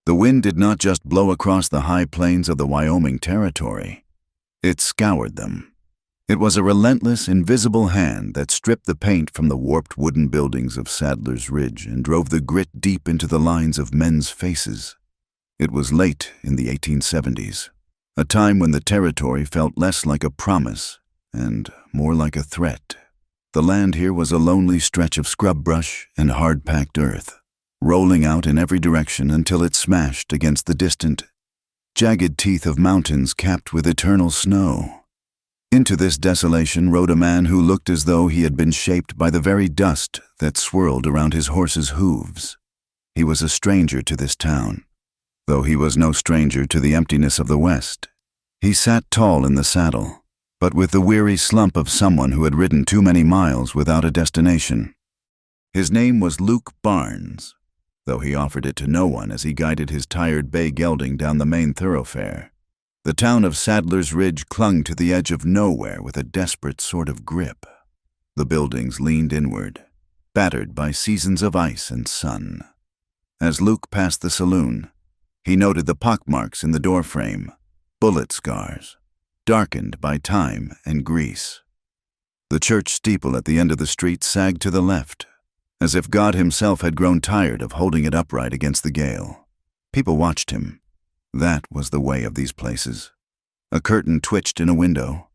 The wind did not just blow across the high plains of the Wyoming Territory. It scoured them. It was a relentless, invisible hand that stripped the paint from the warped wooden buildings of Sadler's Ridge and drove the grit deep into the lines of men's faces. It was late in the 1870s, a time when the territory felt less like a promise and more like a threat. The land here was a lonely stretch of scrub brush and hard-packed earth, rolling out in every direction until it smashed against the distant, jagged teeth of mountains capped with eternal snow. Into this desolation rode a man who looked as though he had been shaped by the very dust that swirled around his horse's hooves. He was a stranger to this town, though he was no stranger to the emptiness of the West. He sat tall in the saddle, but with the weary slump of someone who had ridden too many miles without a destination. His name was Luke Barnes, though he offered it to no one as he guided his tired bay gelding down the main thoroughfare. The town of Sadler's Ridge clung to the edge of nowhere with a desperate sort of grip. The buildings leaned inward, battered by seasons of ice and sun. As Luke passed the saloon, he noted the pockmarks in the doorframe, bullet scars, darkened by time and grease. The church steeple at the end of the street sagged to the left, as if God himself had grown tired of holding it upright against the gale. People watched him. That was the way of these places. A curtain twitched in a window.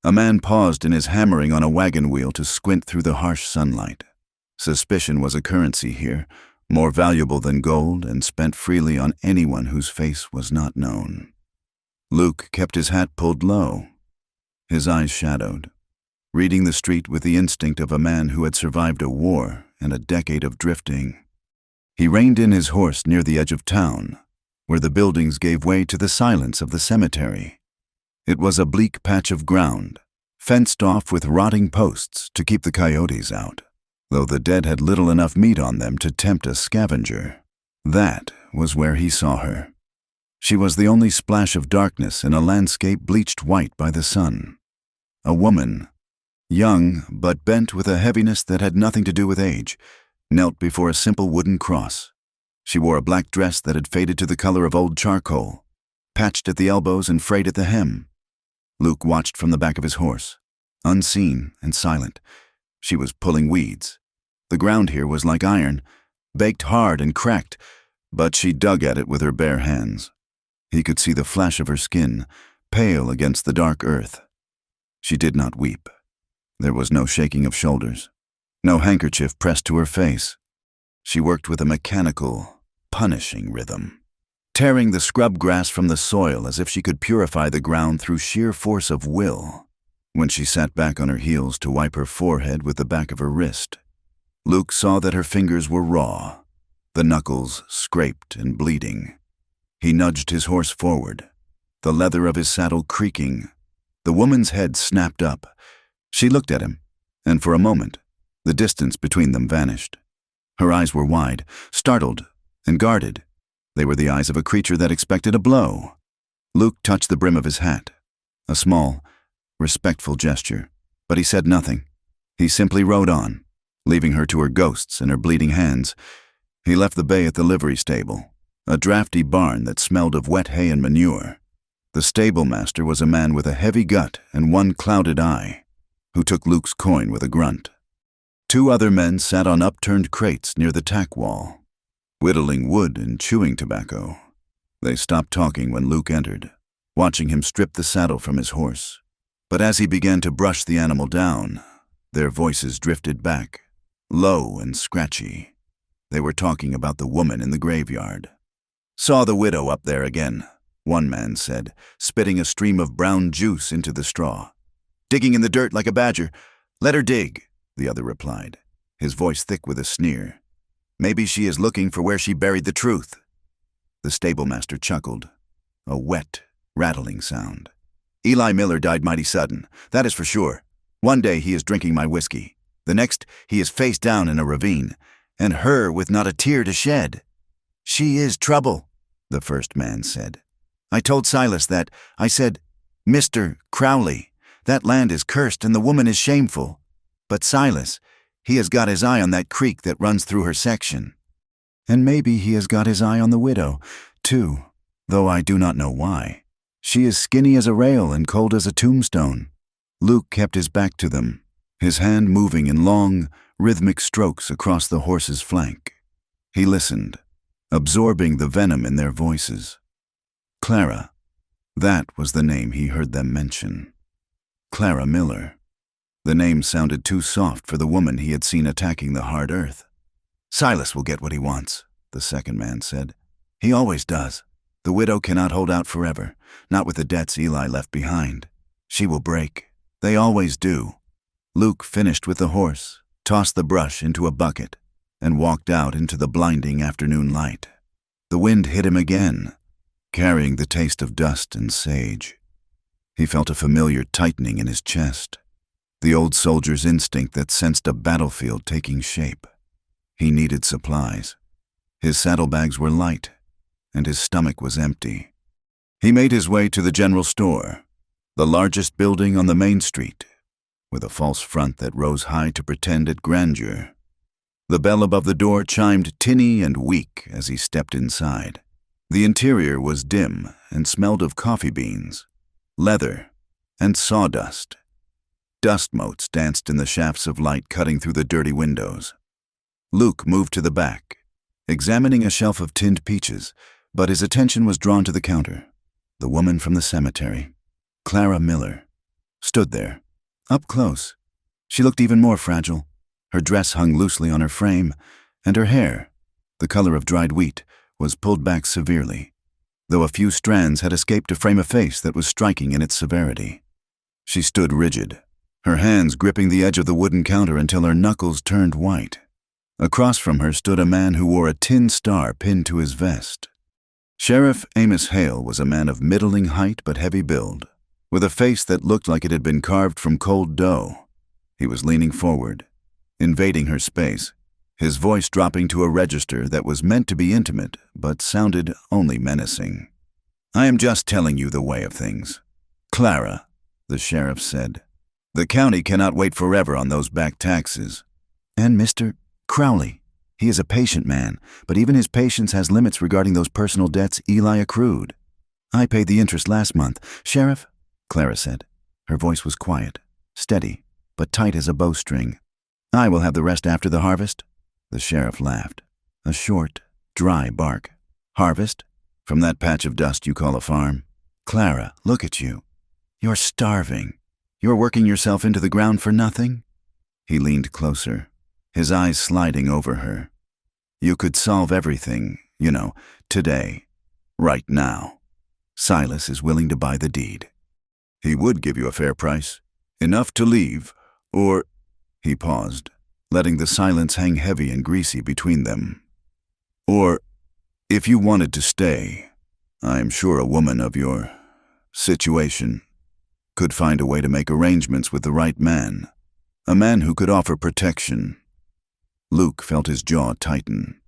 A man paused in his hammering on a wagon wheel to squint through the harsh sunlight. Suspicion was a currency here, more valuable than gold and spent freely on anyone whose face was not known. Luke kept his hat pulled low, his eyes shadowed, reading the street with the instinct of a man who had survived a war and a decade of drifting. He reined in his horse near the edge of town, where the buildings gave way to the silence of the cemetery. It was a bleak patch of ground, fenced off with rotting posts to keep the coyotes out, though the dead had little enough meat on them to tempt a scavenger. That was where he saw her. She was the only splash of darkness in a landscape bleached white by the sun. A woman, young but bent with a heaviness that had nothing to do with age, knelt before a simple wooden cross. She wore a black dress that had faded to the color of old charcoal, patched at the elbows and frayed at the hem. Luke watched from the back of his horse, unseen and silent. She was pulling weeds. The ground here was like iron, baked hard and cracked, but she dug at it with her bare hands. He could see the flash of her skin, pale against the dark earth. She did not weep. There was no shaking of shoulders, no handkerchief pressed to her face. She worked with a mechanical, punishing rhythm, tearing the scrub grass from the soil as if she could purify the ground through sheer force of will. When she sat back on her heels to wipe her forehead with the back of her wrist, Luke saw that her fingers were raw, the knuckles scraped and bleeding. He nudged his horse forward, the leather of his saddle creaking. The woman's head snapped up. She looked at him, and for a moment, the distance between them vanished. Her eyes were wide, startled, and guarded. They were the eyes of a creature that expected a blow. Luke touched the brim of his hat, a small, respectful gesture, but he said nothing. He simply rode on, leaving her to her ghosts and her bleeding hands. He left the bay at the livery stable, a drafty barn that smelled of wet hay and manure. The stable master was a man with a heavy gut and one clouded eye, who took Luke's coin with a grunt. Two other men sat on upturned crates near the tack wall, whittling wood and chewing tobacco. They stopped talking when Luke entered, watching him strip the saddle from his horse. But as he began to brush the animal down, their voices drifted back, low and scratchy. They were talking about the woman in the graveyard. "Saw the widow up there again," one man said, spitting a stream of brown juice into the straw. "Digging in the dirt like a badger. Let her dig," the other replied, his voice thick with a sneer. "Maybe she is looking for where she buried the truth." The stablemaster chuckled, a wet, rattling sound. "Eli Miller died mighty sudden, that is for sure. One day he is drinking my whiskey. The next he is face down in a ravine, and her with not a tear to shed." "She is trouble," the first man said. "I told Silas that. I said, 'Mr. Crowley, that land is cursed and the woman is shameful.' But Silas, he has got his eye on that creek that runs through her section. And maybe he has got his eye on the widow, too, though I do not know why. She is skinny as a rail and cold as a tombstone." Luke kept his back to them, his hand moving in long, rhythmic strokes across the horse's flank. He listened, absorbing the venom in their voices. Clara, that was the name he heard them mention. Clara Miller. The name sounded too soft for the woman he had seen attacking the hard earth. "Silas will get what he wants," the second man said. "He always does. The widow cannot hold out forever, not with the debts Eli left behind. She will break. They always do." Luke finished with the horse, tossed the brush into a bucket, and walked out into the blinding afternoon light. The wind hit him again, carrying the taste of dust and sage. He felt a familiar tightening in his chest, the old soldier's instinct that sensed a battlefield taking shape. He needed supplies. His saddlebags were light, and his stomach was empty. He made his way to the general store, the largest building on the main street, with a false front that rose high to pretend at grandeur. The bell above the door chimed tinny and weak as he stepped inside. The interior was dim and smelled of coffee beans, leather, and sawdust. Dust motes danced in the shafts of light cutting through the dirty windows. Luke moved to the back, examining a shelf of tinned peaches, but his attention was drawn to the counter. The woman from the cemetery, Clara Miller, stood there, up close. She looked even more fragile. Her dress hung loosely on her frame, and her hair, the color of dried wheat, was pulled back severely, though a few strands had escaped to frame a face that was striking in its severity. She stood rigid, her hands gripping the edge of the wooden counter until her knuckles turned white. Across from her stood a man who wore a tin star pinned to his vest. Sheriff Amos Hale was a man of middling height but heavy build, with a face that looked like it had been carved from cold dough. He was leaning forward, invading her space, his voice dropping to a register that was meant to be intimate but sounded only menacing. "I am just telling you the way of things. Clara," the sheriff said, "the county cannot wait forever on those back taxes." "And Mr. Crowley, he is a patient man, but even his patience has limits regarding those personal debts Eli accrued. I paid the interest last month. Sheriff," Clara said. Her voice was quiet, steady, but tight as a bowstring. "I will have the rest after the harvest." The sheriff laughed, a short, dry bark. "Harvest? From that patch of dust you call a farm? Clara, look at you. You're starving. You're working yourself into the ground for nothing?" He leaned closer, his eyes sliding over her. "You could solve everything, today, right now. Silas is willing to buy the deed. He would give you a fair price, enough to leave, or—" He paused, letting the silence hang heavy and greasy between them. "Or, if you wanted to stay, I'm sure a woman of your situation could find a way to make arrangements with the right man, a man who could offer protection." Luke felt his jaw tighten.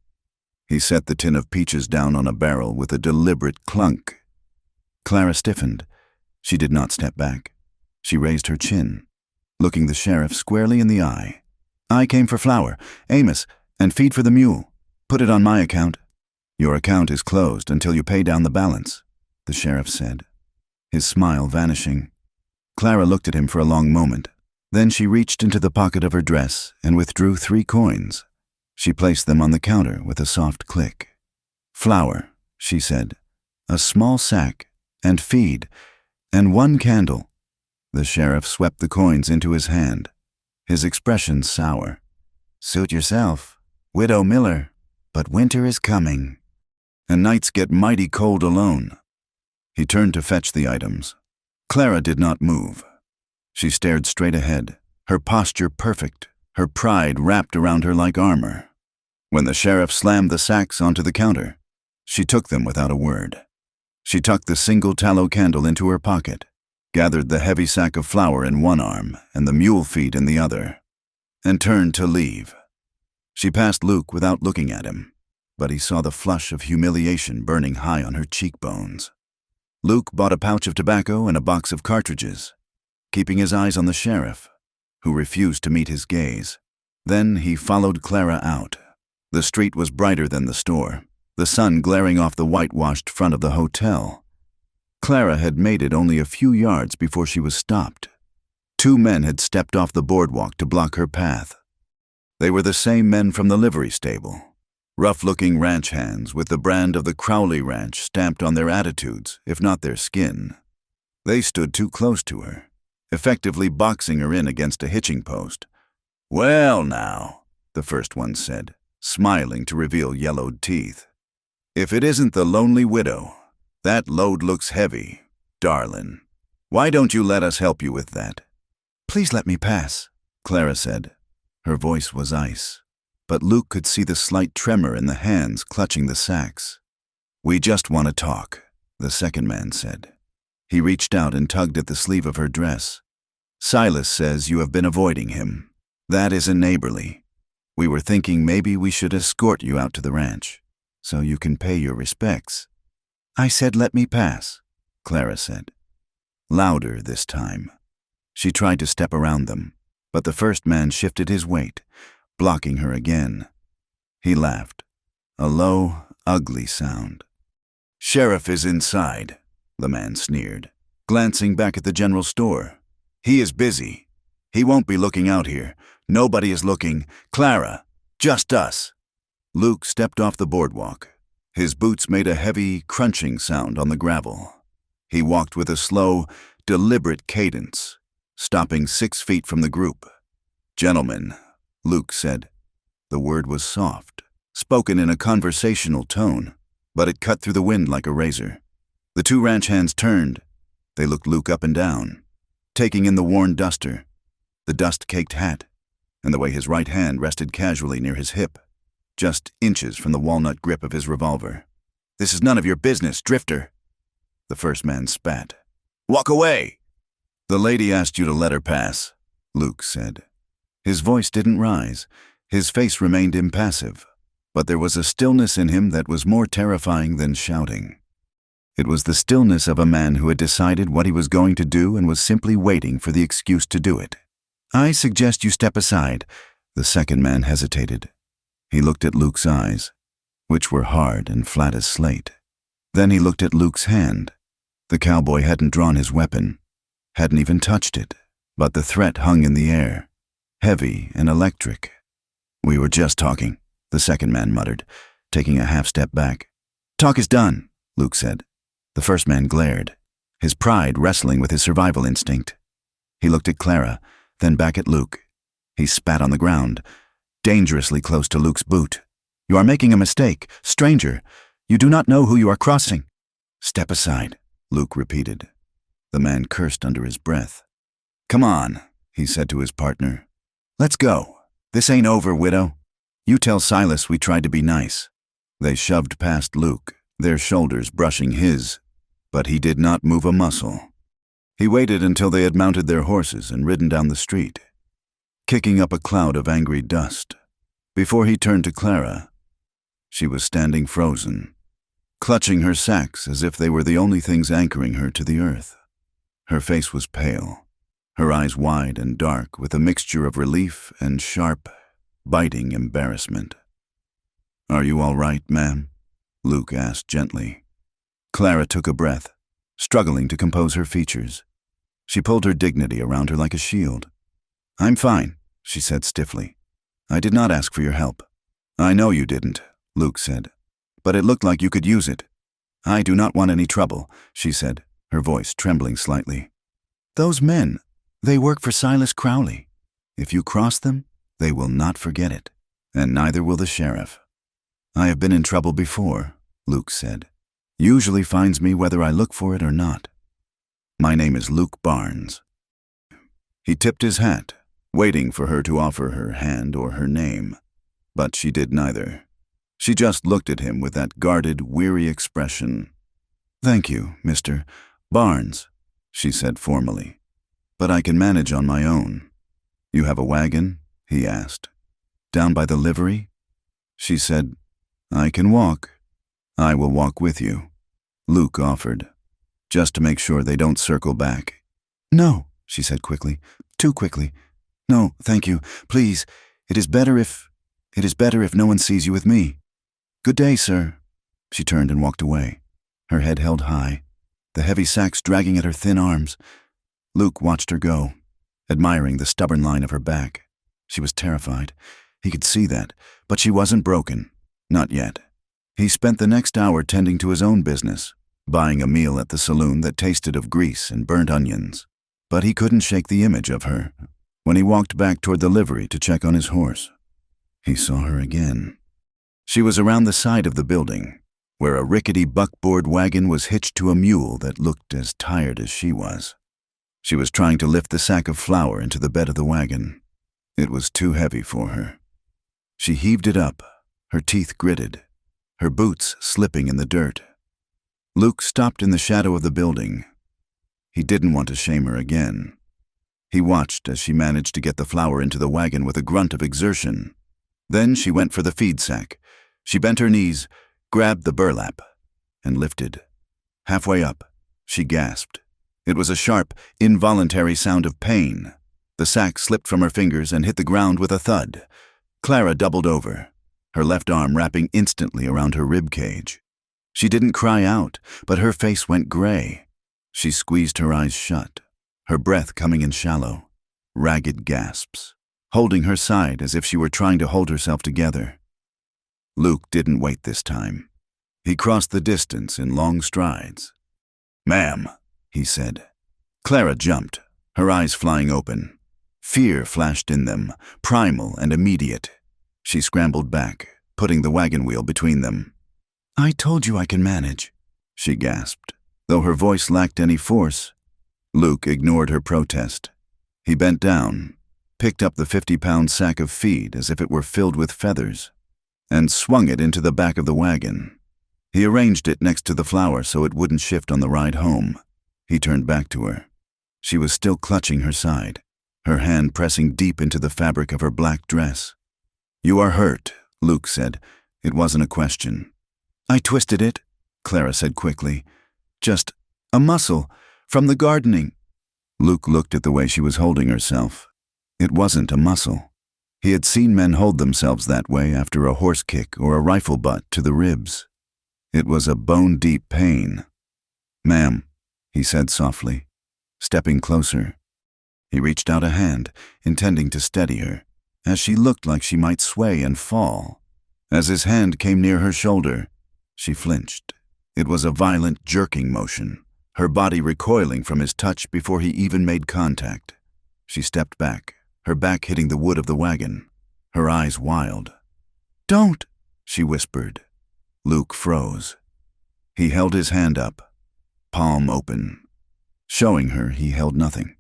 He set the tin of peaches down on a barrel with a deliberate clunk. Clara stiffened. She did not step back. She raised her chin, looking the sheriff squarely in the eye. "I came for flour, Amos, and feed for the mule. Put it on my account." "Your account is closed until you pay down the balance," the sheriff said, his smile vanishing. Clara looked at him for a long moment. Then she reached into the pocket of her dress and withdrew 3 coins. She placed them on the counter with a soft click. "Flour," she said, "a small sack, and feed, and 1 candle." The sheriff swept the coins into his hand, his expression sour. "Suit yourself, Widow Miller, but winter is coming, and nights get mighty cold alone." He turned to fetch the items. Clara did not move. She stared straight ahead, her posture perfect, her pride wrapped around her like armor. When the sheriff slammed the sacks onto the counter, she took them without a word. She tucked the single tallow candle into her pocket, gathered the heavy sack of flour in one arm and the mule feed in the other, and turned to leave. She passed Luke without looking at him, but he saw the flush of humiliation burning high on her cheekbones. Luke bought a pouch of tobacco and a box of cartridges, keeping his eyes on the sheriff, who refused to meet his gaze. Then he followed Clara out. The street was brighter than the store, the sun glaring off the whitewashed front of the hotel. Clara had made it only a few yards before she was stopped. Two men had stepped off the boardwalk to block her path. They were the same men from the livery stable, rough-looking ranch hands with the brand of the Crowley Ranch stamped on their attitudes, if not their skin. They stood too close to her, effectively boxing her in against a hitching post. "Well now," the first one said, smiling to reveal yellowed teeth. "If it isn't the lonely widow, that load looks heavy, darlin'. Why don't you let us help you with that?" "Please let me pass," Clara said. Her voice was ice, but Luke could see the slight tremor in the hands clutching the sacks. "We just want to talk," the second man said. He reached out and tugged at the sleeve of her dress. "Silas says you have been avoiding him. That isn't neighborly. We were thinking maybe we should escort you out to the ranch, so you can pay your respects." "I said let me pass," Clara said. Louder this time. She tried to step around them, but the first man shifted his weight, blocking her again. He laughed, a low, ugly sound. "Sheriff is inside," the man sneered, glancing back at the general store. "He is busy. He won't be looking out here. Nobody is looking. Clara, just us." Luke stepped off the boardwalk. His boots made a heavy, crunching sound on the gravel. He walked with a slow, deliberate cadence, stopping 6 feet from the group. "Gentlemen," Luke said. The word was soft, spoken in a conversational tone, but it cut through the wind like a razor. The two ranch hands turned. They looked Luke up and down, taking in the worn duster, the dust-caked hat, and the way his right hand rested casually near his hip, just inches from the walnut grip of his revolver. "This is none of your business, drifter." The first man spat. "Walk away." "The lady asked you to let her pass," Luke said. His voice didn't rise. His face remained impassive, but there was a stillness in him that was more terrifying than shouting. It was the stillness of a man who had decided what he was going to do and was simply waiting for the excuse to do it. "I suggest you step aside." The second man hesitated. He looked at Luke's eyes, which were hard and flat as slate. Then he looked at Luke's hand. The cowboy hadn't drawn his weapon, hadn't even touched it, but the threat hung in the air, heavy and electric. "We were just talking," the second man muttered, taking a half-step back. "Talk is done," Luke said. The first man glared, his pride wrestling with his survival instinct. He looked at Clara, then back at Luke. He spat on the ground, dangerously close to Luke's boot. "You are making a mistake, stranger. You do not know who you are crossing." "Step aside," Luke repeated. The man cursed under his breath. "Come on," he said to his partner. "Let's go. This ain't over, widow. You tell Silas we tried to be nice." They shoved past Luke, their shoulders brushing his, but he did not move a muscle. He waited until they had mounted their horses and ridden down the street, kicking up a cloud of angry dust, before he turned to Clara. She was standing frozen, clutching her sacks as if they were the only things anchoring her to the earth. Her face was pale, her eyes wide and dark with a mixture of relief and sharp, biting embarrassment. "Are you all right, ma'am?" Luke asked gently. Clara took a breath, struggling to compose her features. She pulled her dignity around her like a shield. "I'm fine," she said stiffly. "I did not ask for your help." "I know you didn't," Luke said, "but it looked like you could use it." "I do not want any trouble," she said, her voice trembling slightly. "Those men, they work for Silas Crowley. If you cross them, they will not forget it, and neither will the sheriff." "I have been in trouble before," Luke said. "Usually finds me whether I look for it or not. My name is Luke Barnes." He tipped his hat, waiting for her to offer her hand or her name, but she did neither. She just looked at him with that guarded, weary expression. "Thank you, Mr. Barnes," she said formally, "but I can manage on my own." "You have a wagon?" he asked. "Down by the livery?" She said, "I can walk. I will walk with you," Luke offered, "just to make sure they don't circle back." "No," she said quickly, too quickly. "No, thank you. Please, it is better if no one sees you with me. Good day, sir." She turned and walked away, her head held high, the heavy sacks dragging at her thin arms. Luke watched her go, admiring the stubborn line of her back. She was terrified. He could see that, but she wasn't broken. Not yet. He spent the next hour tending to his own business, buying a meal at the saloon that tasted of grease and burnt onions. But he couldn't shake the image of her. When he walked back toward the livery to check on his horse, he saw her again. She was around the side of the building, where a rickety buckboard wagon was hitched to a mule that looked as tired as she was. She was trying to lift the sack of flour into the bed of the wagon. It was too heavy for her. She heaved it up, her teeth gritted, her boots slipping in the dirt. Luke stopped in the shadow of the building. He didn't want to shame her again. He watched as she managed to get the flour into the wagon with a grunt of exertion. Then she went for the feed sack. She bent her knees, grabbed the burlap, and lifted. Halfway up, she gasped. It was a sharp, involuntary sound of pain. The sack slipped from her fingers and hit the ground with a thud. Clara doubled over, her left arm wrapping instantly around her rib cage. She didn't cry out, but her face went gray. She squeezed her eyes shut, her breath coming in shallow, ragged gasps, holding her side as if she were trying to hold herself together. Luke didn't wait this time. He crossed the distance in long strides. "Ma'am," he said. Clara jumped, her eyes flying open. Fear flashed in them, primal and immediate. She scrambled back, putting the wagon wheel between them. "I told you I can manage," she gasped, though her voice lacked any force. Luke ignored her protest. He bent down, picked up the 50-pound sack of feed as if it were filled with feathers, and swung it into the back of the wagon. He arranged it next to the flour so it wouldn't shift on the ride home. He turned back to her. She was still clutching her side, her hand pressing deep into the fabric of her black dress. "You are hurt," Luke said. It wasn't a question. "I twisted it," Clara said quickly. "Just a muscle from the gardening." Luke looked at the way she was holding herself. It wasn't a muscle. He had seen men hold themselves that way after a horse kick or a rifle butt to the ribs. It was a bone-deep pain. "Ma'am," he said softly, stepping closer. He reached out a hand, intending to steady her, as she looked like she might sway and fall. As his hand came near her shoulder, she flinched. It was a violent jerking motion, her body recoiling from his touch before he even made contact. She stepped back, her back hitting the wood of the wagon, her eyes wild. "Don't," she whispered. Luke froze. He held his hand up, palm open, showing her he held nothing.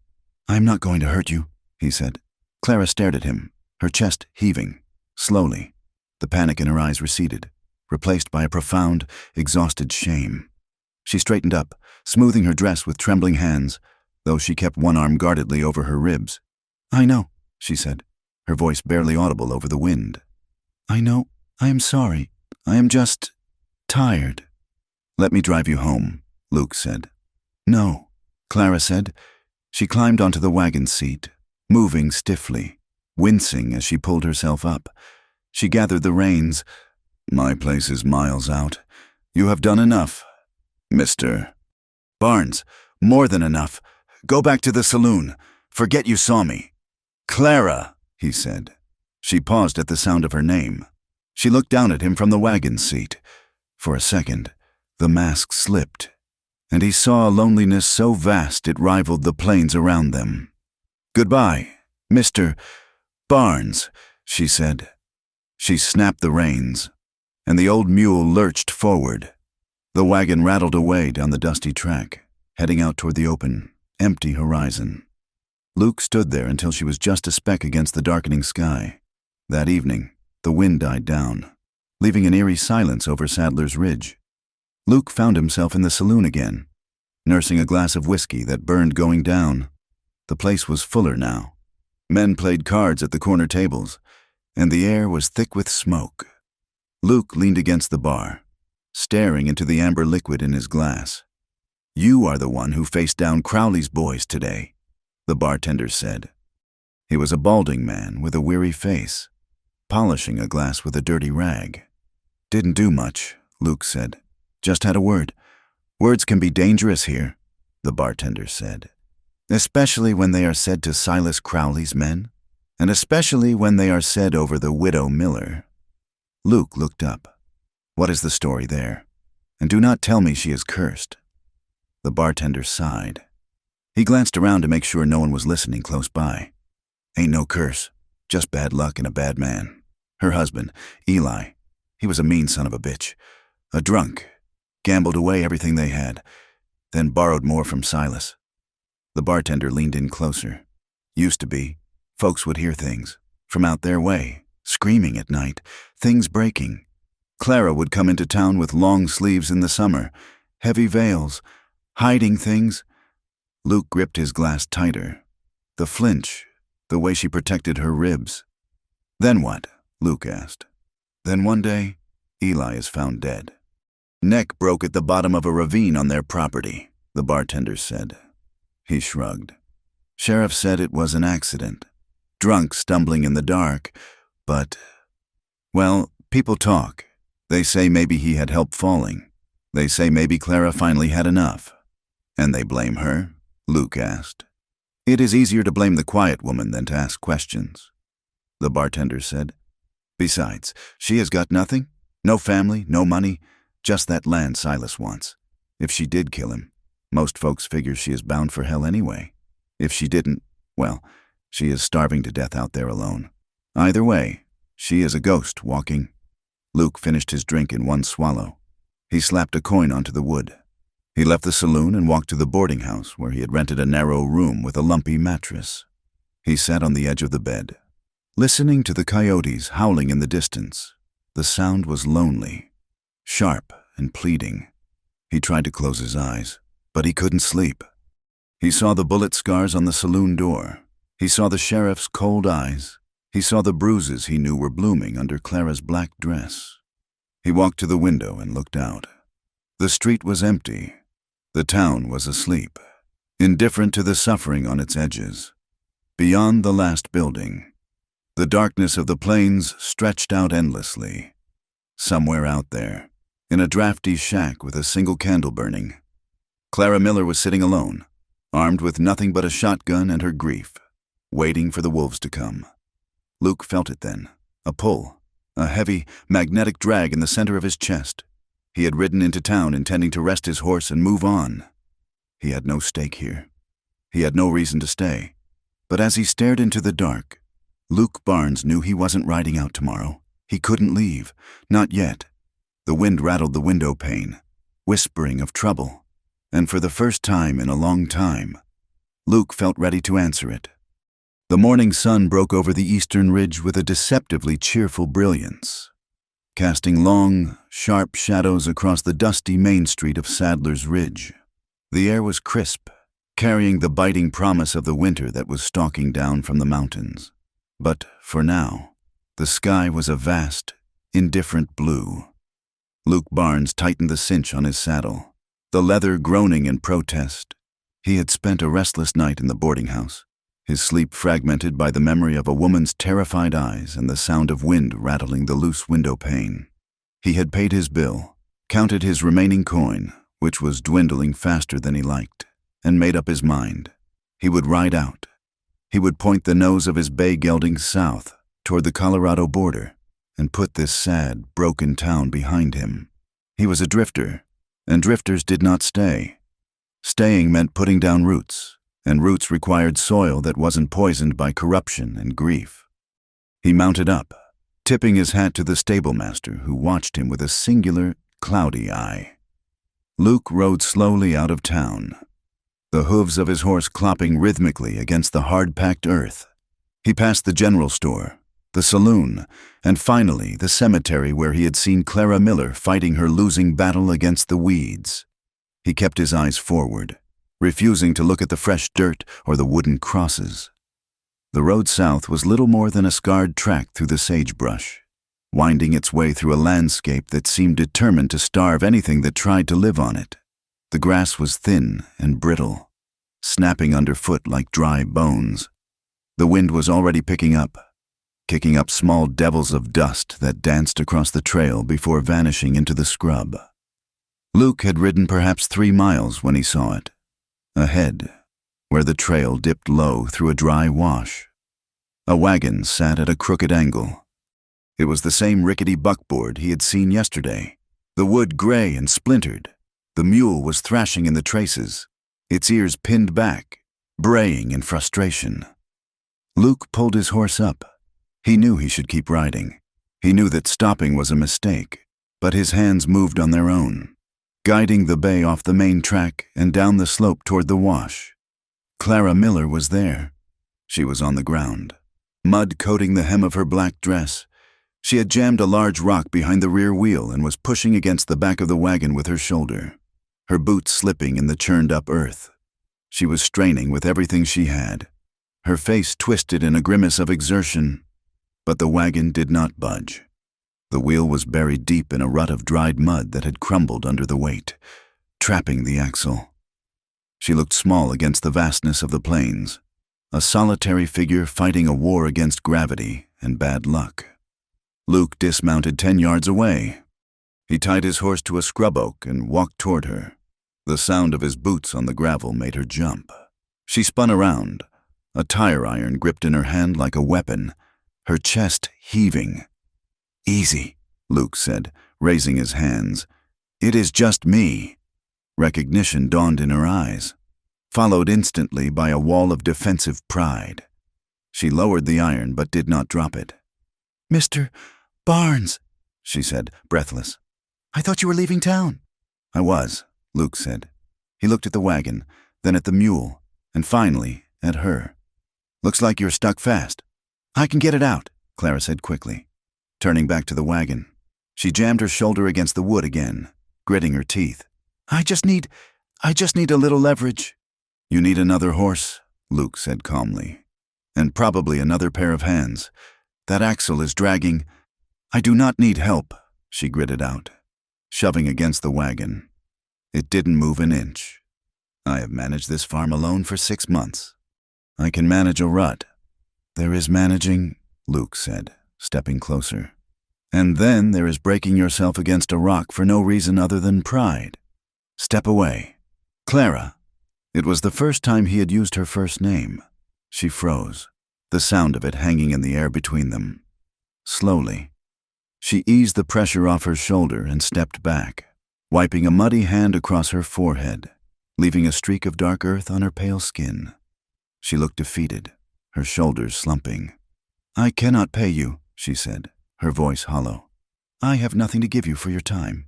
"I'm not going to hurt you," he said. Clara stared at him, her chest heaving, slowly. The panic in her eyes receded, replaced by a profound, exhausted shame. She straightened up, smoothing her dress with trembling hands, though she kept one arm guardedly over her ribs. "I know," she said, her voice barely audible over the wind. "I know. I am sorry. I am just tired." "Let me drive you home," Luke said. "No," Clara said. She climbed onto the wagon seat, moving stiffly, wincing as she pulled herself up. She gathered the reins. "My place is miles out. You have done enough, Mr. Barnes. More than enough. Go back to the saloon. Forget you saw me." "Clara," he said. She paused at the sound of her name. She looked down at him from the wagon seat. For a second, the mask slipped, and he saw a loneliness so vast it rivaled the plains around them. "Goodbye, Mr. Barnes," she said. She snapped the reins, and the old mule lurched forward. The wagon rattled away down the dusty track, heading out toward the open, empty horizon. Luke stood there until she was just a speck against the darkening sky. That evening, the wind died down, leaving an eerie silence over Sadler's Ridge. Luke found himself in the saloon again, nursing a glass of whiskey that burned going down. The place was fuller now. Men played cards at the corner tables, and the air was thick with smoke. Luke leaned against the bar, staring into the amber liquid in his glass. "You are the one who faced down Crowley's boys today," the bartender said. He was a balding man with a weary face, polishing a glass with a dirty rag. "Didn't do much," Luke said. "Just had a word. Words can be dangerous here," the bartender said. "Especially when they are said to Silas Crowley's men, and especially when they are said over the widow Miller." Luke looked up. "What is the story there? And do not tell me she is cursed." The bartender sighed. He glanced around to make sure no one was listening close by. "Ain't no curse, just bad luck and a bad man. Her husband, Eli, he was a mean son of a bitch. A drunk. Gambled away everything they had, then borrowed more from Silas." The bartender leaned in closer. "Used to be. Folks would hear things, from out their way, screaming at night, things breaking. Clara would come into town with long sleeves in the summer, heavy veils, hiding things." Luke gripped his glass tighter. The flinch, the way she protected her ribs. "Then what?" Luke asked. "Then one day, Eli is found dead. Neck broke at the bottom of a ravine on their property," the bartender said. He shrugged. "Sheriff said it was an accident. Drunk stumbling in the dark, but, well, people talk. They say maybe he had help falling. They say maybe Clara finally had enough." "And they blame her?" Luke asked. "It is easier to blame the quiet woman than to ask questions," the bartender said. "Besides, she has got nothing. No family, no money, just that land Silas wants. If she did kill him, most folks figure she is bound for hell anyway. If she didn't, well, she is starving to death out there alone. Either way, she is a ghost walking." Luke finished his drink in one swallow. He slapped a coin onto the wood. He left the saloon and walked to the boarding house where he had rented a narrow room with a lumpy mattress. He sat on the edge of the bed, listening to the coyotes howling in the distance. The sound was lonely, sharp and pleading. He tried to close his eyes, but he couldn't sleep. He saw the bullet scars on the saloon door. He saw the sheriff's cold eyes. He saw the bruises he knew were blooming under Clara's black dress. He walked to the window and looked out. The street was empty. The town was asleep, indifferent to the suffering on its edges. Beyond the last building, the darkness of the plains stretched out endlessly. Somewhere out there, in a drafty shack with a single candle burning, Clara Miller was sitting alone, armed with nothing but a shotgun and her grief, waiting for the wolves to come. Luke felt it then, a pull, a heavy, magnetic drag in the center of his chest. He had ridden into town intending to rest his horse and move on. He had no stake here. He had no reason to stay. But as he stared into the dark, Luke Barnes knew he wasn't riding out tomorrow. He couldn't leave, not yet. The wind rattled the window pane, whispering of trouble. And for the first time in a long time, Luke felt ready to answer it. The morning sun broke over the eastern ridge with a deceptively cheerful brilliance, casting long, sharp shadows across the dusty main street of Sadler's Ridge. The air was crisp, carrying the biting promise of the winter that was stalking down from the mountains. But for now, the sky was a vast, indifferent blue. Luke Barnes tightened the cinch on his saddle, the leather groaning in protest. He had spent a restless night in the boarding house, his sleep fragmented by the memory of a woman's terrified eyes and the sound of wind rattling the loose window pane. He had paid his bill, counted his remaining coin, which was dwindling faster than he liked, and made up his mind. He would ride out. He would point the nose of his bay gelding south, toward the Colorado border, and put this sad, broken town behind him. He was a drifter, and drifters did not stay. Staying meant putting down roots, and roots required soil that wasn't poisoned by corruption and grief. He mounted up, tipping his hat to the stablemaster who watched him with a singular, cloudy eye. Luke rode slowly out of town, the hooves of his horse clopping rhythmically against the hard-packed earth. He passed the general store, the saloon, and finally the cemetery where he had seen Clara Miller fighting her losing battle against the weeds. He kept his eyes forward, refusing to look at the fresh dirt or the wooden crosses. The road south was little more than a scarred track through the sagebrush, winding its way through a landscape that seemed determined to starve anything that tried to live on it. The grass was thin and brittle, snapping underfoot like dry bones. The wind was already picking up, kicking up small devils of dust that danced across the trail before vanishing into the scrub. Luke had ridden perhaps 3 miles when he saw it. Ahead, where the trail dipped low through a dry wash, a wagon sat at a crooked angle. It was the same rickety buckboard he had seen yesterday, the wood gray and splintered. The mule was thrashing in the traces, its ears pinned back, braying in frustration. Luke pulled his horse up. He knew he should keep riding. He knew that stopping was a mistake, but his hands moved on their own, guiding the bay off the main track and down the slope toward the wash. Clara Miller was there. She was on the ground, mud coating the hem of her black dress. She had jammed a large rock behind the rear wheel and was pushing against the back of the wagon with her shoulder, her boots slipping in the churned-up earth. She was straining with everything she had, her face twisted in a grimace of exertion, but the wagon did not budge. The wheel was buried deep in a rut of dried mud that had crumbled under the weight, trapping the axle. She looked small against the vastness of the plains, a solitary figure fighting a war against gravity and bad luck. Luke dismounted 10 yards away. He tied his horse to a scrub oak and walked toward her. The sound of his boots on the gravel made her jump. She spun around, a tire iron gripped in her hand like a weapon, her chest heaving. "Easy," Luke said, raising his hands. "It is just me." Recognition dawned in her eyes, followed instantly by a wall of defensive pride. She lowered the iron but did not drop it. "Mr. Barnes," she said, breathless. "I thought you were leaving town." "I was," Luke said. He looked at the wagon, then at the mule, and finally at her. "Looks like you're stuck fast." "I can get it out," Clara said quickly. Turning back to the wagon, she jammed her shoulder against the wood again, gritting her teeth. I just need a little leverage." "You need another horse," Luke said calmly. "And probably another pair of hands. That axle is dragging." "I do not need help," she gritted out, shoving against the wagon. It didn't move an inch. "I have managed this farm alone for 6 months. I can manage a rut." "There is managing," Luke said, stepping closer. "And then there is breaking yourself against a rock for no reason other than pride. Step away." "Clara." It was the first time he had used her first name. She froze, the sound of it hanging in the air between them. Slowly, she eased the pressure off her shoulder and stepped back, wiping a muddy hand across her forehead, leaving a streak of dark earth on her pale skin. She looked defeated, her shoulders slumping. "I cannot pay you," she said, her voice hollow. "I have nothing to give you for your time."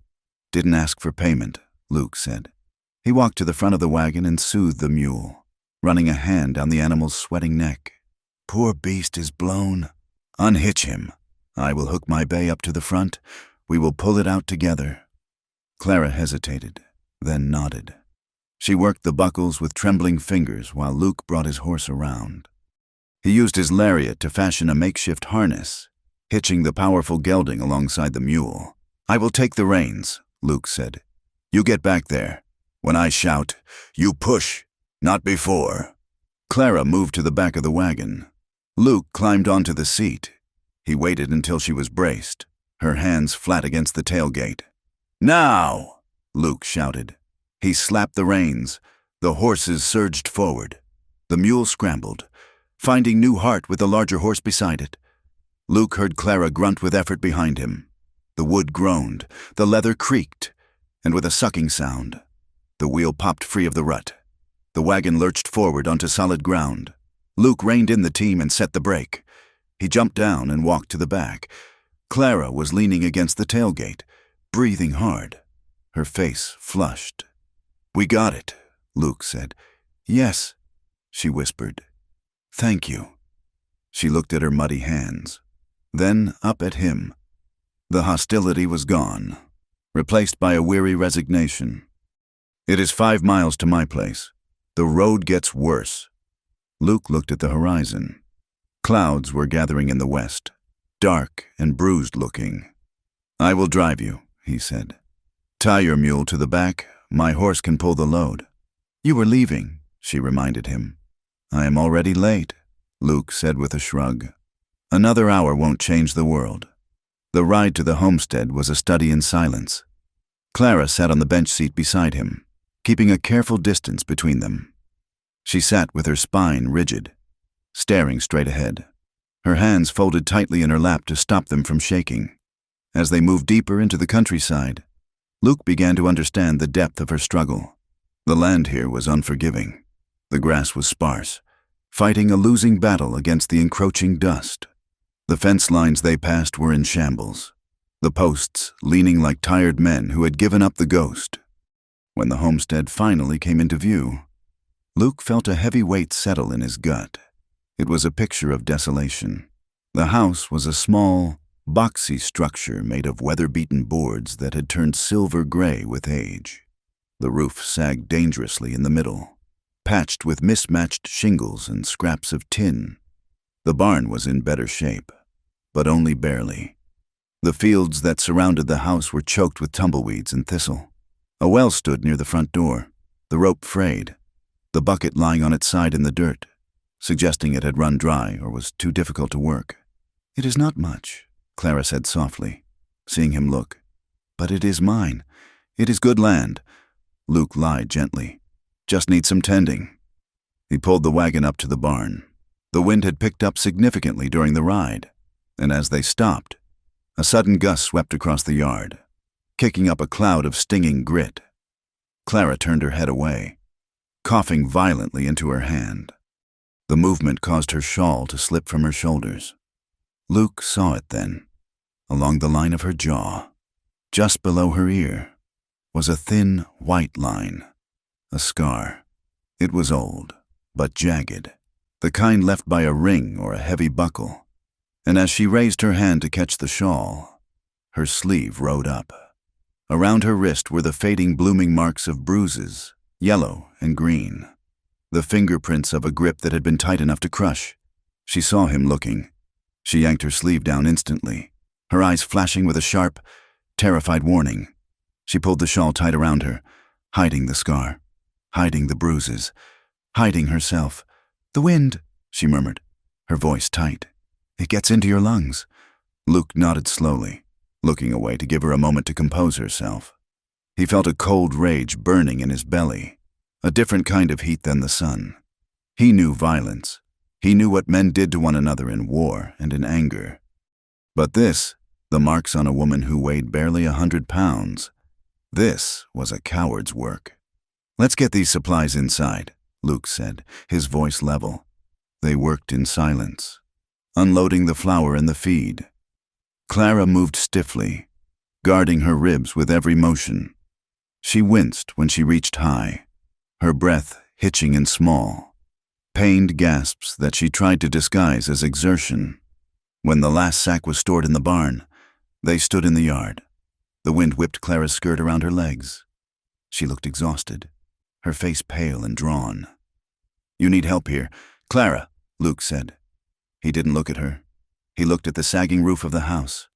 "Didn't ask for payment," Luke said. He walked to the front of the wagon and soothed the mule, running a hand down the animal's sweating neck. "Poor beast is blown. Unhitch him. I will hook my bay up to the front. We will pull it out together." Clara hesitated, then nodded. She worked the buckles with trembling fingers while Luke brought his horse around. He used his lariat to fashion a makeshift harness, hitching the powerful gelding alongside the mule. "I will take the reins," Luke said. "You get back there. When I shout, you push, not before." Clara moved to the back of the wagon. Luke climbed onto the seat. He waited until she was braced, her hands flat against the tailgate. "Now!" Luke shouted. He slapped the reins. The horses surged forward. The mule scrambled, finding new heart with the larger horse beside it. Luke heard Clara grunt with effort behind him. The wood groaned, the leather creaked, and with a sucking sound, the wheel popped free of the rut. The wagon lurched forward onto solid ground. Luke reined in the team and set the brake. He jumped down and walked to the back. Clara was leaning against the tailgate, breathing hard, her face flushed. "We got it," Luke said. "Yes," she whispered. "Thank you." She looked at her muddy hands, then up at him. The hostility was gone, replaced by a weary resignation. "It is 5 miles to my place. The road gets worse." Luke looked at the horizon. Clouds were gathering in the west, dark and bruised-looking. "I will drive you," he said. "Tie your mule to the back. My horse can pull the load." "You were leaving," she reminded him. "I am already late," Luke said with a shrug. Another hour won't change the world. The ride to the homestead was a study in silence. Clara sat on the bench seat beside him, keeping a careful distance between them. She sat with her spine rigid, staring straight ahead, her hands folded tightly in her lap to stop them from shaking. As they moved deeper into the countryside, Luke began to understand the depth of her struggle. The land here was unforgiving. The grass was sparse, fighting a losing battle against the encroaching dust. The fence lines they passed were in shambles, the posts leaning like tired men who had given up the ghost. When the homestead finally came into view, Luke felt a heavy weight settle in his gut. It was a picture of desolation. The house was a small, boxy structure made of weather-beaten boards that had turned silver gray with age. The roof sagged dangerously in the middle, patched with mismatched shingles and scraps of tin. The barn was in better shape, but only barely. The fields that surrounded the house were choked with tumbleweeds and thistle. A well stood near the front door, the rope frayed, the bucket lying on its side in the dirt, suggesting it had run dry or was too difficult to work. "It is not much," Clara said softly, seeing him look. "But it is mine. It is good land." Luke lied gently. "Just needs some tending." He pulled the wagon up to the barn. The wind had picked up significantly during the ride, and as they stopped, a sudden gust swept across the yard, kicking up a cloud of stinging grit. Clara turned her head away, coughing violently into her hand. The movement caused her shawl to slip from her shoulders. Luke saw it then. Along the line of her jaw, just below her ear, was a thin, white line, a scar. It was old, but jagged, the kind left by a ring or a heavy buckle. And as she raised her hand to catch the shawl, her sleeve rode up. Around her wrist were the fading blooming marks of bruises, yellow and green, the fingerprints of a grip that had been tight enough to crush. She saw him looking. She yanked her sleeve down instantly, her eyes flashing with a sharp, terrified warning. She pulled the shawl tight around her, hiding the scar, hiding the bruises, hiding herself. "The wind," she murmured, her voice tight. "It gets into your lungs." Luke nodded slowly, looking away to give her a moment to compose herself. He felt a cold rage burning in his belly, a different kind of heat than the sun. He knew violence. He knew what men did to one another in war and in anger. But this, the marks on a woman who weighed barely 100 pounds, this was a coward's work. "Let's get these supplies inside," Luke said, his voice level. They worked in silence, unloading the flour and the feed. Clara moved stiffly, guarding her ribs with every motion. She winced when she reached high, her breath hitching in small, pained gasps that she tried to disguise as exertion. When the last sack was stored in the barn, they stood in the yard. The wind whipped Clara's skirt around her legs. She looked exhausted, her face pale and drawn. "You need help here, Clara," Luke said. He didn't look at her. He looked at the sagging roof of the house.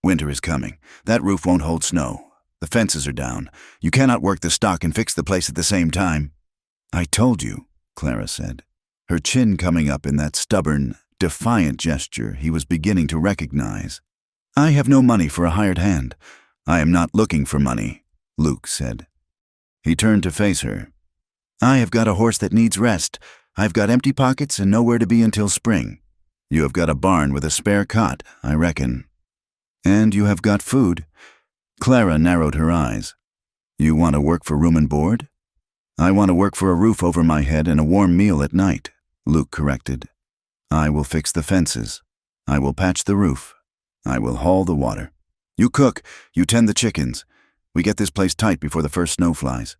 "Winter is coming. That roof won't hold snow. The fences are down. You cannot work the stock and fix the place at the same time." "I told you," Clara said, her chin coming up in that stubborn, defiant gesture he was beginning to recognize. "I have no money for a hired hand." "I am not looking for money," Luke said. He turned to face her. "I have got a horse that needs rest. I've got empty pockets and nowhere to be until spring. You have got a barn with a spare cot, I reckon. And you have got food." Clara narrowed her eyes. "You want to work for room and board?" "I want to work for a roof over my head and a warm meal at night," Luke corrected. "I will fix the fences. I will patch the roof. I will haul the water. You cook, you tend the chickens. We get this place tight before the first snow flies."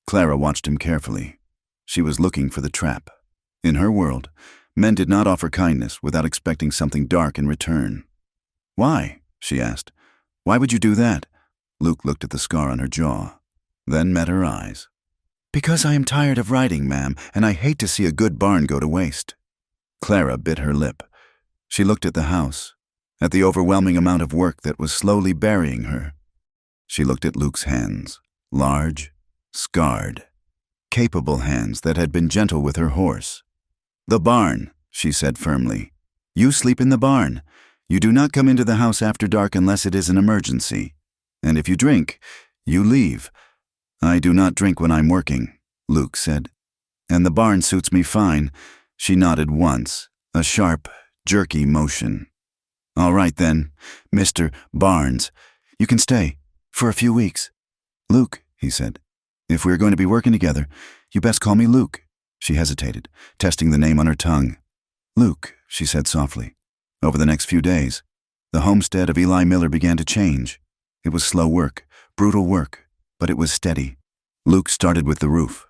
Clara watched him carefully. She was looking for the trap. In her world, men did not offer kindness without expecting something dark in return. "Why?" she asked. "Why would you do that?" Luke looked at the scar on her jaw, then met her eyes. "Because I am tired of riding, ma'am, and I hate to see a good barn go to waste." Clara bit her lip. She looked at the house, at the overwhelming amount of work that was slowly burying her. She looked at Luke's hands, large, scarred, capable hands that had been gentle with her horse. "The barn," she said firmly. You sleep in the barn. You do not come into the house after dark unless it is an emergency. And if you drink, you leave. I do not drink when I'm working, Luke said. And the barn suits me fine. She nodded once, a sharp, jerky motion. All right then, Mr. Barnes. You can stay, for a few weeks. Luke, he said. If we're going to be working together, you best call me Luke. She hesitated, testing the name on her tongue. Luke, she said softly. Over the next few days, the homestead of Eli Miller began to change. It was slow work, brutal work, but it was steady. Luke started with the roof.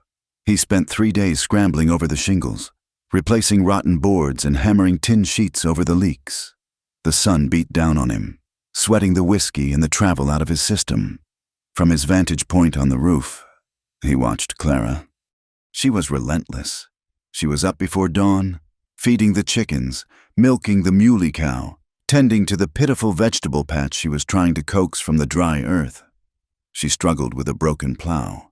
He spent 3 days scrambling over the shingles, replacing rotten boards and hammering tin sheets over the leaks. The sun beat down on him, sweating the whiskey and the travel out of his system. From his vantage point on the roof, he watched Clara. She was relentless. She was up before dawn, feeding the chickens, milking the muley cow, tending to the pitiful vegetable patch she was trying to coax from the dry earth. She struggled with a broken plow,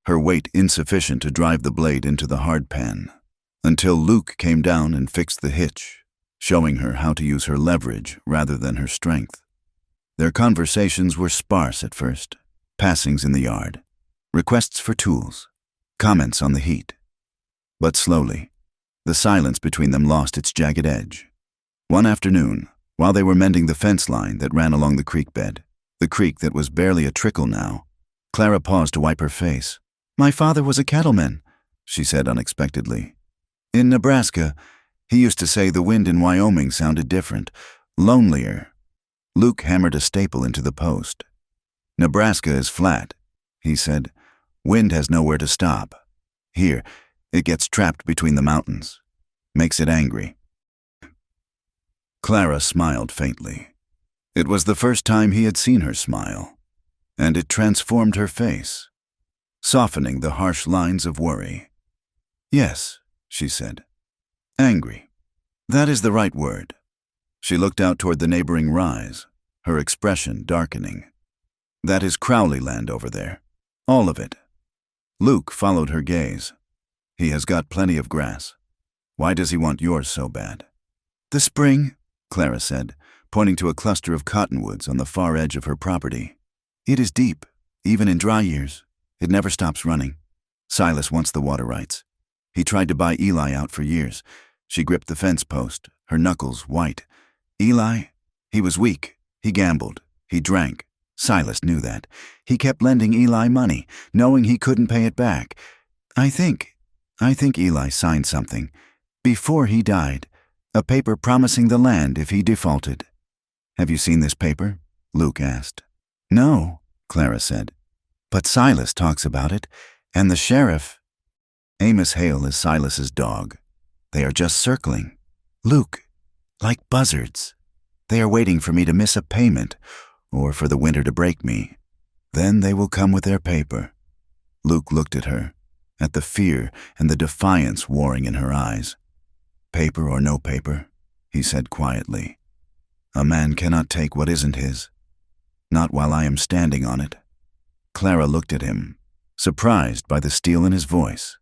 her weight insufficient to drive the blade into the hard pan, until Luke came down and fixed the hitch, showing her how to use her leverage rather than her strength. Their conversations were sparse at first, passings in the yard, requests for tools, comments on the heat. But slowly, the silence between them lost its jagged edge. One afternoon, while they were mending the fence line that ran along the creek bed, the creek that was barely a trickle now, Clara paused to wipe her face. My father was a cattleman, she said unexpectedly. In Nebraska, he used to say the wind in Wyoming sounded different, lonelier. Luke hammered a staple into the post. Nebraska is flat, he said. Wind has nowhere to stop. Here, it gets trapped between the mountains. Makes it angry. Clara smiled faintly. It was the first time he had seen her smile, and it transformed her face, softening the harsh lines of worry. Yes, she said. Angry. That is the right word. She looked out toward the neighboring rise, her expression darkening. That is Crowley land over there. All of it. Luke followed her gaze. He has got plenty of grass. Why does he want yours so bad? The spring, Clara said, pointing to a cluster of cottonwoods on the far edge of her property. It is deep, even in dry years. It never stops running. Silas wants the water rights. He tried to buy Eli out for years. She gripped the fence post, her knuckles white. Eli? He was weak. He gambled. He drank. Silas knew that. He kept lending Eli money, knowing he couldn't pay it back. I think Eli signed something, before he died, a paper promising the land if he defaulted. Have you seen this paper? Luke asked. No, Clara said. But Silas talks about it, and the sheriff. Amos Hale is Silas's dog. They are just circling. Luke, like buzzards. They are waiting for me to miss a payment, or for the winter to break me. Then they will come with their paper. Luke looked at her, at the fear and the defiance warring in her eyes. Paper or no paper, he said quietly. A man cannot take what isn't his. Not while I am standing on it. Clara looked at him, surprised by the steel in his voice.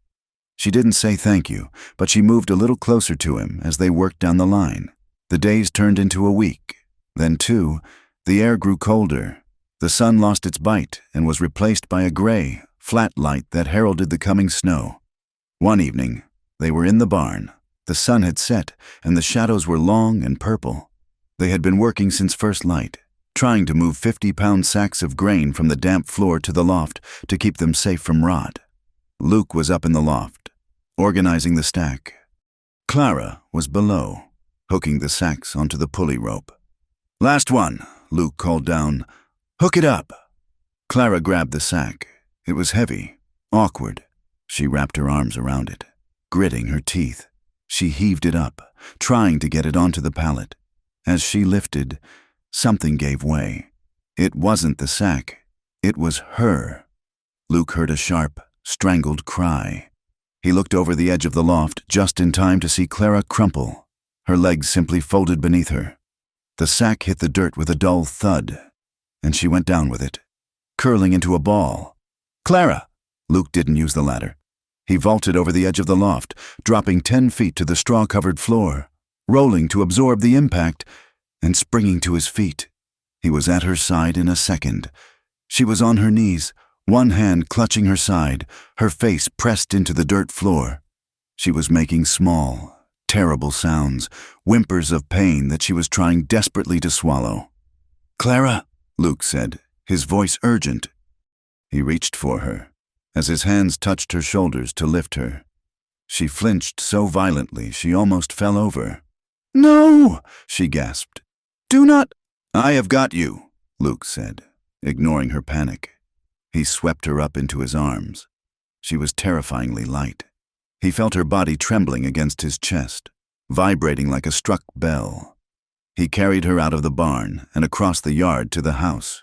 She didn't say thank you, but she moved a little closer to him as they worked down the line. The days turned into a week, then 2. The air grew colder. The sun lost its bite and was replaced by a gray, flat light that heralded the coming snow. One evening, they were in the barn. The sun had set, and the shadows were long and purple. They had been working since first light, trying to move 50-pound sacks of grain from the damp floor to the loft to keep them safe from rot. Luke was up in the loft, organizing the stack. Clara was below, hooking the sacks onto the pulley rope. Last one, Luke called down. Hook it up. Clara grabbed the sack. It was heavy, awkward. She wrapped her arms around it, gritting her teeth. She heaved it up, trying to get it onto the pallet. As she lifted, something gave way. It wasn't the sack. It was her. Luke heard a sharp, strangled cry. He looked over the edge of the loft just in time to see Clara crumple, her legs simply folded beneath her. The sack hit the dirt with a dull thud, and she went down with it, curling into a ball. Clara! Luke didn't use the ladder. He vaulted over the edge of the loft, dropping 10 feet to the straw-covered floor. rolling to absorb the impact, and springing to his feet. He was at her side in a second. She was on her knees, one hand clutching her side, her face pressed into the dirt floor. She was making small, terrible sounds, whimpers of pain that she was trying desperately to swallow. "Clara," Luke said, his voice urgent. He reached for her, as his hands touched her shoulders to lift her. She flinched so violently she almost fell over. "No!" she gasped. "Do not—" "I have got you," Luke said, ignoring her panic. He swept her up into his arms. She was terrifyingly light. He felt her body trembling against his chest, vibrating like a struck bell. He carried her out of the barn and across the yard to the house.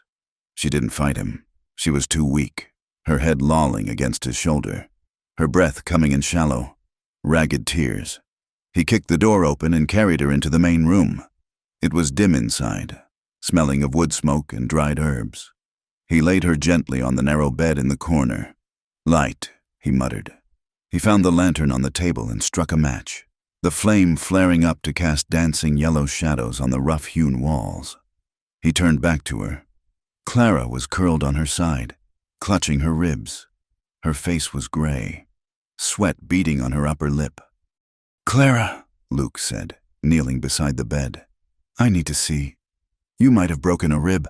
She didn't fight him. She was too weak, her head lolling against his shoulder, her breath coming in shallow, ragged tears. He kicked the door open and carried her into the main room. It was dim inside, smelling of wood smoke and dried herbs. He laid her gently on the narrow bed in the corner. "Light," he muttered. He found the lantern on the table and struck a match, the flame flaring up to cast dancing yellow shadows on the rough-hewn walls. He turned back to her. Clara was curled on her side, clutching her ribs. Her face was gray, sweat beading on her upper lip. "Clara," Luke said, kneeling beside the bed. "I need to see. You might have broken a rib."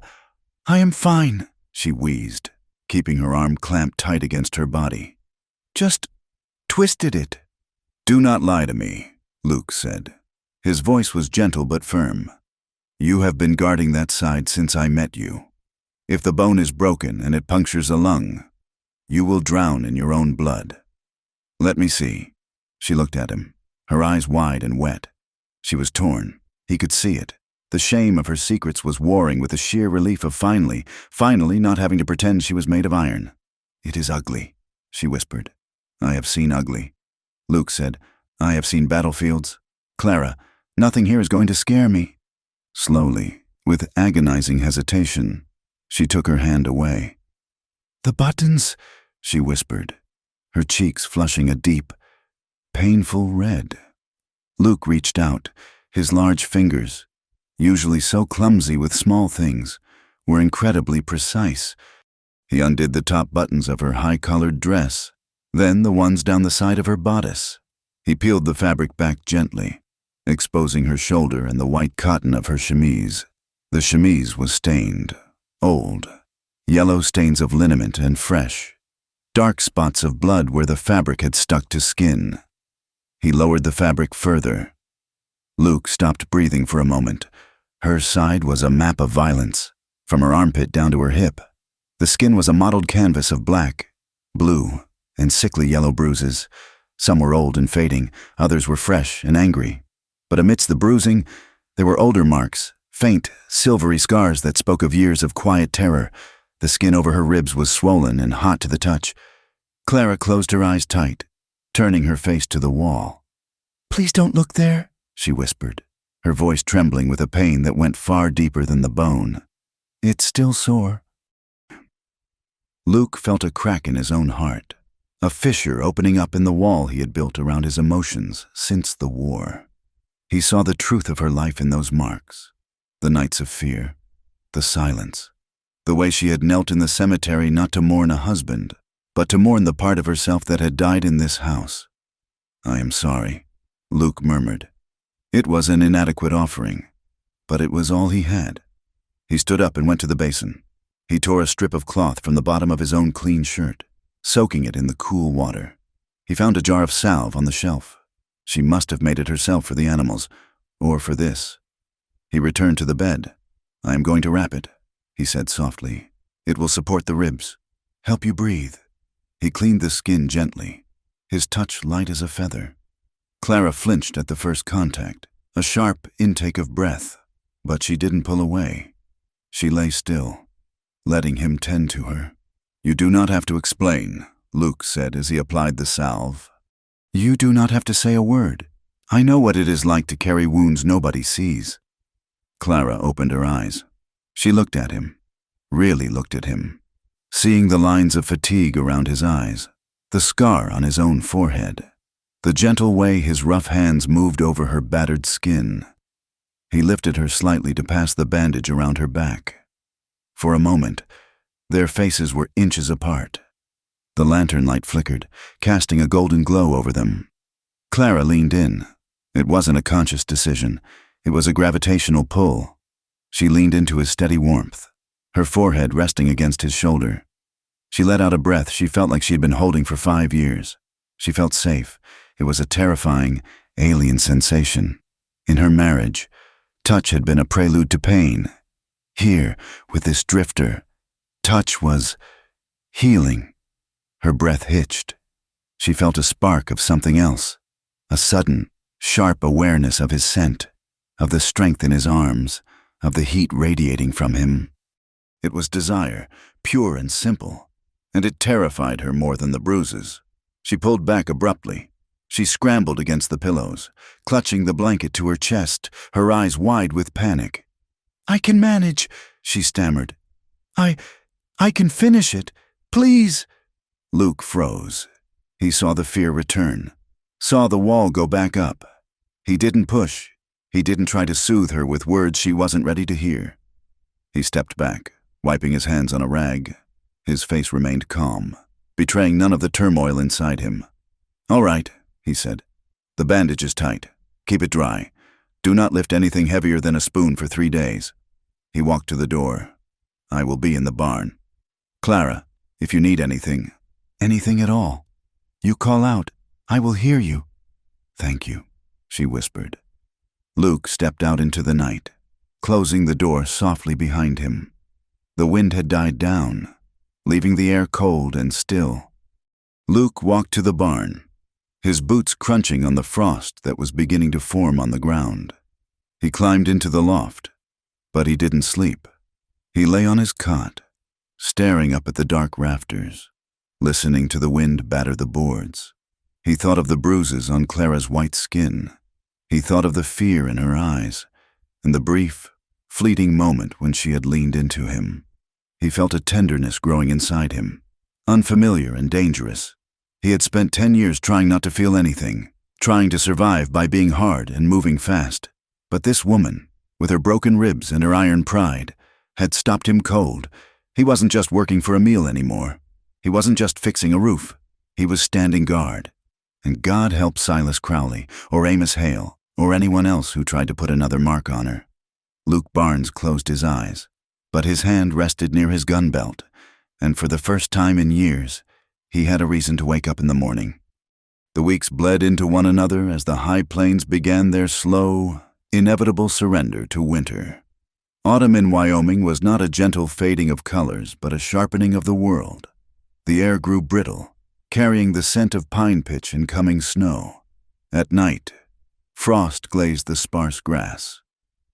"I am fine," she wheezed, keeping her arm clamped tight against her body. "Just twisted it." "Do not lie to me," Luke said. His voice was gentle but firm. "You have been guarding that side since I met you. If the bone is broken and it punctures a lung, you will drown in your own blood." "Let me see." She looked at him, her eyes wide and wet. She was torn. He could see it. The shame of her secrets was warring with the sheer relief of finally not having to pretend she was made of iron. "It is ugly," she whispered. "I have seen ugly." Luke said, "I have seen battlefields. Clara, nothing here is going to scare me." Slowly, with agonizing hesitation, she took her hand away. "The buttons," she whispered, her cheeks flushing a deep, painful red. Luke reached out. His large fingers, usually so clumsy with small things, were incredibly precise. He undid the top buttons of her high-collared dress, then the ones down the side of her bodice. He peeled the fabric back gently, exposing her shoulder and the white cotton of her chemise. The chemise was stained, old, yellow stains of liniment and fresh, dark spots of blood where the fabric had stuck to skin. He lowered the fabric further. Luke stopped breathing for a moment. Her side was a map of violence, from her armpit down to her hip. The skin was a mottled canvas of black, blue, and sickly yellow bruises. Some were old and fading, others were fresh and angry. But amidst the bruising, there were older marks, faint, silvery scars that spoke of years of quiet terror. The skin over her ribs was swollen and hot to the touch. Clara closed her eyes tight, turning her face to the wall. "Please don't look there," she whispered, her voice trembling with a pain that went far deeper than the bone. "It's still sore." Luke felt a crack in his own heart, a fissure opening up in the wall he had built around his emotions since the war. He saw the truth of her life in those marks, the nights of fear, the silence, the way she had knelt in the cemetery not to mourn a husband, but to mourn the part of herself that had died in this house. "I am sorry," Luke murmured. It was an inadequate offering, but it was all he had. He stood up and went to the basin. He tore a strip of cloth from the bottom of his own clean shirt, soaking it in the cool water. He found a jar of salve on the shelf. She must have made it herself for the animals, or for this. He returned to the bed. "I am going to wrap it," he said softly. "It will support the ribs, help you breathe." He cleaned the skin gently, his touch light as a feather. Clara flinched at the first contact, a sharp intake of breath, but she didn't pull away. She lay still, letting him tend to her. "You do not have to explain," Luke said as he applied the salve. "You do not have to say a word. I know what it is like to carry wounds nobody sees." Clara opened her eyes. She looked at him, really looked at him, seeing the lines of fatigue around his eyes, the scar on his own forehead. the gentle way his rough hands moved over her battered skin. He lifted her slightly to pass the bandage around her back. For a moment, their faces were inches apart. The lantern light flickered, casting a golden glow over them. Clara leaned in. It wasn't a conscious decision. It was a gravitational pull. She leaned into his steady warmth, her forehead resting against his shoulder. She let out a breath she felt like she had been holding for 5 years. She felt safe. It was a terrifying, alien sensation. In her marriage, touch had been a prelude to pain. Here, with this drifter, touch was healing. Her breath hitched. She felt a spark of something else, a sudden, sharp awareness of his scent, of the strength in his arms, of the heat radiating from him. It was desire, pure and simple, and it terrified her more than the bruises. She pulled back abruptly. She scrambled against the pillows, clutching the blanket to her chest, her eyes wide with panic. "I can manage," she stammered. I can finish it. Please." Luke froze. He saw the fear return, saw the wall go back up. He didn't push. He didn't try to soothe her with words she wasn't ready to hear. He stepped back, wiping his hands on a rag. His face remained calm, betraying none of the turmoil inside him. "All right," he said. "The bandage is tight. Keep it dry. Do not lift anything heavier than a spoon for 3 days." He walked to the door. "I will be in the barn. Clara, if you need anything at all, you call out. I will hear you." "Thank you," she whispered. Luke stepped out into the night, closing the door softly behind him. The wind had died down, leaving the air cold and still. Luke walked to the barn, his boots crunching on the frost that was beginning to form on the ground. He climbed into the loft, but he didn't sleep. He lay on his cot, staring up at the dark rafters, listening to the wind batter the boards. He thought of the bruises on Clara's white skin. He thought of the fear in her eyes, and the brief, fleeting moment when she had leaned into him. He felt a tenderness growing inside him, unfamiliar and dangerous. He had spent 10 years trying not to feel anything, trying to survive by being hard and moving fast. But this woman, with her broken ribs and her iron pride, had stopped him cold. He wasn't just working for a meal anymore. He wasn't just fixing a roof. He was standing guard. And God help Silas Crowley, or Amos Hale, or anyone else who tried to put another mark on her. Luke Barnes closed his eyes, but his hand rested near his gun belt, and for the first time in years, he had a reason to wake up in the morning. The weeks bled into one another as the high plains began their slow, inevitable surrender to winter. Autumn in Wyoming was not a gentle fading of colors, but a sharpening of the world. The air grew brittle, carrying the scent of pine pitch and coming snow. At night, frost glazed the sparse grass,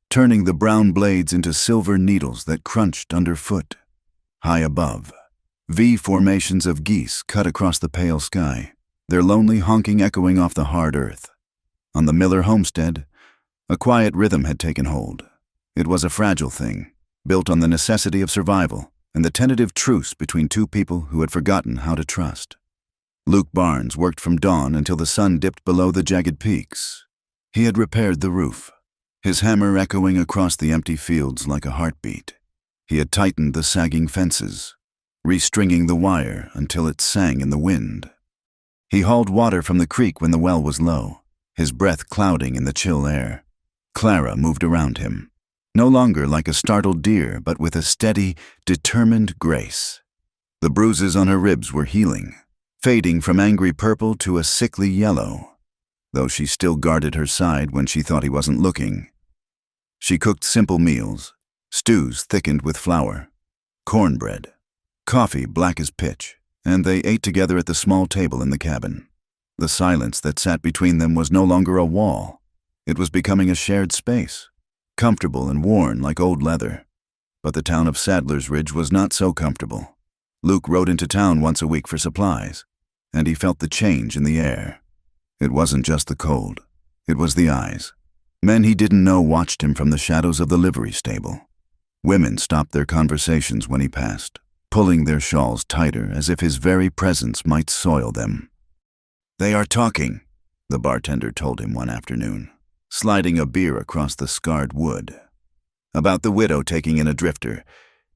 turning the brown blades into silver needles that crunched underfoot. High above, V formations of geese cut across the pale sky, their lonely honking echoing off the hard earth. On the Miller homestead, a quiet rhythm had taken hold. It was a fragile thing, built on the necessity of survival and the tentative truce between two people who had forgotten how to trust. Luke Barnes worked from dawn until the sun dipped below the jagged peaks. He had repaired the roof, his hammer echoing across the empty fields like a heartbeat. He had tightened the sagging fences, restringing the wire until it sang in the wind. He hauled water from the creek when the well was low, his breath clouding in the chill air. Clara moved around him, no longer like a startled deer, but with a steady, determined grace. The bruises on her ribs were healing, fading from angry purple to a sickly yellow, though she still guarded her side when she thought he wasn't looking. She cooked simple meals, stews thickened with flour, cornbread, coffee black as pitch, and they ate together at the small table in the cabin. The silence that sat between them was no longer a wall. It was becoming a shared space, comfortable and worn like old leather. But the town of Sadler's Ridge was not so comfortable. Luke rode into town once a week for supplies, and he felt the change in the air. It wasn't just the cold. It was the eyes. Men he didn't know watched him from the shadows of the livery stable. Women stopped their conversations when he passed, pulling their shawls tighter as if his very presence might soil them. "They are talking," the bartender told him one afternoon, sliding a beer across the scarred wood. "About the widow taking in a drifter.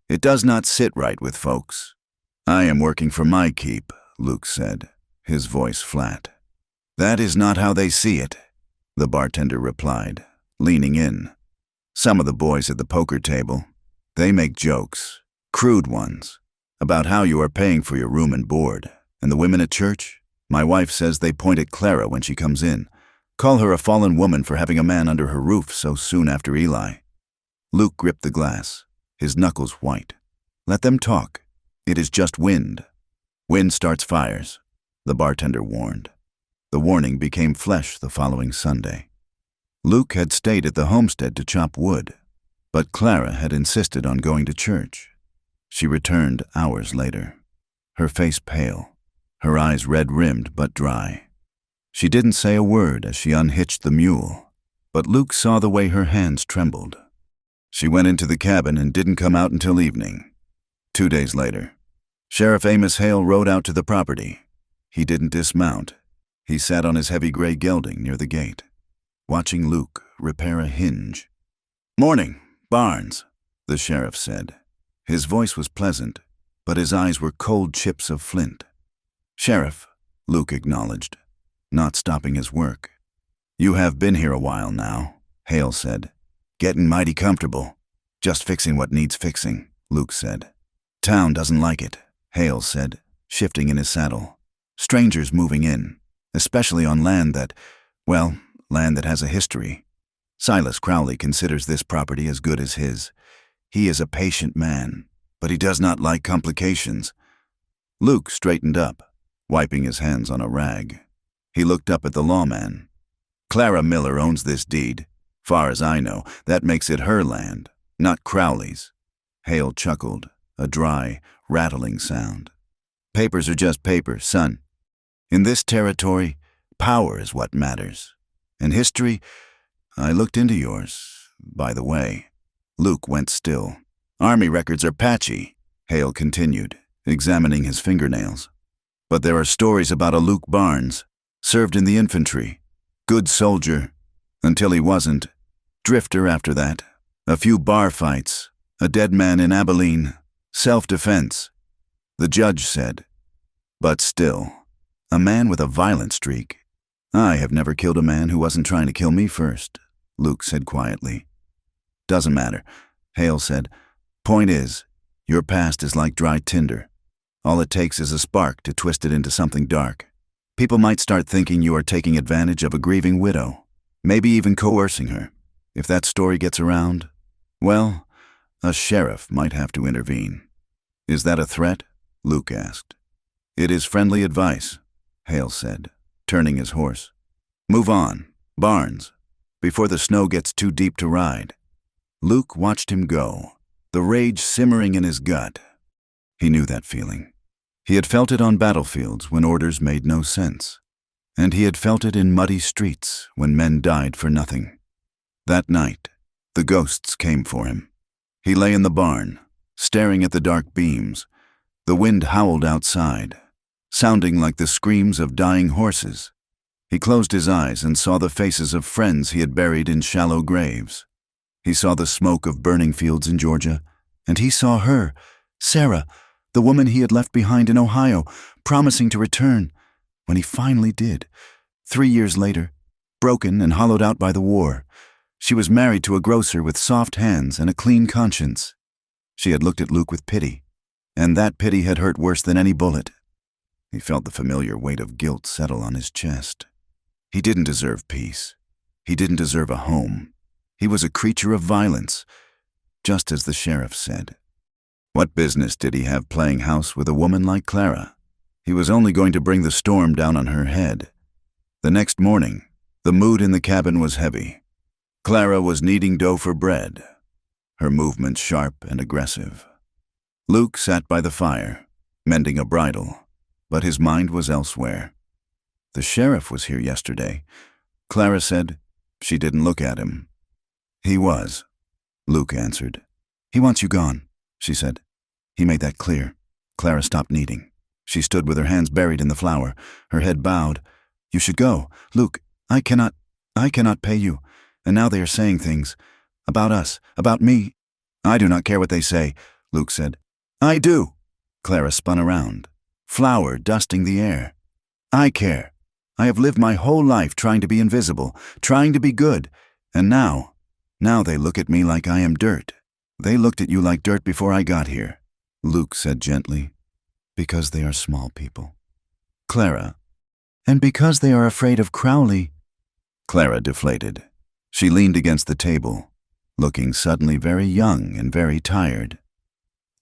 It does not sit right with folks." "I am working for my keep," Luke said, his voice flat. "That is not how they see it," the bartender replied, leaning in. "Some of the boys at the poker table, they make jokes, crude ones, about how you are paying for your room and board. And the women at church? My wife says they point at Clara when she comes in, call her a fallen woman for having a man under her roof so soon after Eli." Luke gripped the glass, his knuckles white. "Let them talk. It is just wind." "Wind starts fires," the bartender warned. The warning became flesh the following Sunday. Luke had stayed at the homestead to chop wood, but Clara had insisted on going to church. She returned hours later, her face pale, her eyes red-rimmed but dry. She didn't say a word as she unhitched the mule, but Luke saw the way her hands trembled. She went into the cabin and didn't come out until evening. 2 days later, Sheriff Amos Hale rode out to the property. He didn't dismount. He sat on his heavy gray gelding near the gate, watching Luke repair a hinge. "Morning, Barnes," the sheriff said. His voice was pleasant, but his eyes were cold chips of flint. "Sheriff," Luke acknowledged, not stopping his work. "You have been here a while now," Hale said. "Getting mighty comfortable. Just fixing what needs fixing," Luke said. "Town doesn't like it," Hale said, shifting in his saddle. "Strangers moving in, especially on land that has a history. Silas Crowley considers this property as good as his. He is a patient man, but he does not like complications." Luke straightened up, wiping his hands on a rag. He looked up at the lawman. "Clara Miller owns this deed. Far as I know, that makes it her land, not Crowley's." Hale chuckled, a dry, rattling sound. "Papers are just paper, son. In this territory, power is what matters. And history, I looked into yours, by the way." Luke went still. "Army records are patchy," Hale continued, examining his fingernails. "But there are stories about a Luke Barnes, served in the infantry. Good soldier, until he wasn't. Drifter after that. A few bar fights. A dead man in Abilene. Self-defense." The judge said, "But still, a man with a violent streak." "I have never killed a man who wasn't trying to kill me first," Luke said quietly. "Doesn't matter," Hale said. "Point is, your past is like dry tinder. All it takes is a spark to twist it into something dark. People might start thinking you are taking advantage of a grieving widow, maybe even coercing her. If that story gets around, well, a sheriff might have to intervene." "Is that a threat?" Luke asked. "It is friendly advice," Hale said, turning his horse. "Move on, Barnes, before the snow gets too deep to ride." Luke watched him go, the rage simmering in his gut. He knew that feeling. He had felt it on battlefields when orders made no sense, and he had felt it in muddy streets when men died for nothing. That night, the ghosts came for him. He lay in the barn, staring at the dark beams. The wind howled outside, sounding like the screams of dying horses. He closed his eyes and saw the faces of friends he had buried in shallow graves. He saw the smoke of burning fields in Georgia, and he saw her, Sarah, the woman he had left behind in Ohio, promising to return, when he finally did. 3 years later, broken and hollowed out by the war, she was married to a grocer with soft hands and a clean conscience. She had looked at Luke with pity, and that pity had hurt worse than any bullet. He felt the familiar weight of guilt settle on his chest. He didn't deserve peace. He didn't deserve a home. He was a creature of violence, just as the sheriff said. What business did he have playing house with a woman like Clara? He was only going to bring the storm down on her head. The next morning, the mood in the cabin was heavy. Clara was kneading dough for bread, her movements sharp and aggressive. Luke sat by the fire, mending a bridle, but his mind was elsewhere. "The sheriff was here yesterday," Clara said. She didn't look at him. "He was," Luke answered. "He wants you gone," she said. He made that clear. Clara stopped kneading. She stood with her hands buried in the flour, her head bowed. You should go. Luke, I cannot pay you. And now they are saying things. About us, about me. I do not care what they say, Luke said. I do. Clara spun around, flour dusting the air. I care. I have lived my whole life trying to be invisible, trying to be good, and now they look at me like I am dirt. They looked at you like dirt before I got here, Luke said gently. Because they are small people. Clara. And because they are afraid of Crowley. Clara deflated. She leaned against the table, looking suddenly very young and very tired.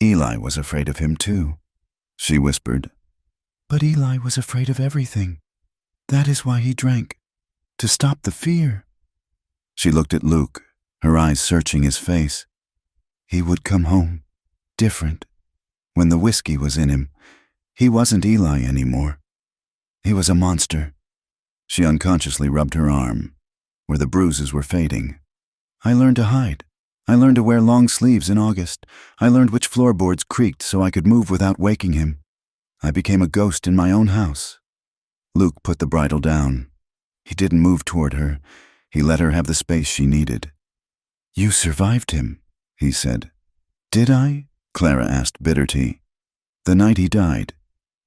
Eli was afraid of him too, she whispered. But Eli was afraid of everything. That is why he drank, to stop the fear. She looked at Luke, her eyes searching his face. He would come home, different. When the whiskey was in him, he wasn't Eli anymore. He was a monster. She unconsciously rubbed her arm, where the bruises were fading. I learned to hide. I learned to wear long sleeves in August. I learned which floorboards creaked so I could move without waking him. I became a ghost in my own house. Luke put the bridle down. He didn't move toward her. He let her have the space she needed. You survived him, he said. Did I? Clara asked bitterly. The night he died.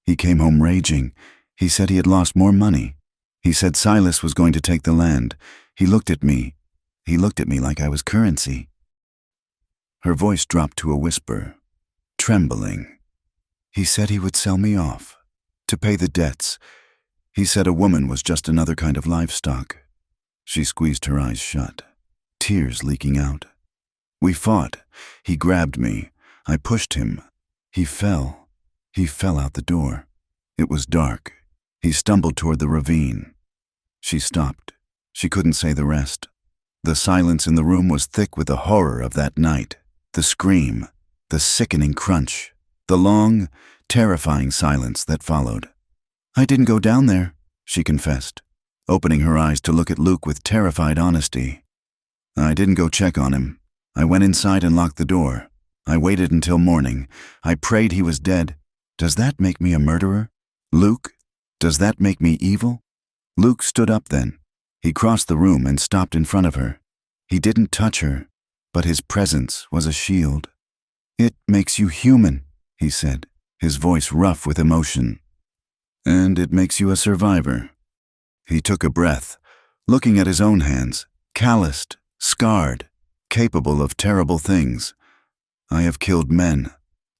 He came home raging. He said he had lost more money. He said Silas was going to take the land. He looked at me. He looked at me like I was currency. Her voice dropped to a whisper, trembling. He said he would sell me off, to pay the debts. He said a woman was just another kind of livestock. She squeezed her eyes shut, tears leaking out. We fought. He grabbed me. I pushed him. He fell. He fell out the door. It was dark. He stumbled toward the ravine. She stopped. She couldn't say the rest. The silence in the room was thick with the horror of that night. The scream, the sickening crunch, the long, terrifying silence that followed. I didn't go down there, she confessed, opening her eyes to look at Luke with terrified honesty. I didn't go check on him. I went inside and locked the door. I waited until morning. I prayed he was dead. Does that make me a murderer? Luke, does that make me evil? Luke stood up then. He crossed the room and stopped in front of her. He didn't touch her, but his presence was a shield. It makes you human, he said, his voice rough with emotion. And it makes you a survivor. He took a breath, looking at his own hands, calloused, scarred, capable of terrible things. I have killed men,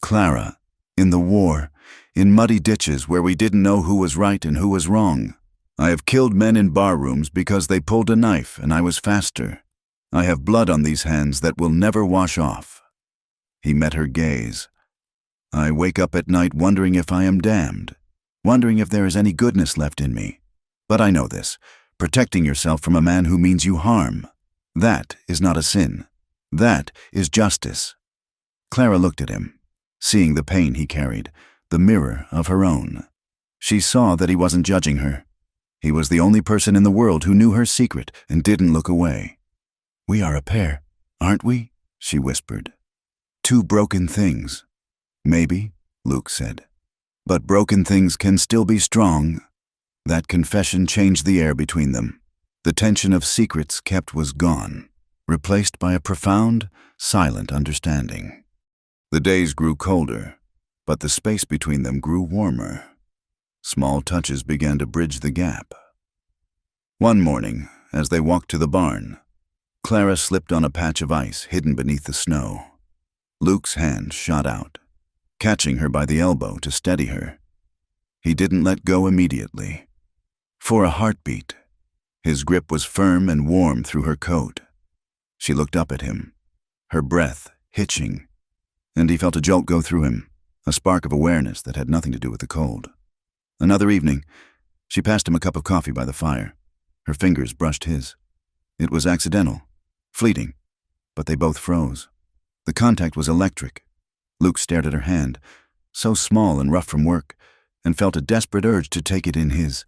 Clara, in the war, in muddy ditches where we didn't know who was right and who was wrong. I have killed men in bar rooms because they pulled a knife and I was faster. I have blood on these hands that will never wash off. He met her gaze. I wake up at night wondering if I am damned, wondering if there is any goodness left in me. But I know this. Protecting yourself from a man who means you harm. That is not a sin. That is justice. Clara looked at him, seeing the pain he carried, the mirror of her own. She saw that he wasn't judging her. He was the only person in the world who knew her secret and didn't look away. We are a pair, aren't we? She whispered. Two broken things. Maybe, Luke said. But broken things can still be strong. That confession changed the air between them. The tension of secrets kept was gone, replaced by a profound, silent understanding. The days grew colder, but the space between them grew warmer. Small touches began to bridge the gap. One morning, as they walked to the barn, Clara slipped on a patch of ice hidden beneath the snow. Luke's hand shot out, catching her by the elbow to steady her. He didn't let go immediately. For a heartbeat, his grip was firm and warm through her coat. She looked up at him, her breath hitching, and he felt a jolt go through him, a spark of awareness that had nothing to do with the cold. Another evening, she passed him a cup of coffee by the fire. Her fingers brushed his. It was accidental, fleeting, but they both froze. The contact was electric. Luke stared at her hand, so small and rough from work, and felt a desperate urge to take it in his,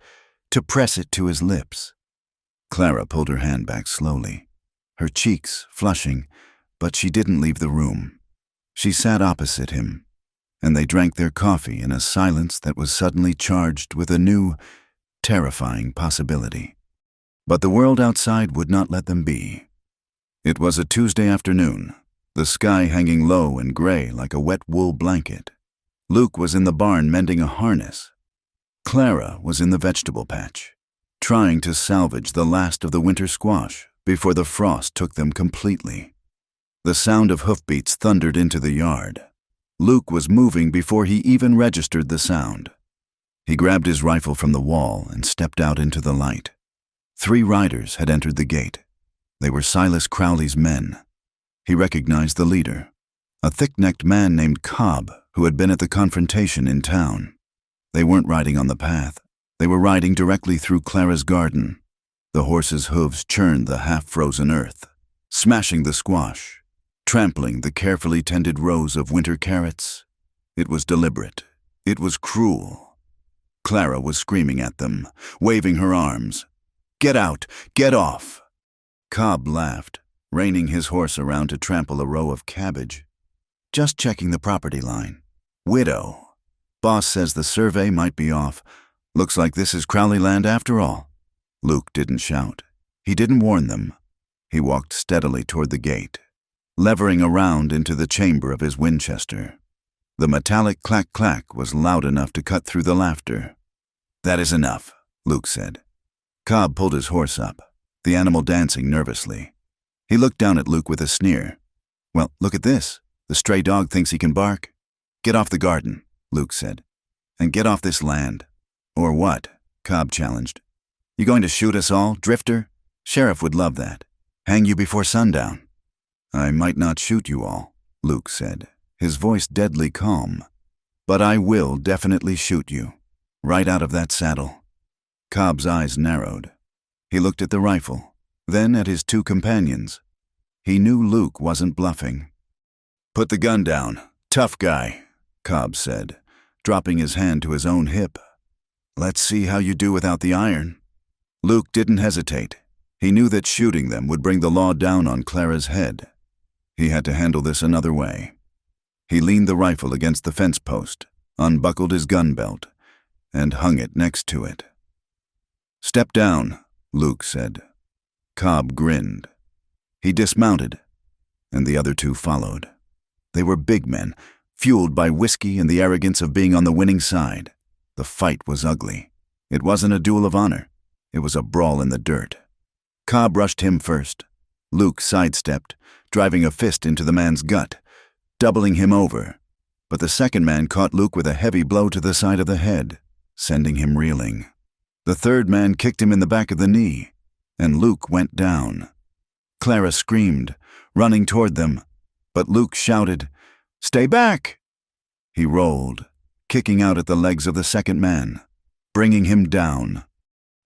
to press it to his lips. Clara pulled her hand back slowly, her cheeks flushing, but she didn't leave the room. She sat opposite him, and they drank their coffee in a silence that was suddenly charged with a new, terrifying possibility. But the world outside would not let them be. It was a Tuesday afternoon, the sky hanging low and gray like a wet wool blanket. Luke was in the barn mending a harness. Clara was in the vegetable patch, trying to salvage the last of the winter squash before the frost took them completely. The sound of hoofbeats thundered into the yard. Luke was moving before he even registered the sound. He grabbed his rifle from the wall and stepped out into the light. 3 riders had entered the gate. They were Silas Crowley's men. He recognized the leader, a thick-necked man named Cobb who had been at the confrontation in town. They weren't riding on the path. They were riding directly through Clara's garden. The horses' hooves churned the half-frozen earth, smashing the squash, trampling the carefully tended rows of winter carrots. It was deliberate. It was cruel. Clara was screaming at them, waving her arms. "Get out! Get off!" Cobb laughed, reining his horse around to trample a row of cabbage. "Just checking the property line. Widow. Boss says the survey might be off. Looks like this is Crowley land after all." Luke didn't shout. He didn't warn them. He walked steadily toward the gate, levering around into the chamber of his Winchester. The metallic clack-clack was loud enough to cut through the laughter. "That is enough," Luke said. Cobb pulled his horse up, the animal dancing nervously. He looked down at Luke with a sneer. "Well, look at this. The stray dog thinks he can bark." "Get off the garden," Luke said. "And get off this land." "Or what?" Cobb challenged. "You going to shoot us all, drifter? Sheriff would love that. Hang you before sundown." "I might not shoot you all," Luke said, his voice deadly calm. "But I will definitely shoot you, right out of that saddle." Cobb's eyes narrowed. He looked at the rifle, then at his 2 companions. He knew Luke wasn't bluffing. "Put the gun down. Tough guy," Cobb said, dropping his hand to his own hip. "Let's see how you do without the iron." Luke didn't hesitate. He knew that shooting them would bring the law down on Clara's head. He had to handle this another way. He leaned the rifle against the fence post, unbuckled his gun belt, and hung it next to it. "Step down," Luke said. Cobb grinned. He dismounted, and the other 2 followed. They were big men, fueled by whiskey and the arrogance of being on the winning side. The fight was ugly. It wasn't a duel of honor. It was a brawl in the dirt. Cobb rushed him first. Luke sidestepped, driving a fist into the man's gut, doubling him over. But the second man caught Luke with a heavy blow to the side of the head, sending him reeling. The third man kicked him in the back of the knee, and Luke went down. Clara screamed, running toward them, but Luke shouted, "Stay back!" He rolled, kicking out at the legs of the second man, bringing him down.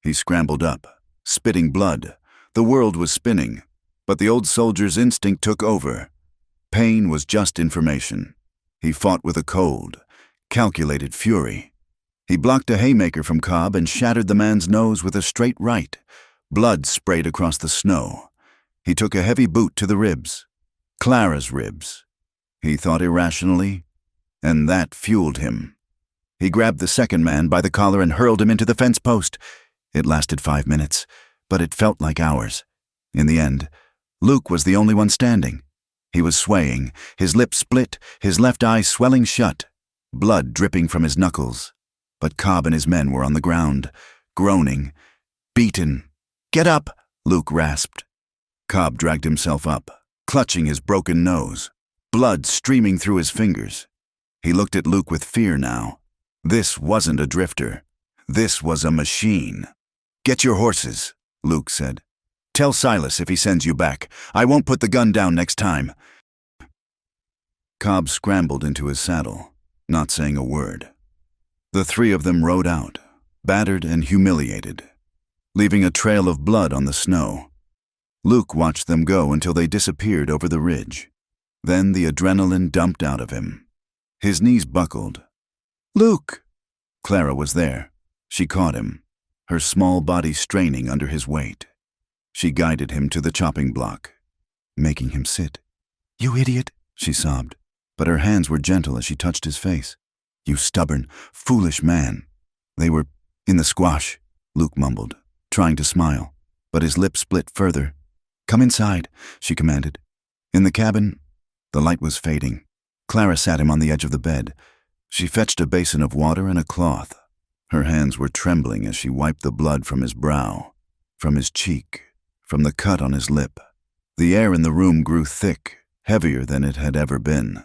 He scrambled up, spitting blood. The world was spinning, but the old soldier's instinct took over. Pain was just information. He fought with a cold, calculated fury. He blocked a haymaker from Cobb and shattered the man's nose with a straight right. Blood sprayed across the snow. He took a heavy boot to the ribs. Clara's ribs. He thought irrationally, and that fueled him. He grabbed the second man by the collar and hurled him into the fence post. It lasted 5 minutes, but it felt like hours. In the end, Luke was the only one standing. He was swaying, his lips split, his left eye swelling shut, blood dripping from his knuckles. But Cobb and his men were on the ground, groaning, beaten. "Get up," Luke rasped. Cobb dragged himself up, clutching his broken nose, blood streaming through his fingers. He looked at Luke with fear now. This wasn't a drifter. This was a machine. "Get your horses," Luke said. "Tell Silas if he sends you back. I won't put the gun down next time." Cobb scrambled into his saddle, not saying a word. The 3 of them rode out, battered and humiliated, leaving a trail of blood on the snow. Luke watched them go until they disappeared over the ridge. Then the adrenaline dumped out of him. His knees buckled. "Luke!" Clara was there. She caught him, her small body straining under his weight. She guided him to the chopping block, making him sit. "You idiot," she sobbed, but her hands were gentle as she touched his face. "You stubborn, foolish man." They were in the squash. Luke mumbled, trying to smile, but his lips split further. "Come inside," she commanded. In the cabin, the light was fading. Clara sat him on the edge of the bed. She fetched a basin of water and a cloth. Her hands were trembling as she wiped the blood from his brow, from his cheek, from the cut on his lip. The air in the room grew thick, heavier than it had ever been.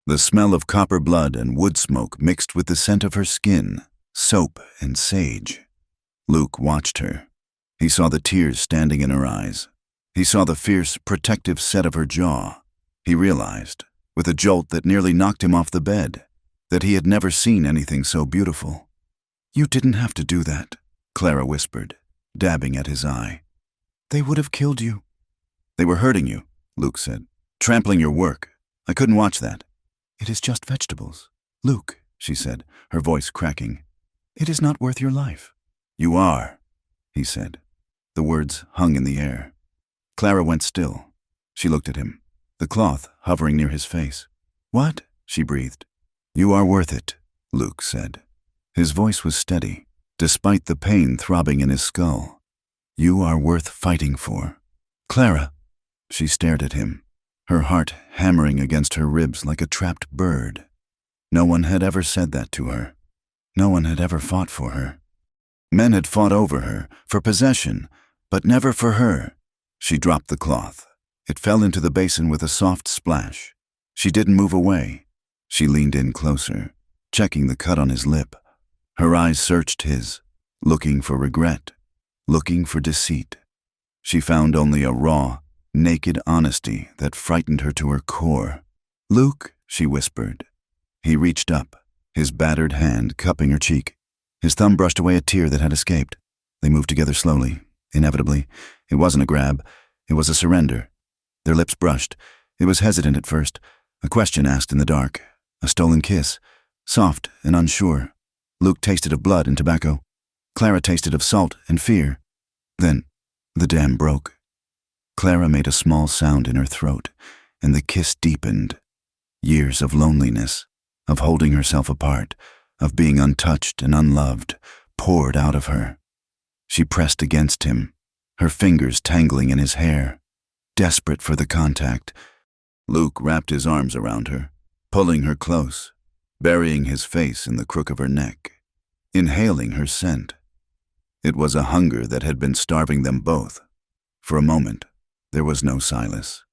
The smell of copper blood and wood smoke mixed with the scent of her skin, soap and sage. Luke watched her. He saw the tears standing in her eyes. He saw the fierce, protective set of her jaw. He realized, with a jolt that nearly knocked him off the bed, that he had never seen anything so beautiful. "You didn't have to do that," Clara whispered, dabbing at his eye. "They would have killed you." "They were hurting you," Luke said, "trampling your work. I couldn't watch that." "It is just vegetables." "Luke," she said, her voice cracking, "it is not worth your life." "You are," he said. The words hung in the air. Clara went still. She looked at him, the cloth hovering near his face. "What?" she breathed. "You are worth it," Luke said. His voice was steady, despite the pain throbbing in his skull. "You are worth fighting for." "Clara." She stared at him, her heart hammering against her ribs like a trapped bird. No one had ever said that to her. No one had ever fought for her. Men had fought over her, for possession, but never for her. She dropped the cloth. It fell into the basin with a soft splash. She didn't move away. She leaned in closer, checking the cut on his lip. Her eyes searched his, looking for regret, looking for deceit. She found only a raw, naked honesty that frightened her to her core. "Luke," she whispered. He reached up, his battered hand cupping her cheek. His thumb brushed away a tear that had escaped. They moved together slowly, inevitably. It wasn't a grab. It was a surrender. Their lips brushed. It was hesitant at first, a question asked in the dark, a stolen kiss, soft and unsure. Luke tasted of blood and tobacco. Clara tasted of salt and fear. Then the dam broke. Clara made a small sound in her throat, and the kiss deepened. Years of loneliness, of holding herself apart, of being untouched and unloved, poured out of her. She pressed against him, her fingers tangling in his hair, desperate for the contact. Luke wrapped his arms around her, pulling her close, burying his face in the crook of her neck, inhaling her scent. It was a hunger that had been starving them both. For a moment, there was no Silas,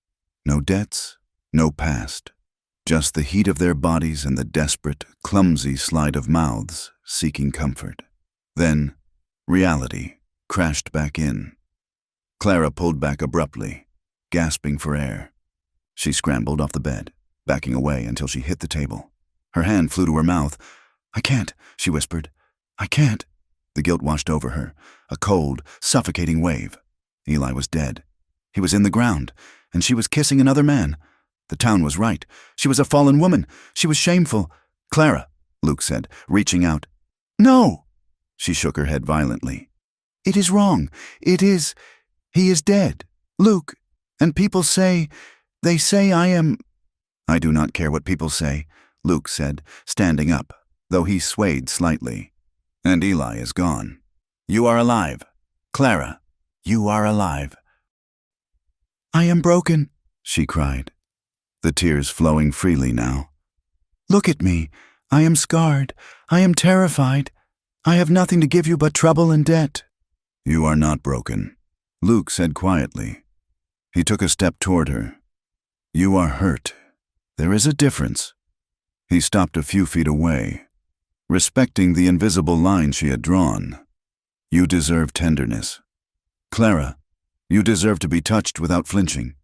no debts, no past, just the heat of their bodies and the desperate, clumsy slide of mouths seeking comfort. Then, reality crashed back in. Clara pulled back abruptly, gasping for air. She scrambled off the bed, backing away until she hit the table. Her hand flew to her mouth. "I can't," she whispered. "I can't." The guilt washed over her, a cold, suffocating wave. Eli was dead. He was in the ground, and she was kissing another man. The town was right. She was a fallen woman. She was shameful. "Clara," Luke said, reaching out. "No!" She shook her head violently. "It is wrong. It is. He is dead. Luke. And people say, they say I am—" "I do not care what people say," Luke said, standing up, though he swayed slightly. "And Eli is gone. You are alive. Clara, you are alive." "I am broken," she cried, the tears flowing freely now. "Look at me. I am scarred. I am terrified. I have nothing to give you but trouble and debt." "You are not broken," Luke said quietly. He took a step toward her. "You are hurt. There is a difference." He stopped a few feet away, respecting the invisible line she had drawn. "You deserve tenderness. Clara, you deserve to be touched without flinching.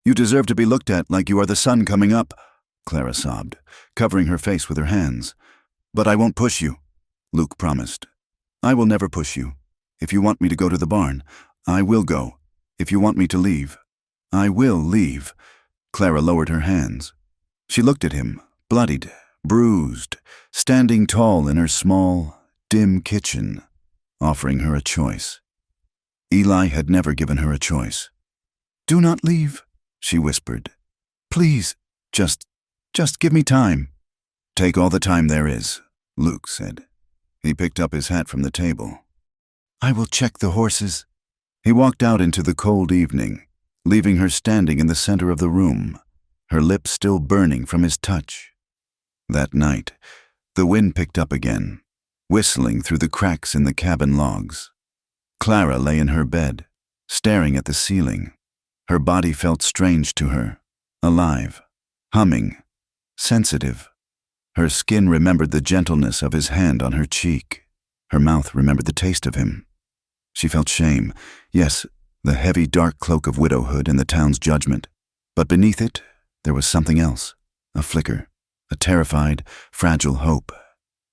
You deserve to be looked at like you are the sun coming up," Clara sobbed, covering her face with her hands. "But I won't push you," Luke promised. "I will never push you. If you want me to go to the barn, I will go. If you want me to leave, I will leave." Clara lowered her hands. She looked at him, bloodied, bruised, standing tall in her small, dim kitchen, offering her a choice. Eli had never given her a choice. "Do not leave," she whispered. "Please, just give me time." "Take all the time there is," Luke said. He picked up his hat from the table. I will check the horses. He walked out into the cold evening, leaving her standing in the center of the room, her lips still burning from his touch. That night, the wind picked up again, whistling through the cracks in the cabin logs. Clara lay in her bed, staring at the ceiling. Her body felt strange to her, alive, humming, sensitive. Her skin remembered the gentleness of his hand on her cheek. Her mouth remembered the taste of him. She felt shame, yes, the heavy dark cloak of widowhood and the town's judgment. But beneath it, there was something else, a flicker, a terrified, fragile hope.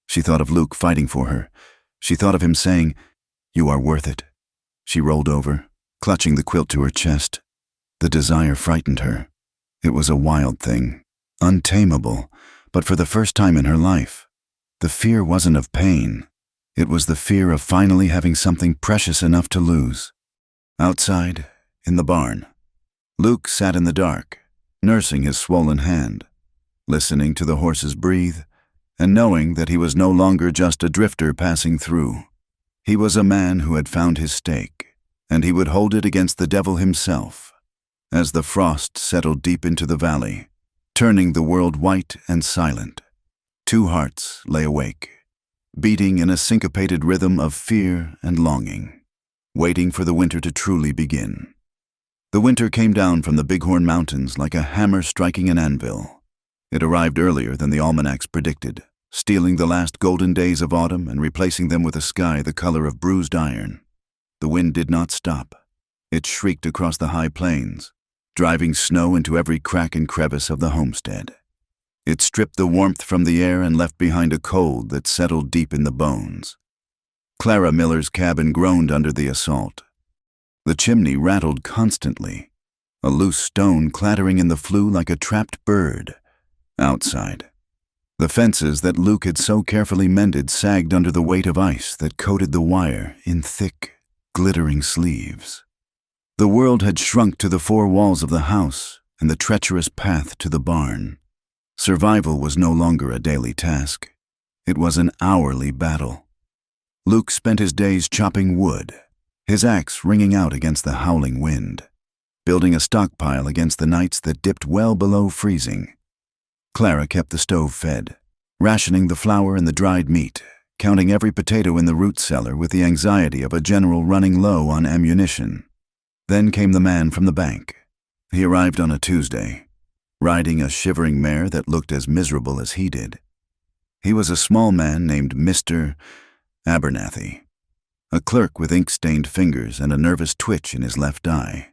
She thought of Luke fighting for her. She thought of him saying, "You are worth it." She rolled over, clutching the quilt to her chest. The desire frightened her. It was a wild thing, untamable, but for the first time in her life, the fear wasn't of pain. It was the fear of finally having something precious enough to lose. Outside, in the barn, Luke sat in the dark, nursing his swollen hand, listening to the horses breathe, and knowing that he was no longer just a drifter passing through. He was a man who had found his stake, and he would hold it against the devil himself. As the frost settled deep into the valley, turning the world white and silent, two hearts lay awake, beating in a syncopated rhythm of fear and longing, waiting for the winter to truly begin. The winter came down from the Bighorn Mountains like a hammer striking an anvil. It arrived earlier than the almanacs predicted, stealing the last golden days of autumn and replacing them with a sky the color of bruised iron. The wind did not stop. It shrieked across the high plains, driving snow into every crack and crevice of the homestead. It stripped the warmth from the air and left behind a cold that settled deep in the bones. Clara Miller's cabin groaned under the assault. The chimney rattled constantly, a loose stone clattering in the flue like a trapped bird. Outside, the fences that Luke had so carefully mended sagged under the weight of ice that coated the wire in thick, glittering sleeves. The world had shrunk to the four walls of the house and the treacherous path to the barn. Survival was no longer a daily task. It was an hourly battle. Luke spent his days chopping wood, his axe ringing out against the howling wind, building a stockpile against the nights that dipped well below freezing. Clara kept the stove fed, rationing the flour and the dried meat, counting every potato in the root cellar with the anxiety of a general running low on ammunition. Then came the man from the bank. He arrived on a Tuesday, riding a shivering mare that looked as miserable as he did. He was a small man named Mr. Abernathy, a clerk with ink-stained fingers and a nervous twitch in his left eye.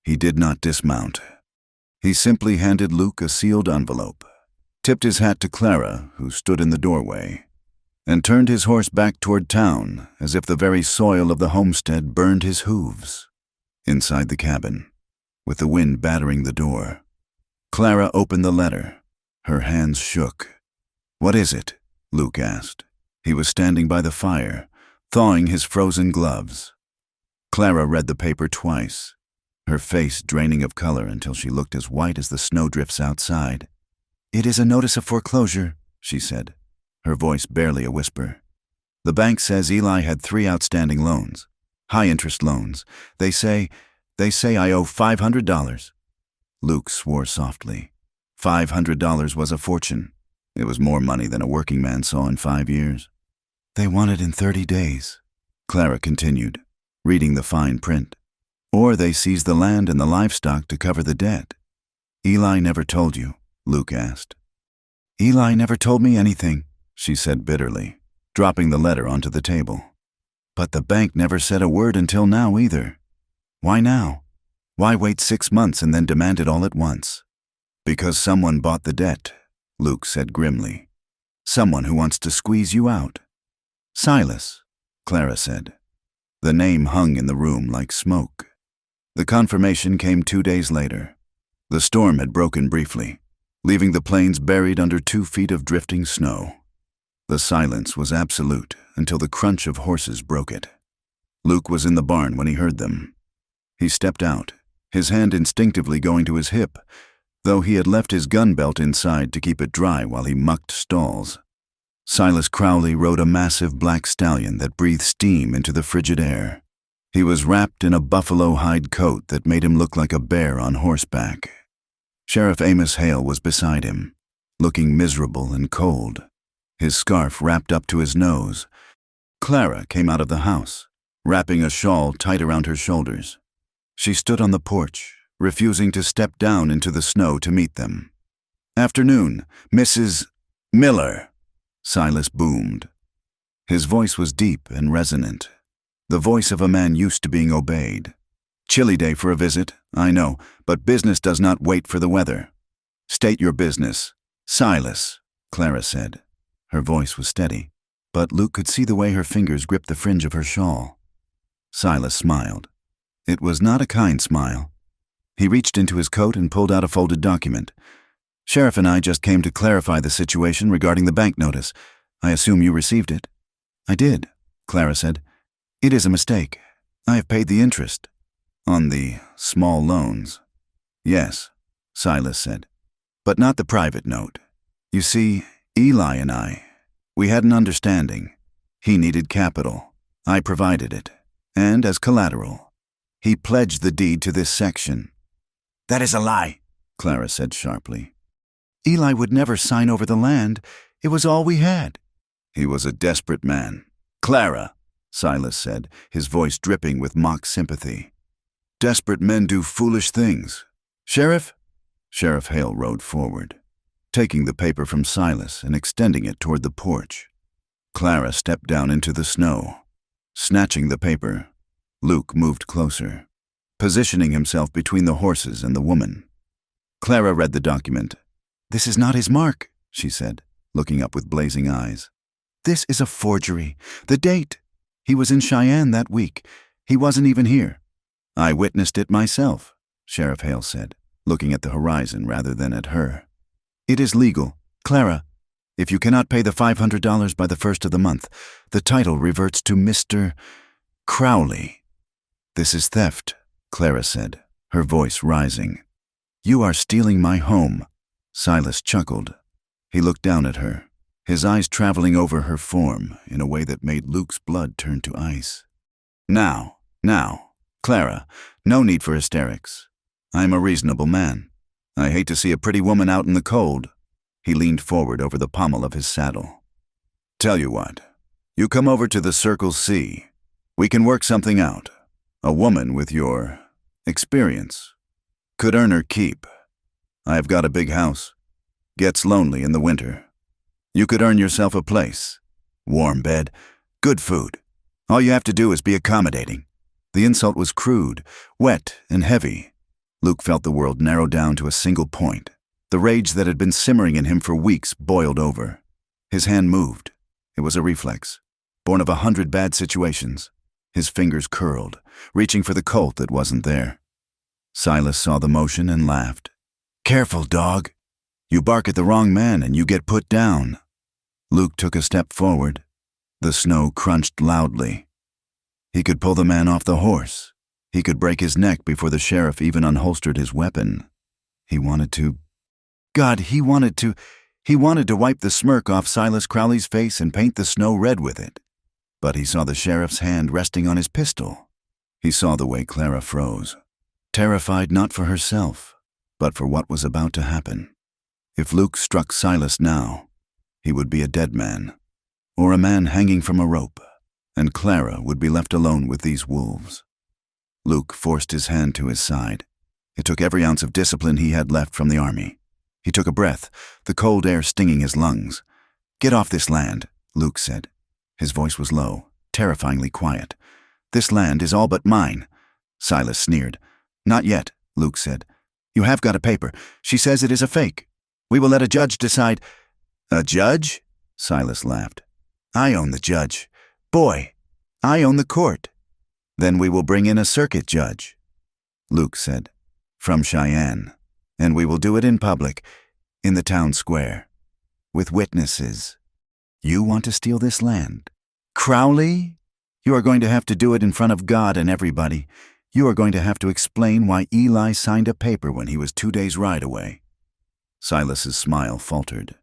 He did not dismount. He simply handed Luke a sealed envelope, tipped his hat to Clara, who stood in the doorway, and turned his horse back toward town as if the very soil of the homestead burned his hooves. Inside the cabin, with the wind battering the door, Clara opened the letter. Her hands shook. "What is it?" Luke asked. He was standing by the fire, thawing his frozen gloves. Clara read the paper twice, her face draining of color until she looked as white as the snowdrifts outside. "It is a notice of foreclosure," she said, her voice barely a whisper. "The bank says Eli had 3 outstanding loans, high-interest loans. They say I owe $500. Luke swore softly. $500 was a fortune. It was more money than a working man saw in 5 years. "They want it in 30 days, Clara continued, reading the fine print. "Or they seize the land and the livestock to cover the debt." "Eli never told you?" Luke asked. "Eli never told me anything," she said bitterly, dropping the letter onto the table. "But the bank never said a word until now either. Why now? Why wait 6 months and then demand it all at once?" "Because someone bought the debt," Luke said grimly. "Someone who wants to squeeze you out." "Silas," Clara said. The name hung in the room like smoke. The confirmation came 2 days later. The storm had broken briefly, leaving the plains buried under 2 feet of drifting snow. The silence was absolute until the crunch of horses broke it. Luke was in the barn when he heard them. He stepped out, his hand instinctively going to his hip, though he had left his gun belt inside to keep it dry while he mucked stalls. Silas Crowley rode a massive black stallion that breathed steam into the frigid air. He was wrapped in a buffalo hide coat that made him look like a bear on horseback. Sheriff Amos Hale was beside him, looking miserable and cold, his scarf wrapped up to his nose. Clara came out of the house, wrapping a shawl tight around her shoulders. She stood on the porch, refusing to step down into the snow to meet them. "Afternoon, Mrs. Miller," Silas boomed. His voice was deep and resonant, the voice of a man used to being obeyed. "Chilly day for a visit, I know, but business does not wait for the weather." "State your business." "Silas," Clara said. Her voice was steady, but Luke could see the way her fingers gripped the fringe of her shawl. Silas smiled. It was not a kind smile. He reached into his coat and pulled out a folded document. "Sheriff and I just came to clarify the situation regarding the bank notice. I assume you received it." "I did," Clara said. "It is a mistake. I have paid the interest." "On the small loans?" "Yes," Silas said, "but not the private note. You see, Eli and we had an understanding. He needed capital. I provided it, and as collateral. He pledged the deed to this section." "That is a lie," Clara said sharply. "Eli would never sign over the land. It was all we had." "He was a desperate man." "Clara," Silas said, his voice dripping with mock sympathy. "Desperate men do foolish things." "Sheriff?" Sheriff Hale rode forward, taking the paper from Silas and extending it toward the porch. Clara stepped down into the snow. Snatching the paper, Luke moved closer, positioning himself between the horses and the woman. Clara read the document. "This is not his mark," she said, looking up with blazing eyes. "This is a forgery. The date. He was in Cheyenne that week. He wasn't even here." "I witnessed it myself," Sheriff Hale said, looking at the horizon rather than at her. "It is legal. Clara, if you cannot pay the $500 by the 1st of the month, the title reverts to Mr. Crowley." "This is theft," Clara said, her voice rising. "You are stealing my home." Silas chuckled. He looked down at her, his eyes traveling over her form in a way that made Luke's blood turn to ice. Now, Clara, no need for hysterics. I'm a reasonable man. I hate to see a pretty woman out in the cold." He leaned forward over the pommel of his saddle. "Tell you what, you come over to the Circle C. We can work something out. A woman with your experience could earn her keep. I've got a big house. Gets lonely in the winter. You could earn yourself a place. Warm bed, good food. All you have to do is be accommodating." The insult was crude, wet, and heavy. Luke felt the world narrow down to a single point. The rage that had been simmering in him for weeks boiled over. His hand moved. It was a reflex, born of 100 bad situations. His fingers curled, reaching for the Colt that wasn't there. Silas saw the motion and laughed. "Careful, dog. You bark at the wrong man and you get put down." Luke took a step forward. The snow crunched loudly. He could pull the man off the horse. He could break his neck before the sheriff even unholstered his weapon. He wanted to wipe the smirk off Silas Crowley's face and paint the snow red with it. But he saw the sheriff's hand resting on his pistol. He saw the way Clara froze, terrified not for herself, but for what was about to happen. If Luke struck Silas now, he would be a dead man, or a man hanging from a rope, and Clara would be left alone with these wolves. Luke forced his hand to his side. It took every ounce of discipline he had left from the army. He took a breath, the cold air stinging his lungs. "Get off this land," Luke said. His voice was low, terrifyingly quiet. "This land is all but mine." Silas sneered. "Not yet," Luke said. "You have got a paper. She says it is a fake. We will let a judge decide." "A judge?" Silas laughed. "I own the judge. Boy, I own the court. Then we will bring in a circuit judge," Luke said, "from Cheyenne, and we will do it in public, in the town square, with witnesses. You want to steal this land? Crowley? You are going to have to do it in front of God and everybody. You are going to have to explain why Eli signed a paper when he was 2 days' ride away." Silas's smile faltered.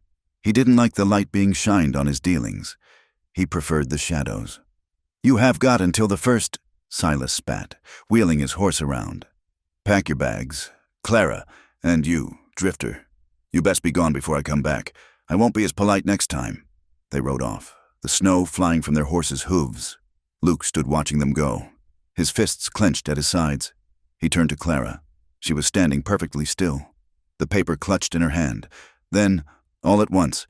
He didn't like the light being shined on his dealings. He preferred the shadows. "You have got until the first," Silas spat, wheeling his horse around. "Pack your bags. Clara, and you, Drifter. You best be gone before I come back. I won't be as polite next time." They rode off, the snow flying from their horses' hooves. Luke stood watching them go, his fists clenched at his sides. He turned to Clara. She was standing perfectly still, the paper clutched in her hand. Then, all at once,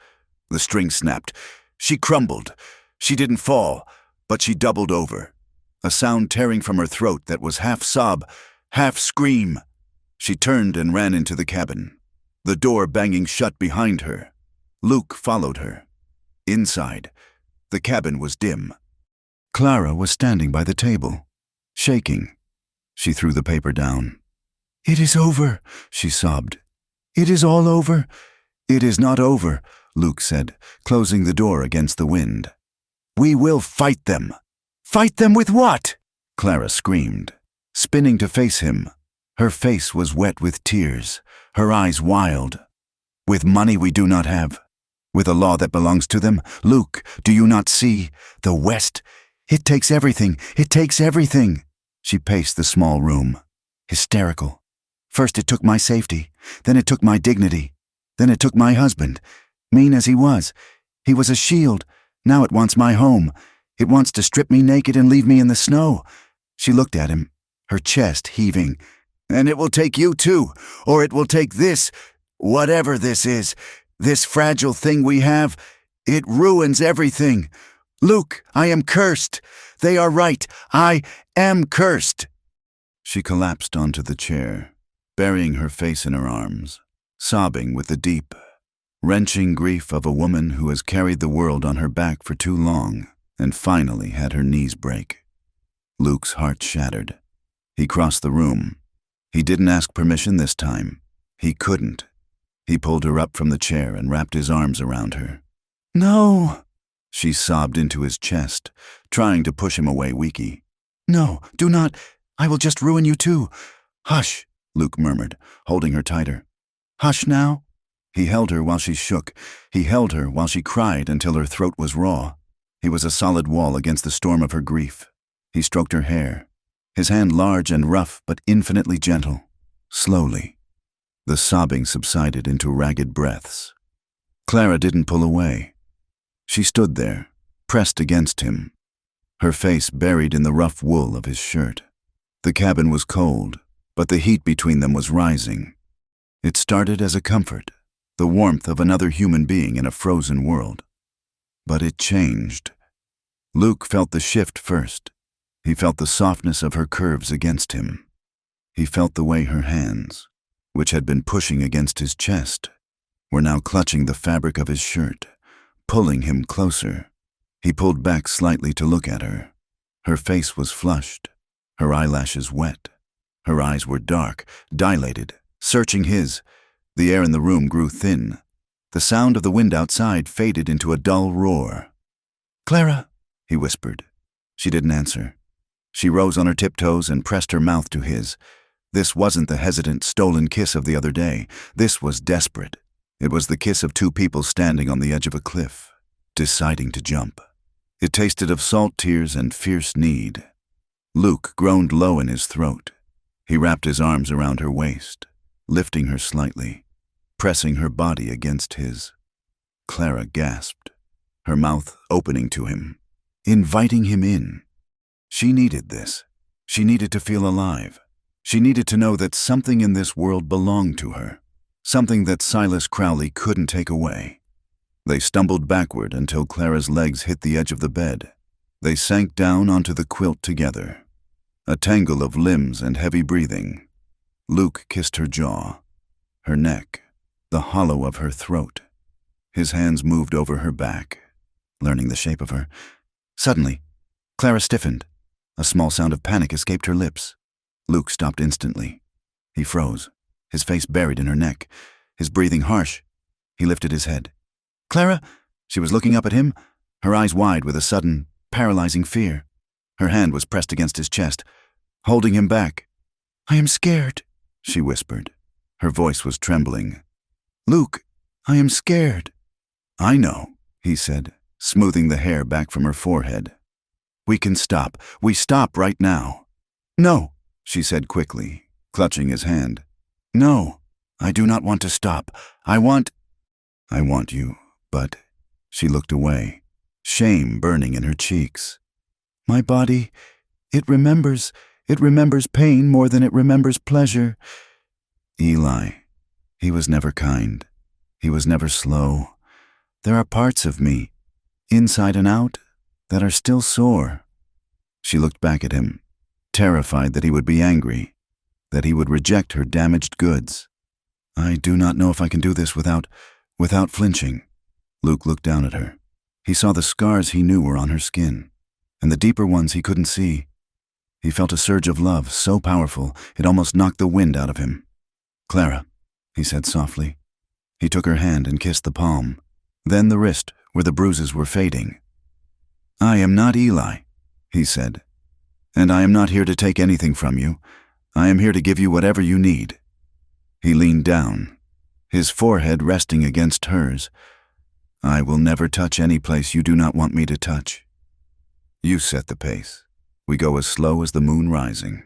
the string snapped. She crumbled. She didn't fall, but she doubled over, a sound tearing from her throat that was half sob, half scream. She turned and ran into the cabin, the door banging shut behind her. Luke followed her. Inside, the cabin was dim. Clara was standing by the table, shaking. She threw the paper down. "It is over," she sobbed. "It is all over." "It is not over," Luke said, closing the door against the wind. "We will fight them." "Fight them with what?" Clara screamed, spinning to face him. Her face was wet with tears, her eyes wild. "With money we do not have. With a law that belongs to them. Luke, do you not see? The West. It takes everything. It takes everything." She paced the small room, hysterical. "First it took my safety. Then it took my dignity. Then it took my husband. Mean as he was. He was a shield. Now it wants my home. It wants to strip me naked and leave me in the snow." She looked at him, her chest heaving. "And it will take you too, or it will take this, whatever this is, this fragile thing we have. It ruins everything. Luke, I am cursed. They are right. I am cursed." She collapsed onto the chair, burying her face in her arms, sobbing with the deep, wrenching grief of a woman who has carried the world on her back for too long and finally had her knees break. Luke's heart shattered. He crossed the room. He didn't ask permission this time. He couldn't. He pulled her up from the chair and wrapped his arms around her. "No," she sobbed into his chest, trying to push him away weaky. "No, do not. I will just ruin you too." "Hush," Luke murmured, holding her tighter. "Hush now." He held her while she shook. He held her while she cried until her throat was raw. He was a solid wall against the storm of her grief. He stroked her hair, his hand large and rough but infinitely gentle. Slowly, the sobbing subsided into ragged breaths. Clara didn't pull away. She stood there, pressed against him, her face buried in the rough wool of his shirt. The cabin was cold, but the heat between them was rising. It started as a comfort, the warmth of another human being in a frozen world. But it changed. Luke felt the shift first. He felt the softness of her curves against him. He felt the way her hands, which had been pushing against his chest, were now clutching the fabric of his shirt, pulling him closer. He pulled back slightly to look at her. Her face was flushed, her eyelashes wet. Her eyes were dark, dilated, searching his. The air in the room grew thin. The sound of the wind outside faded into a dull roar. "Clara," he whispered. She didn't answer. She rose on her tiptoes and pressed her mouth to his. This wasn't the hesitant, stolen kiss of the other day. This was desperate. It was the kiss of two people standing on the edge of a cliff, deciding to jump. It tasted of salt tears and fierce need. Luke groaned low in his throat. He wrapped his arms around her waist, lifting her slightly, pressing her body against his. Clara gasped, her mouth opening to him, inviting him in. She needed this. She needed to feel alive. She needed to know that something in this world belonged to her, something that Silas Crowley couldn't take away. They stumbled backward until Clara's legs hit the edge of the bed. They sank down onto the quilt together, a tangle of limbs and heavy breathing. Luke kissed her jaw, her neck, the hollow of her throat. His hands moved over her back, learning the shape of her. Suddenly, Clara stiffened. A small sound of panic escaped her lips. Luke stopped instantly. He froze, his face buried in her neck, his breathing harsh. He lifted his head. "Clara?" She was looking up at him, her eyes wide with a sudden, paralyzing fear. Her hand was pressed against his chest, holding him back. "I am scared," she whispered. Her voice was trembling. "Luke, I am scared." I know, he said, smoothing the hair back from her forehead. We can stop. We stop right now. No, she said quickly, clutching his hand. No, I do not want to stop. I want you, but... She looked away, shame burning in her cheeks. My body, it remembers pain more than it remembers pleasure. Eli, he was never kind. He was never slow. There are parts of me, inside and out, that are still sore. She looked back at him, terrified that he would be angry, that he would reject her damaged goods. I do not know if I can do this without flinching. Luke looked down at her. He saw the scars he knew were on her skin, and the deeper ones he couldn't see. He felt a surge of love so powerful it almost knocked the wind out of him. Clara, he said softly. He took her hand and kissed the palm, then the wrist where the bruises were fading. I am not Eli, he said, and I am not here to take anything from you. I am here to give you whatever you need. He leaned down, his forehead resting against hers. I will never touch any place you do not want me to touch. You set the pace. We go as slow as the moon rising.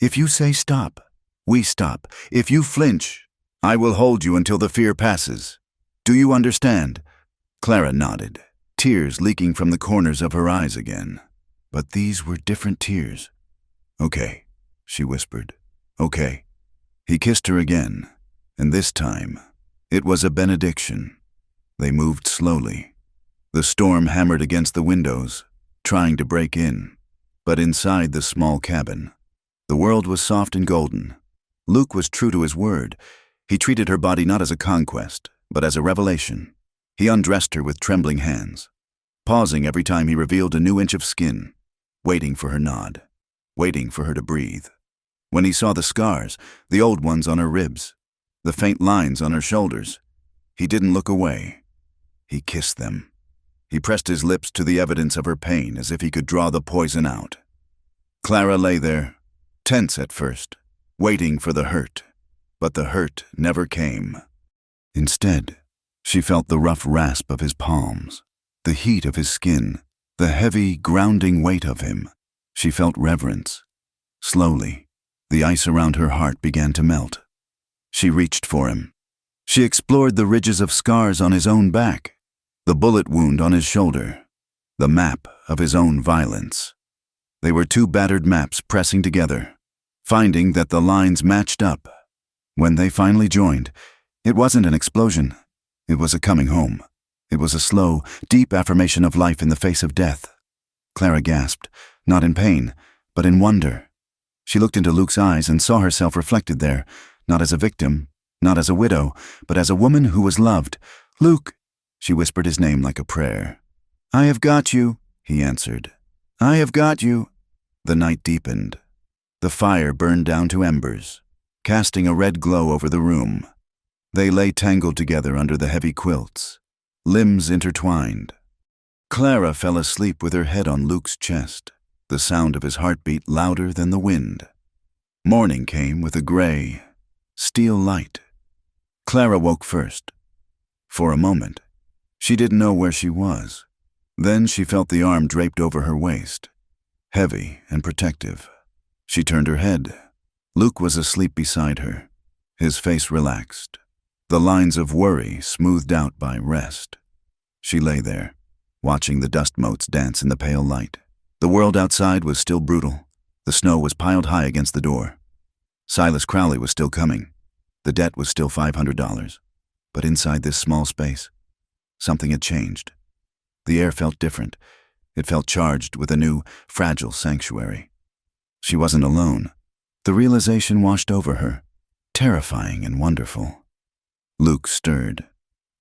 If you say stop, we stop. If you flinch, I will hold you until the fear passes. Do you understand? Clara nodded, tears leaking from the corners of her eyes again. But these were different tears. Okay, she whispered. Okay. He kissed her again, and this time, it was a benediction. They moved slowly. The storm hammered against the windows, trying to break in. But inside the small cabin, the world was soft and golden. Luke was true to his word. He treated her body not as a conquest, but as a revelation. He undressed her with trembling hands, pausing every time he revealed a new inch of skin, waiting for her nod, waiting for her to breathe. When he saw the scars, the old ones on her ribs, the faint lines on her shoulders, he didn't look away. He kissed them. He pressed his lips to the evidence of her pain as if he could draw the poison out. Clara lay there, tense at first, waiting for the hurt. But the hurt never came. Instead, she felt the rough rasp of his palms, the heat of his skin, the heavy, grounding weight of him. She felt reverence. Slowly, the ice around her heart began to melt. She reached for him. She explored the ridges of scars on his own back, the bullet wound on his shoulder, the map of his own violence. They were two battered maps pressing together, finding that the lines matched up. When they finally joined, it wasn't an explosion. It was a coming home. It was a slow, deep affirmation of life in the face of death. Clara gasped, not in pain, but in wonder. She looked into Luke's eyes and saw herself reflected there, not as a victim, not as a widow, but as a woman who was loved. Luke, she whispered his name like a prayer. I have got you, he answered. I have got you. The night deepened. The fire burned down to embers, casting a red glow over the room. They lay tangled together under the heavy quilts, limbs intertwined. Clara fell asleep with her head on Luke's chest, the sound of his heartbeat louder than the wind. Morning came with a gray, steel light. Clara woke first. For a moment, she didn't know where she was. Then she felt the arm draped over her waist, heavy and protective. She turned her head. Luke was asleep beside her, his face relaxed, the lines of worry smoothed out by rest. She lay there, watching the dust motes dance in the pale light. The world outside was still brutal. The snow was piled high against the door. Silas Crowley was still coming. The debt was still $500. But inside this small space, something had changed. The air felt different. It felt charged with a new, fragile sanctuary. She wasn't alone. The realization washed over her, terrifying and wonderful. Luke stirred.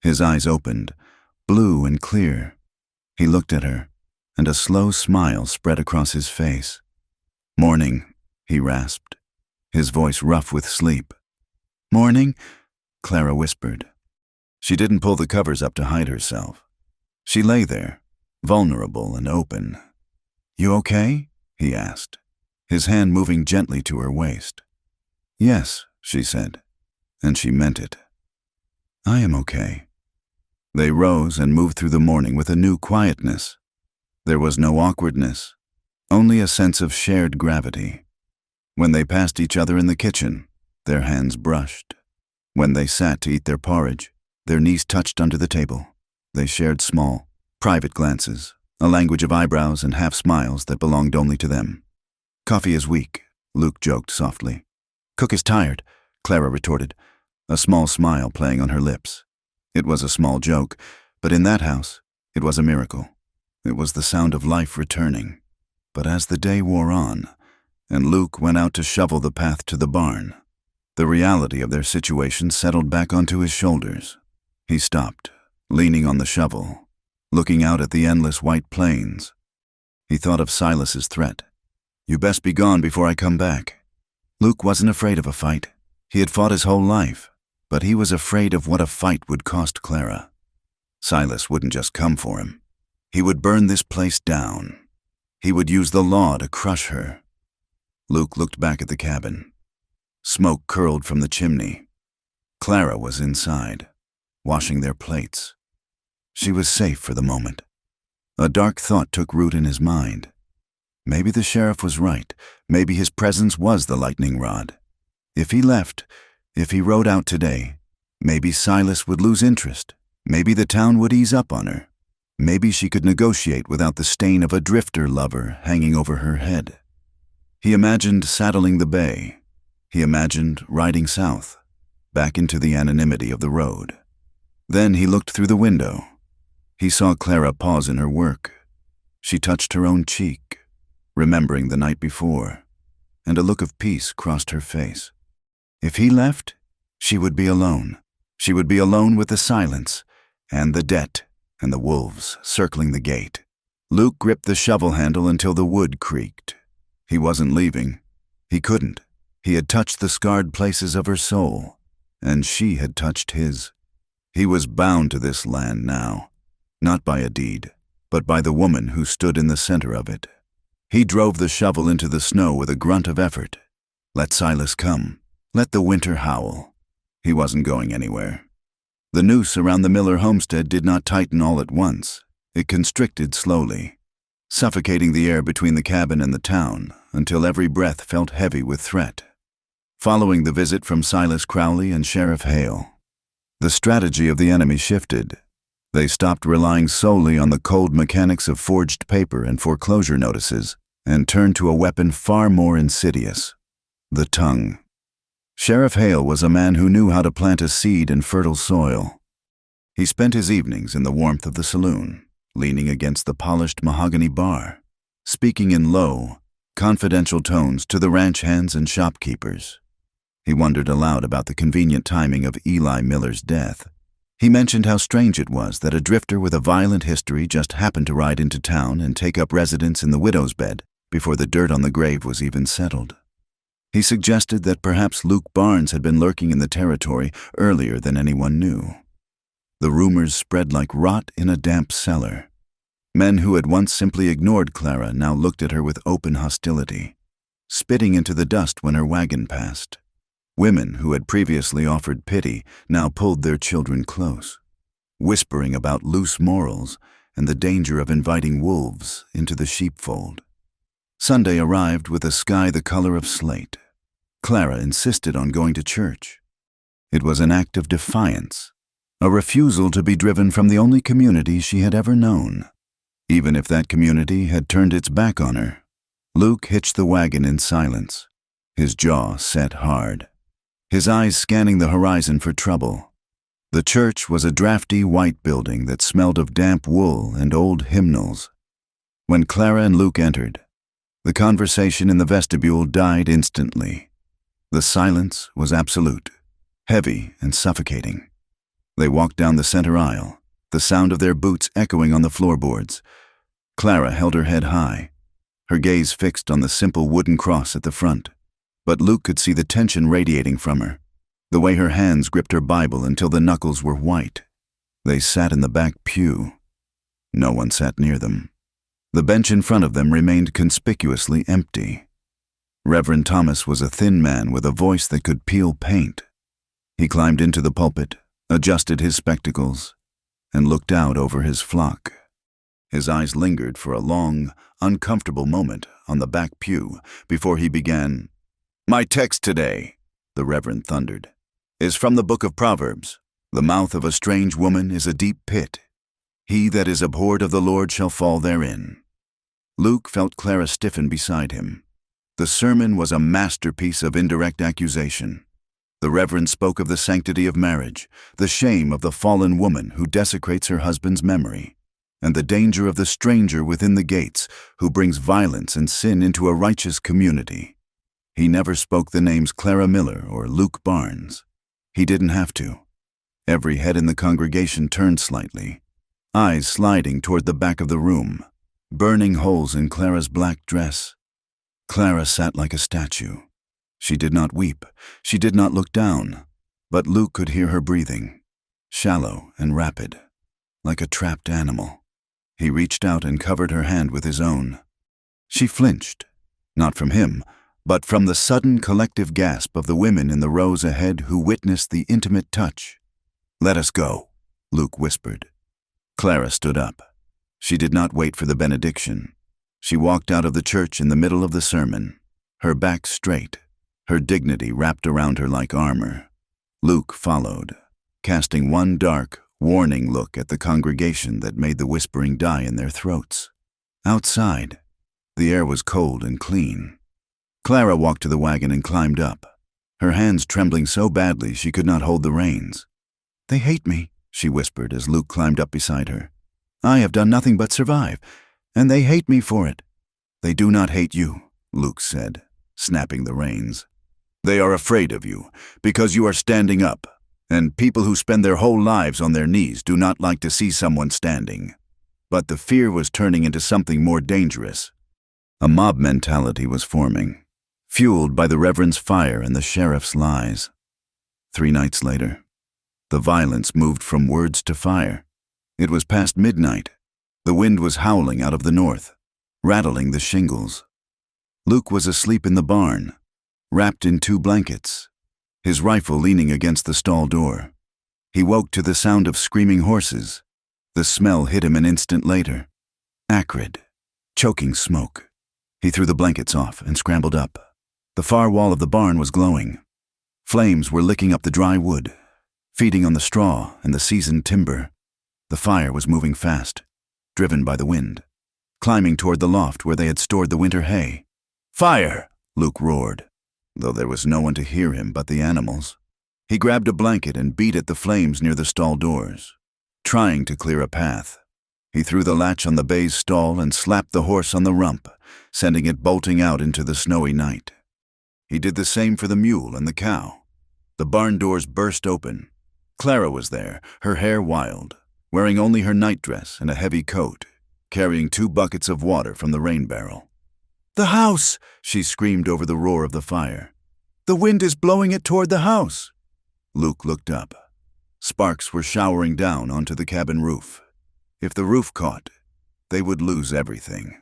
His eyes opened, blue and clear. He looked at her, and a slow smile spread across his face. Morning, he rasped, his voice rough with sleep. Morning, Clara whispered. She didn't pull the covers up to hide herself. She lay there, vulnerable and open. You okay? He asked, his hand moving gently to her waist. Yes, she said, and she meant it. I am okay. They rose and moved through the morning with a new quietness. There was no awkwardness, only a sense of shared gravity. When they passed each other in the kitchen, their hands brushed. When they sat to eat their porridge, their knees touched under the table. They shared small, private glances, a language of eyebrows and half-smiles that belonged only to them. "Coffee is weak," Luke joked softly. "Cook is tired," Clara retorted, a small smile playing on her lips. It was a small joke, but in that house, it was a miracle. It was the sound of life returning. But as the day wore on, and Luke went out to shovel the path to the barn, the reality of their situation settled back onto his shoulders. He stopped, leaning on the shovel, looking out at the endless white plains. He thought of Silas's threat. "You best be gone before I come back." Luke wasn't afraid of a fight. He had fought his whole life, but he was afraid of what a fight would cost Clara. Silas wouldn't just come for him. He would burn this place down. He would use the law to crush her. Luke looked back at the cabin. Smoke curled from the chimney. Clara was inside, washing their plates. She was safe for the moment. A dark thought took root in his mind. Maybe the sheriff was right. Maybe his presence was the lightning rod. If he left, if he rode out today, maybe Silas would lose interest. Maybe the town would ease up on her. Maybe she could negotiate without the stain of a drifter lover hanging over her head. He imagined saddling the bay. He imagined riding south, back into the anonymity of the road. Then he looked through the window. He saw Clara pause in her work. She touched her own cheek, remembering the night before, and a look of peace crossed her face. If he left, she would be alone. She would be alone with the silence, and the debt, and the wolves circling the gate. Luke gripped the shovel handle until the wood creaked. He wasn't leaving. He couldn't. He had touched the scarred places of her soul, and she had touched his. He was bound to this land now, not by a deed, but by the woman who stood in the center of it. He drove the shovel into the snow with a grunt of effort. Let Silas come. Let the winter howl. He wasn't going anywhere. The noose around the Miller homestead did not tighten all at once. It constricted slowly, suffocating the air between the cabin and the town until every breath felt heavy with threat. Following the visit from Silas Crowley and Sheriff Hale, the strategy of the enemy shifted. They stopped relying solely on the cold mechanics of forged paper and foreclosure notices and turned to a weapon far more insidious: the tongue. Sheriff Hale was a man who knew how to plant a seed in fertile soil. He spent his evenings in the warmth of the saloon, leaning against the polished mahogany bar, speaking in low, confidential tones to the ranch hands and shopkeepers. He wondered aloud about the convenient timing of Eli Miller's death. He mentioned how strange it was that a drifter with a violent history just happened to ride into town and take up residence in the widow's bed before the dirt on the grave was even settled. He suggested that perhaps Luke Barnes had been lurking in the territory earlier than anyone knew. The rumors spread like rot in a damp cellar. Men who had once simply ignored Clara now looked at her with open hostility, spitting into the dust when her wagon passed. Women who had previously offered pity now pulled their children close, whispering about loose morals and the danger of inviting wolves into the sheepfold. Sunday arrived with a sky the color of slate. Clara insisted on going to church. It was an act of defiance, a refusal to be driven from the only community she had ever known. Even if that community had turned its back on her, Luke hitched the wagon in silence, his jaw set hard, his eyes scanning the horizon for trouble. The church was a drafty white building that smelled of damp wool and old hymnals. When Clara and Luke entered, the conversation in the vestibule died instantly. The silence was absolute, heavy and suffocating. They walked down the center aisle, the sound of their boots echoing on the floorboards. Clara held her head high, her gaze fixed on the simple wooden cross at the front. But Luke could see the tension radiating from her, the way her hands gripped her Bible until the knuckles were white. They sat in the back pew. No one sat near them. The bench in front of them remained conspicuously empty. Reverend Thomas was a thin man with a voice that could peel paint. He climbed into the pulpit, adjusted his spectacles, and looked out over his flock. His eyes lingered for a long, uncomfortable moment on the back pew before he began. "My text today," the Reverend thundered, "is from the book of Proverbs. The mouth of a strange woman is a deep pit. He that is abhorred of the Lord shall fall therein." Luke felt Clara stiffen beside him. The sermon was a masterpiece of indirect accusation. The Reverend spoke of the sanctity of marriage, the shame of the fallen woman who desecrates her husband's memory, and the danger of the stranger within the gates who brings violence and sin into a righteous community. He never spoke the names Clara Miller or Luke Barnes. He didn't have to. Every head in the congregation turned slightly, eyes sliding toward the back of the room, burning holes in Clara's black dress. Clara sat like a statue. She did not weep, she did not look down, but Luke could hear her breathing, shallow and rapid, like a trapped animal. He reached out and covered her hand with his own. She flinched, not from him, but from the sudden collective gasp of the women in the rows ahead who witnessed the intimate touch. "Let us go," Luke whispered. Clara stood up. She did not wait for the benediction. She walked out of the church in the middle of the sermon, her back straight, her dignity wrapped around her like armor. Luke followed, casting one dark, warning look at the congregation that made the whispering die in their throats. Outside, the air was cold and clean. Clara walked to the wagon and climbed up, her hands trembling so badly she could not hold the reins. "They hate me," she whispered as Luke climbed up beside her. "I have done nothing but survive, and they hate me for it." "They do not hate you," Luke said, snapping the reins. "They are afraid of you, because you are standing up, and people who spend their whole lives on their knees do not like to see someone standing." But the fear was turning into something more dangerous. A mob mentality was forming, fueled by the Reverend's fire and the sheriff's lies. 3 nights later, the violence moved from words to fire. It was past midnight. The wind was howling out of the north, rattling the shingles. Luke was asleep in the barn, wrapped in 2 blankets, his rifle leaning against the stall door. He woke to the sound of screaming horses. The smell hit him an instant later. Acrid, choking smoke. He threw the blankets off and scrambled up. The far wall of the barn was glowing. Flames were licking up the dry wood, feeding on the straw and the seasoned timber. The fire was moving fast, driven by the wind, climbing toward the loft where they had stored the winter hay. "Fire!" Luke roared, though there was no one to hear him but the animals. He grabbed a blanket and beat at the flames near the stall doors, trying to clear a path. He threw the latch on the bay's stall and slapped the horse on the rump, sending it bolting out into the snowy night. He did the same for the mule and the cow. The barn doors burst open. Clara was there, her hair wild, wearing only her nightdress and a heavy coat, carrying 2 buckets of water from the rain barrel. "The house!" she screamed over the roar of the fire. "The wind is blowing it toward the house." Luke looked up. Sparks were showering down onto the cabin roof. If the roof caught, they would lose everything.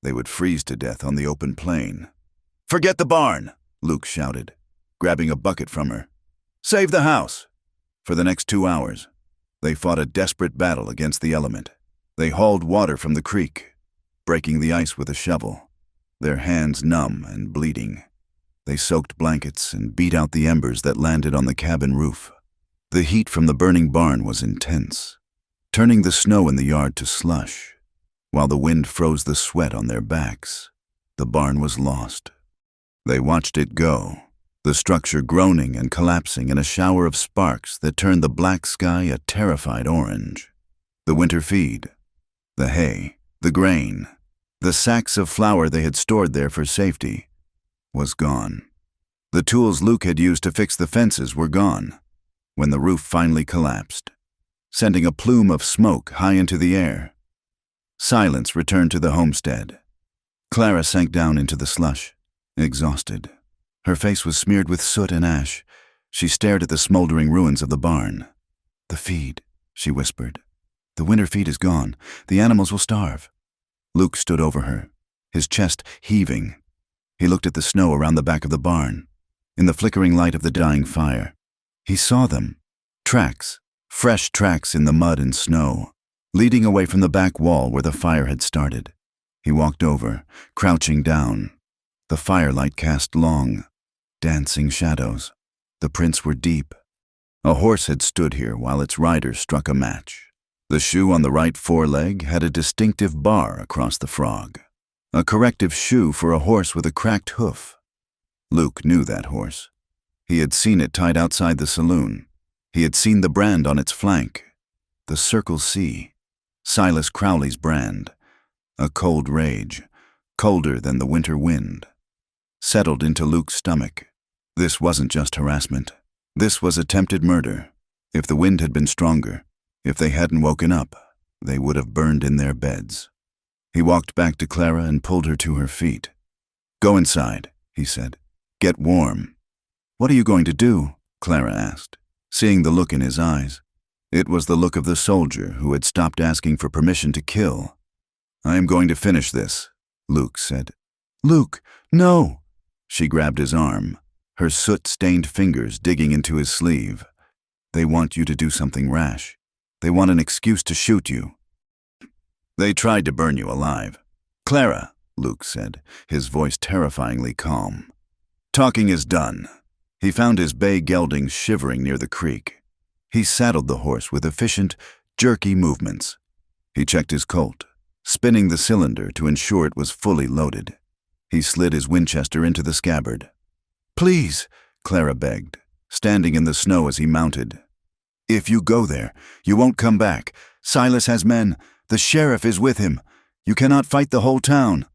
They would freeze to death on the open plain. "Forget the barn!" Luke shouted, grabbing a bucket from her. "Save the house!" For the next 2 hours, they fought a desperate battle against the element. They hauled water from the creek, breaking the ice with a shovel, their hands numb and bleeding. They soaked blankets and beat out the embers that landed on the cabin roof. The heat from the burning barn was intense, turning the snow in the yard to slush, while the wind froze the sweat on their backs. The barn was lost. They watched it go, the structure groaning and collapsing in a shower of sparks that turned the black sky a terrified orange. The winter feed, the hay, the grain, the sacks of flour they had stored there for safety, was gone. The tools Luke had used to fix the fences were gone when the roof finally collapsed, sending a plume of smoke high into the air. Silence returned to the homestead. Clara sank down into the slush, exhausted. Her face was smeared with soot and ash. She stared at the smoldering ruins of the barn. "The feed," she whispered. "The winter feed is gone. The animals will starve." Luke stood over her, his chest heaving. He looked at the snow around the back of the barn. In the flickering light of the dying fire, he saw them, tracks, Fresh tracks in the mud and snow, leading away from the back wall where the fire had started. He walked over, crouching down. The firelight cast long, dancing shadows. The prints were deep. A horse had stood here while its rider struck a match. The shoe on the right foreleg had a distinctive bar across the frog. A corrective shoe for a horse with a cracked hoof. Luke knew that horse. He had seen it tied outside the saloon. He had seen the brand on its flank. The Circle C. Silas Crowley's brand. A cold rage, colder than the winter wind, settled into Luke's stomach. This wasn't just harassment. This was attempted murder. If the wind had been stronger, if they hadn't woken up, they would have burned in their beds. He walked back to Clara and pulled her to her feet. "Go inside," he said. "Get warm." "What are you going to do?" Clara asked, seeing the look in his eyes. It was the look of the soldier who had stopped asking for permission to kill. "I am going to finish this," Luke said. "Luke, no!" She grabbed his arm, her soot-stained fingers digging into his sleeve. "They want you to do something rash. They want an excuse to shoot you. They tried to burn you alive." "Clara," Luke said, his voice terrifyingly calm. "Talking is done." He found his bay gelding shivering near the creek. He saddled the horse with efficient, jerky movements. He checked his colt, spinning the cylinder to ensure it was fully loaded. He slid his Winchester into the scabbard. "Please," Clara begged, standing in the snow as he mounted. "If you go there, you won't come back. Silas has men. The sheriff is with him. You cannot fight the whole town."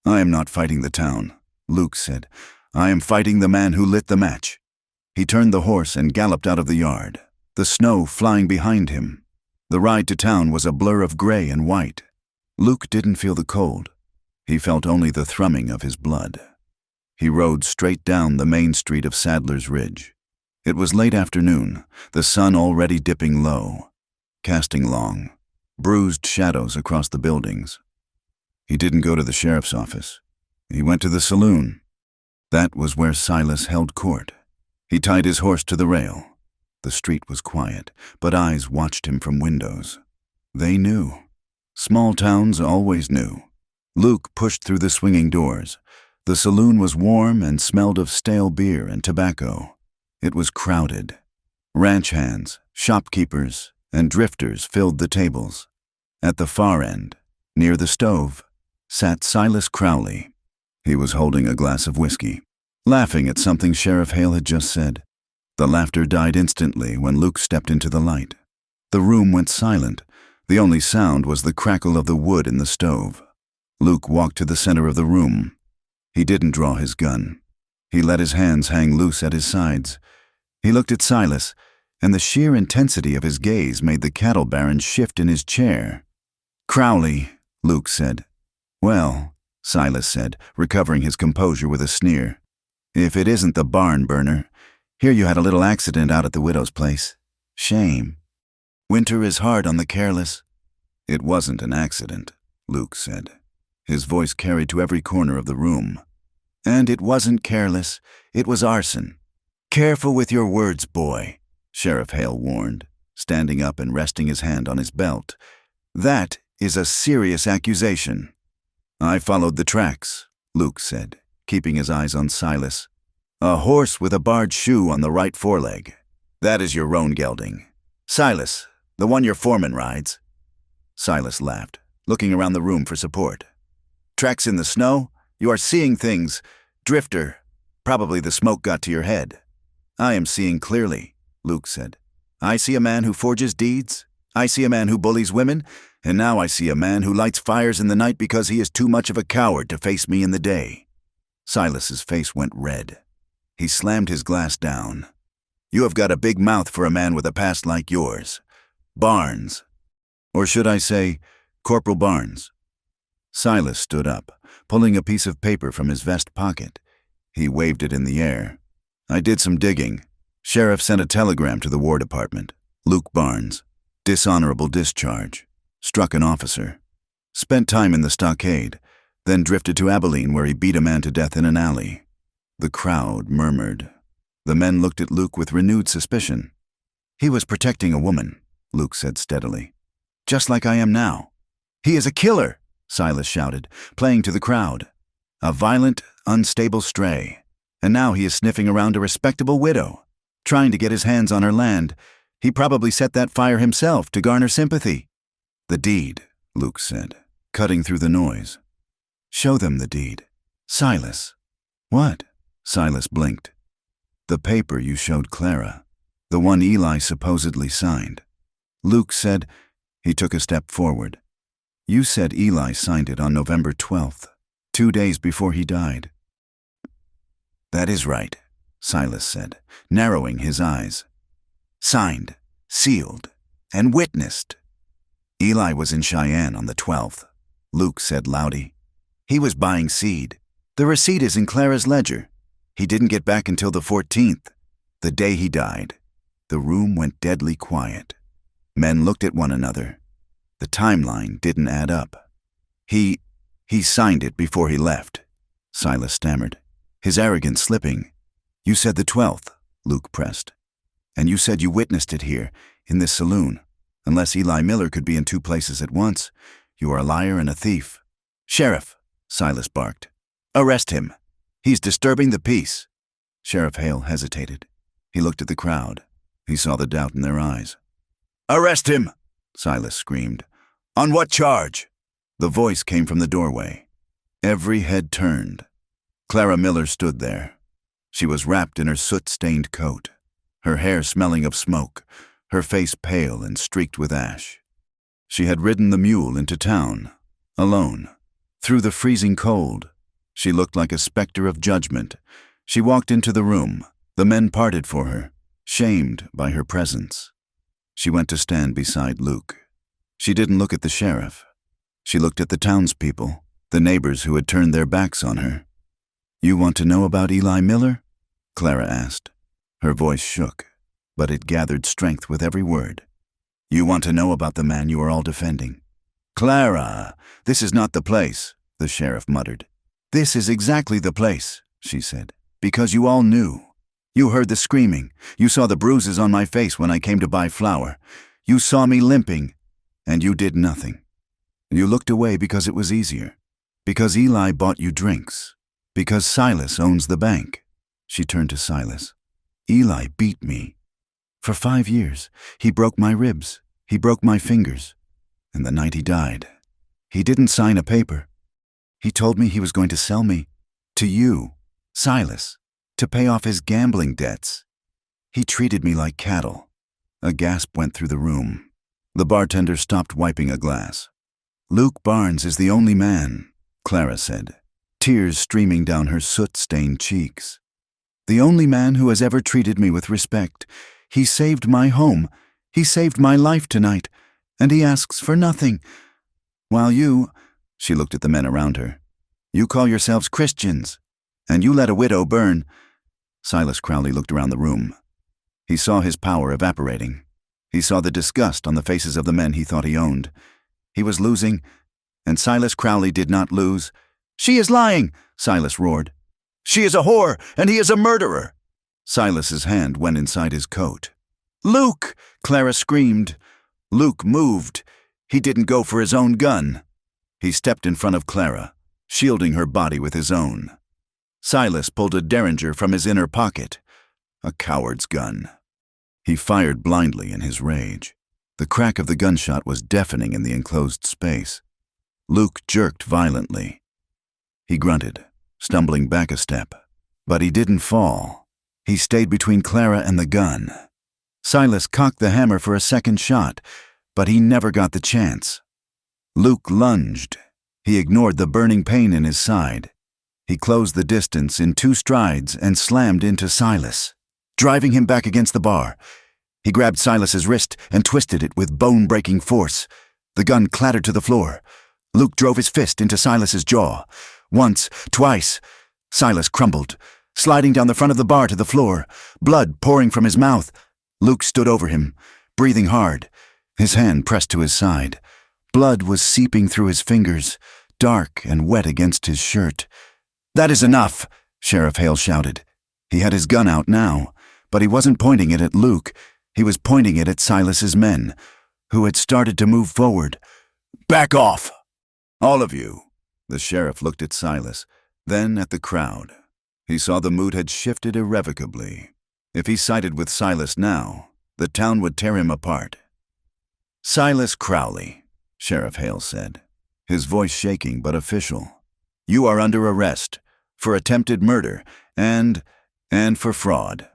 "I am not fighting the town," Luke said. "I am fighting the man who lit the match." He turned the horse and galloped out of the yard, the snow flying behind him. The ride to town was a blur of gray and white. Luke didn't feel the cold. He felt only the thrumming of his blood. He rode straight down the main street of Sadler's Ridge. It was late afternoon, the sun already dipping low, casting long, bruised shadows across the buildings. He didn't go to the sheriff's office. He went to the saloon. That was where Silas held court. He tied his horse to the rail. The street was quiet, but eyes watched him from windows. They knew. Small towns always knew. Luke pushed through the swinging doors. The saloon was warm and smelled of stale beer and tobacco. It was crowded. Ranch hands, shopkeepers, and drifters filled the tables. At the far end, near the stove, sat Silas Crowley. He was holding a glass of whiskey, laughing at something Sheriff Hale had just said. The laughter died instantly when Luke stepped into the light. The room went silent. The only sound was the crackle of the wood in the stove. Luke walked to the center of the room. He didn't draw his gun. He let his hands hang loose at his sides. He looked at Silas, and the sheer intensity of his gaze made the cattle baron shift in his chair. "Crowley," Luke said. "Well," Silas said, recovering his composure with a sneer, "if it isn't the barn burner. Hear you had a little accident out at the widow's place. Shame. Winter is hard on the careless." "It wasn't an accident," Luke said. His voice carried to every corner of the room. "And it wasn't careless. It was arson." "Careful with your words, boy," Sheriff Hale warned, standing up and resting his hand on his belt. "That is a serious accusation." "I followed the tracks," Luke said, keeping his eyes on Silas. "A horse with a barred shoe on the right foreleg. That is your roan gelding. Silas, the one your foreman rides." Silas laughed, looking around the room for support. "Tracks in the snow? You are seeing things. Drifter. Probably the smoke got to your head." "I am seeing clearly," Luke said. "I see a man who forges deeds. I see a man who bullies women. And now I see a man who lights fires in the night because he is too much of a coward to face me in the day." Silas's face went red. He slammed his glass down. "You have got a big mouth for a man with a past like yours. Barnes. Or should I say, Corporal Barnes." Silas stood up, pulling a piece of paper from his vest pocket. He waved it in the air. "I did some digging. Sheriff sent a telegram to the War Department. Luke Barnes. Dishonorable discharge. Struck an officer. Spent time in the stockade, then drifted to Abilene where he beat a man to death in an alley." The crowd murmured. The men looked at Luke with renewed suspicion. He was protecting a woman. Luke said steadily. Just like I am now. He is a killer, Silas shouted, playing to the crowd. A violent, unstable stray. And now he is sniffing around a respectable widow, trying to get his hands on her land. He probably set that fire himself to garner sympathy. The deed, Luke said, cutting through the noise. Show them the deed. Silas. What? Silas blinked. The paper you showed Clara. The one Eli supposedly signed. Luke said. He took a step forward. You said Eli signed it on November 12th, 2 days before he died. That is right, Silas said, narrowing his eyes. Signed, sealed, and witnessed. Eli was in Cheyenne on the 12th, Luke said loudly. He was buying seed. The receipt is in Clara's ledger. He didn't get back until the 14th, the day he died. The room went deadly quiet. Men looked at one another. The timeline didn't add up. He signed it before he left, Silas stammered, his arrogance slipping. You said the 12th, Luke pressed. And you said you witnessed it here, in this saloon. Unless Eli Miller could be in 2 places at once, you are a liar and a thief. Sheriff, Silas barked. Arrest him. He's disturbing the peace. Sheriff Hale hesitated. He looked at the crowd. He saw the doubt in their eyes. Arrest him, Silas screamed. On what charge? The voice came from the doorway. Every head turned. Clara Miller stood there. She was wrapped in her soot-stained coat, her hair smelling of smoke, her face pale and streaked with ash. She had ridden the mule into town, alone, through the freezing cold. She looked like a specter of judgment. She walked into the room. The men parted for her, shamed by her presence. She went to stand beside Luke. She didn't look at the sheriff. She looked at the townspeople, the neighbors who had turned their backs on her. You want to know about Eli Miller? Clara asked. Her voice shook, but it gathered strength with every word. You want to know about the man you are all defending? Clara, this is not the place, the sheriff muttered. This is exactly the place, she said, because you all knew. You heard the screaming. You saw the bruises on my face when I came to buy flour. You saw me limping, and you did nothing. You looked away because it was easier, because Eli bought you drinks, because Silas owns the bank. She turned to Silas. Eli beat me. For 5 years, he broke my ribs. He broke my fingers. And the night he died, he didn't sign a paper. He told me he was going to sell me to you, Silas, to pay off his gambling debts. He treated me like cattle. A gasp went through the room. The bartender stopped wiping a glass. Luke Barnes is the only man, Clara said, tears streaming down her soot-stained cheeks. The only man who has ever treated me with respect. He saved my home. He saved my life tonight, and he asks for nothing. While you, she looked at the men around her, you call yourselves Christians, and you let a widow burn. Silas Crowley looked around the room. He saw his power evaporating. He saw the disgust on the faces of the men he thought he owned. He was losing, and Silas Crowley did not lose. She is lying, Silas roared. She is a whore, and he is a murderer. Silas's hand went inside his coat. Luke, Clara screamed. Luke moved. He didn't go for his own gun. He stepped in front of Clara, shielding her body with his own. Silas pulled a derringer from his inner pocket, a coward's gun. He fired blindly in his rage. The crack of the gunshot was deafening in the enclosed space. Luke jerked violently. He grunted, stumbling back a step, but he didn't fall. He stayed between Clara and the gun. Silas cocked the hammer for a second shot, but he never got the chance. Luke lunged. He ignored the burning pain in his side. He closed the distance in 2 strides and slammed into Silas, driving him back against the bar. He grabbed Silas's wrist and twisted it with bone-breaking force. The gun clattered to the floor. Luke drove his fist into Silas's jaw. Once, twice. Silas crumbled, sliding down the front of the bar to the floor, blood pouring from his mouth. Luke stood over him, breathing hard, his hand pressed to his side. Blood was seeping through his fingers, dark and wet against his shirt. That is enough, Sheriff Hale shouted. He had his gun out now, but he wasn't pointing it at Luke. He was pointing it at Silas's men. who had started to move forward. "Back off! All of you!" The sheriff looked at Silas, then at the crowd. He saw the mood had shifted irrevocably. If he sided with Silas now, the town would tear him apart. "Silas Crowley," Sheriff Hale said, his voice shaking but official. "You are under arrest for attempted murder and for fraud."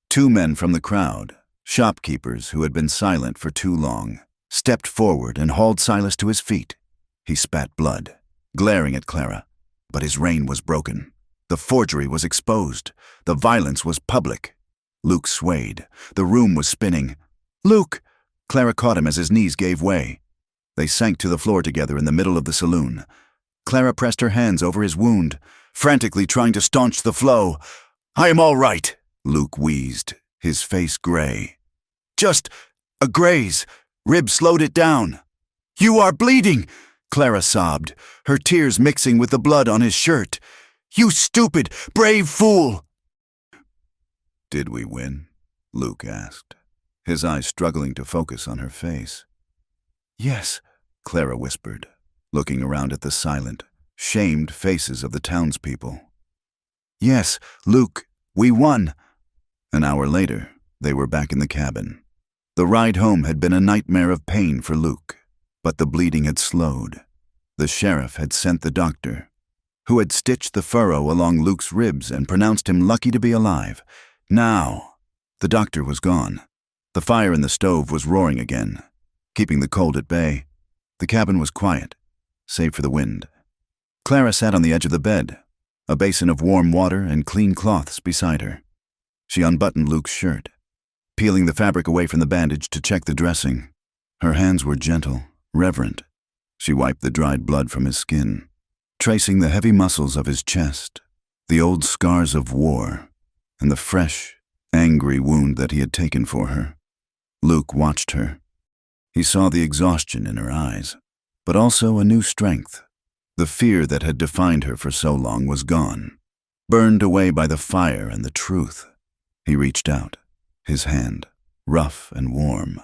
Two men from the crowd, shopkeepers who had been silent for too long, stepped forward and hauled Silas to his feet. He spat blood, glaring at Clara, but his rein was broken. The forgery was exposed. The violence was public. Luke swayed. The room was spinning. "Luke!" Clara caught him as his knees gave way. They sank to the floor together in the middle of the saloon. Clara pressed her hands over his wound, frantically trying to staunch the flow. "I am all right," Luke wheezed, his face gray. "Just a graze. Rib slowed it down." "You are bleeding," Clara sobbed, her tears mixing with the blood on his shirt. "You stupid, brave fool!" "Did we win?" Luke asked, his eyes struggling to focus on her face. "Yes," Clara whispered, looking around at the silent, shamed faces of the townspeople. "Yes, Luke, we won." An hour later, they were back in the cabin. The ride home had been a nightmare of pain for Luke, but the bleeding had slowed. The sheriff had sent the doctor, who had stitched the furrow along Luke's ribs and pronounced him lucky to be alive. Now, the doctor was gone. The fire in the stove was roaring again, keeping the cold at bay. The cabin was quiet, save for the wind. Clara sat on the edge of the bed, a basin of warm water and clean cloths beside her. She unbuttoned Luke's shirt, peeling the fabric away from the bandage to check the dressing. Her hands were gentle, reverent. She wiped the dried blood from his skin, tracing the heavy muscles of his chest, the old scars of war, and the fresh, angry wound that he had taken for her. Luke watched her. He saw the exhaustion in her eyes, but also a new strength. The fear that had defined her for so long was gone, burned away by the fire and the truth. He reached out. His hand, rough and warm,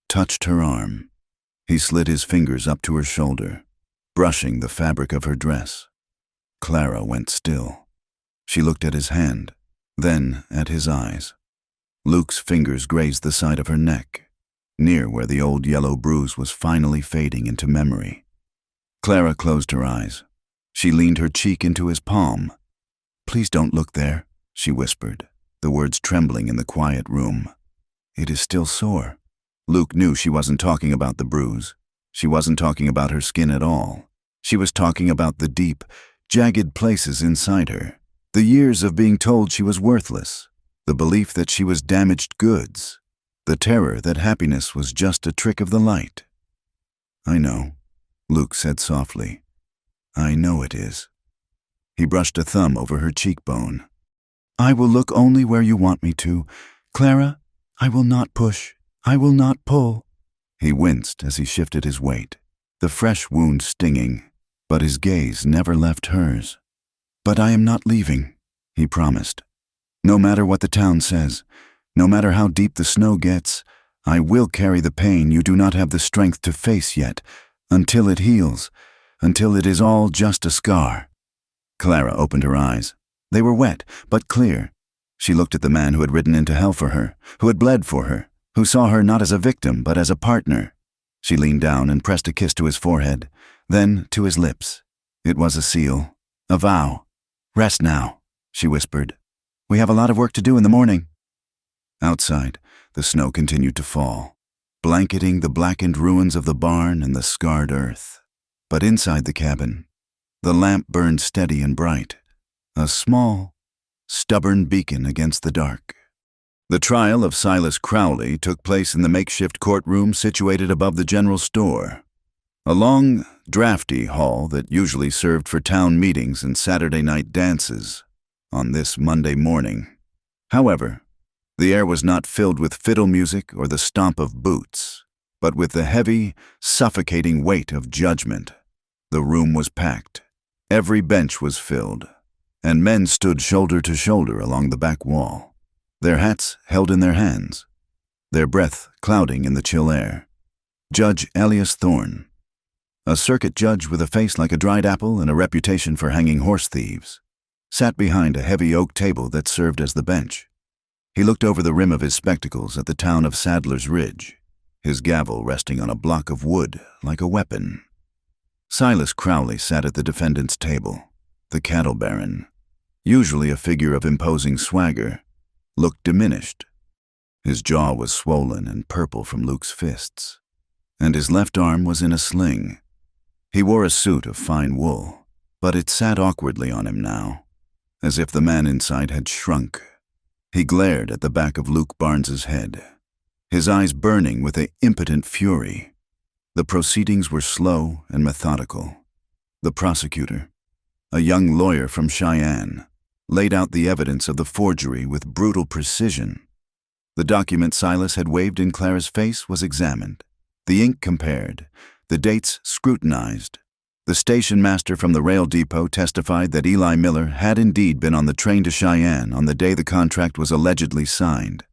touched her arm. He slid his fingers up to her shoulder, brushing the fabric of her dress. Clara went still. She looked at his hand, then at his eyes. Luke's fingers grazed the side of her neck, near where the old yellow bruise was finally fading into memory. Clara closed her eyes. She leaned her cheek into his palm. "Please don't look there," she whispered, the words trembling in the quiet room. "It is still sore." Luke knew she wasn't talking about the bruise. She wasn't talking about her skin at all. She was talking about the deep, jagged places inside her, the years of being told she was worthless, the belief that she was damaged goods, the terror that happiness was just a trick of the light. "I know," Luke said softly. "I know it is." He brushed a thumb over her cheekbone. "I will look only where you want me to. Clara, I will not push. I will not pull." He winced as he shifted his weight, the fresh wound stinging, but his gaze never left hers. "But I am not leaving," he promised. "No matter what the town says, no matter how deep the snow gets, I will carry the pain you do not have the strength to face yet, until it heals, until it is all just a scar." Clara opened her eyes. They were wet, but clear. She looked at the man who had ridden into hell for her, who had bled for her, who saw her not as a victim but as a partner. She leaned down and pressed a kiss to his forehead, then to his lips. It was a seal, a vow. "Rest now," she whispered. "We have a lot of work to do in the morning." Outside, the snow continued to fall, blanketing the blackened ruins of the barn and the scarred earth. But inside the cabin, the lamp burned steady and bright, a small, stubborn beacon against the dark. The trial of Silas Crowley took place in the makeshift courtroom situated above the general store, a long, drafty hall that usually served for town meetings and Saturday night dances on this Monday morning. However, the air was not filled with fiddle music or the stomp of boots, but with the heavy, suffocating weight of judgment. The room was packed. Every bench was filled, and men stood shoulder to shoulder along the back wall, their hats held in their hands, their breath clouding in the chill air. Judge Elias Thorne, a circuit judge with a face like a dried apple and a reputation for hanging horse thieves, sat behind a heavy oak table that served as the bench. He looked over the rim of his spectacles at the town of Sadler's Ridge, his gavel resting on a block of wood like a weapon. Silas Crowley sat at the defendant's table. The cattle baron, usually a figure of imposing swagger, looked diminished. His jaw was swollen and purple from Luke's fists, and his left arm was in a sling. He wore a suit of fine wool, but it sat awkwardly on him now, as if the man inside had shrunk. He glared at the back of Luke Barnes's head, his eyes burning with an impotent fury. The proceedings were slow and methodical. The prosecutor, a young lawyer from Cheyenne, laid out the evidence of the forgery with brutal precision. The document Silas had waved in Clara's face was examined, the ink compared, the dates scrutinized. The station master from the rail depot testified that Eli Miller had indeed been on the train to Cheyenne on the day the contract was allegedly signed.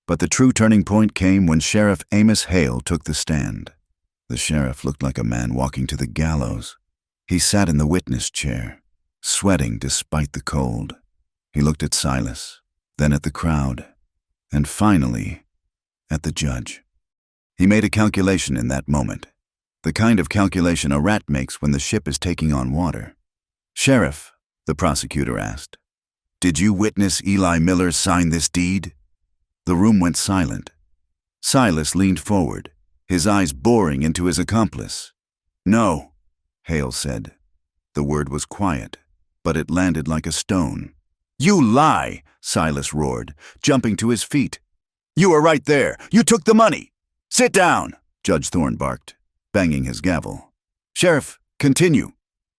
But the true turning point came when Sheriff Amos Hale took the stand. The sheriff looked like a man walking to the gallows. He sat in the witness chair, sweating despite the cold. He looked at Silas, then at the crowd, and finally at the judge. He made a calculation in that moment, the kind of calculation a rat makes when the ship is taking on water. "Sheriff," the prosecutor asked, "did you witness Eli Miller sign this deed?" The room went silent. Silas leaned forward, his eyes boring into his accomplice. "No," Hale said. The word was quiet, but it landed like a stone. "You lie," Silas roared, jumping to his feet. "You were right there. You took the money. Sit down," Judge Thorne barked, banging his gavel. "Sheriff, continue."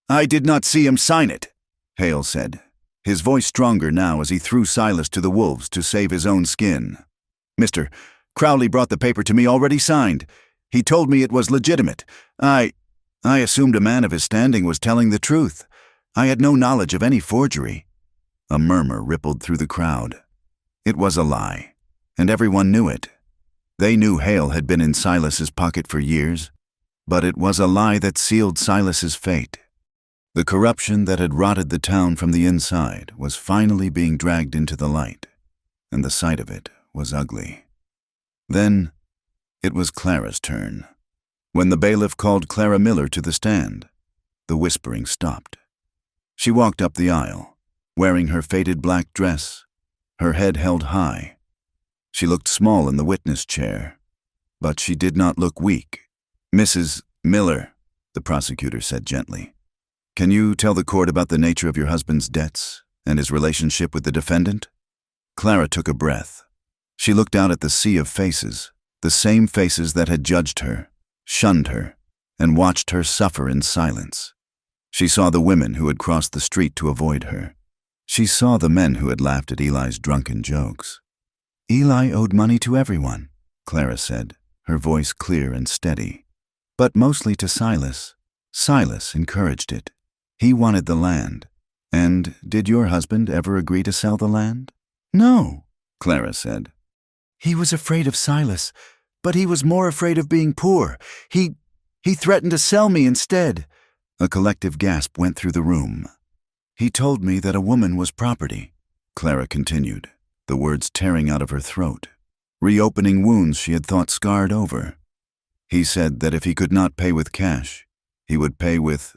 "I did not see him sign it," Hale said, his voice stronger now as he threw Silas to the wolves to save his own skin. "Mr. Crowley brought the paper to me already signed. He told me it was legitimate. I assumed a man of his standing was telling the truth. I had no knowledge of any forgery." A murmur rippled through the crowd. It was a lie, and everyone knew it. They knew Hale had been in Silas's pocket for years, but it was a lie that sealed Silas's fate. The corruption that had rotted the town from the inside was finally being dragged into the light, and the sight of it was ugly. Then it was Clara's turn. When the bailiff called Clara Miller to the stand, the whispering stopped. She walked up the aisle, wearing her faded black dress, her head held high. She looked small in the witness chair, but she did not look weak. "Mrs. Miller," the prosecutor said gently, "can you tell the court about the nature of your husband's debts and his relationship with the defendant?" Clara took a breath. She looked out at the sea of faces, the same faces that had judged her, shunned her, and watched her suffer in silence. She saw the women who had crossed the street to avoid her. She saw the men who had laughed at Eli's drunken jokes. "Eli owed money to everyone," Clara said, her voice clear and steady. "But mostly to Silas. Silas encouraged it. He wanted the land. And did your husband ever agree to sell the land?" "No," Clara said. "He was afraid of Silas, but he was more afraid of being poor. He threatened to sell me instead." A collective gasp went through the room. "He told me that a woman was property," Clara continued, the words tearing out of her throat, reopening wounds she had thought scarred over. "He said that if he could not pay with cash, he would pay with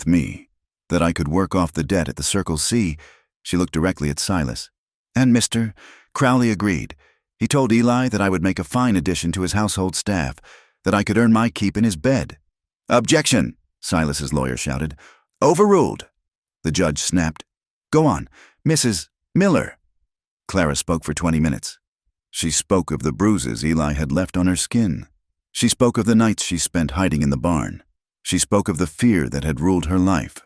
me, that I could work off the debt at the Circle C." She looked directly at Silas. "And Mr. Crowley agreed. He told Eli that I would make a fine addition to his household staff, that I could earn my keep in his bed." "Objection," Silas's lawyer shouted. "Overruled." The judge snapped. "Go on, Mrs. Miller." Clara spoke for 20 minutes. She spoke of the bruises Eli had left on her skin. She spoke of the nights she spent hiding in the barn. She spoke of the fear that had ruled her life.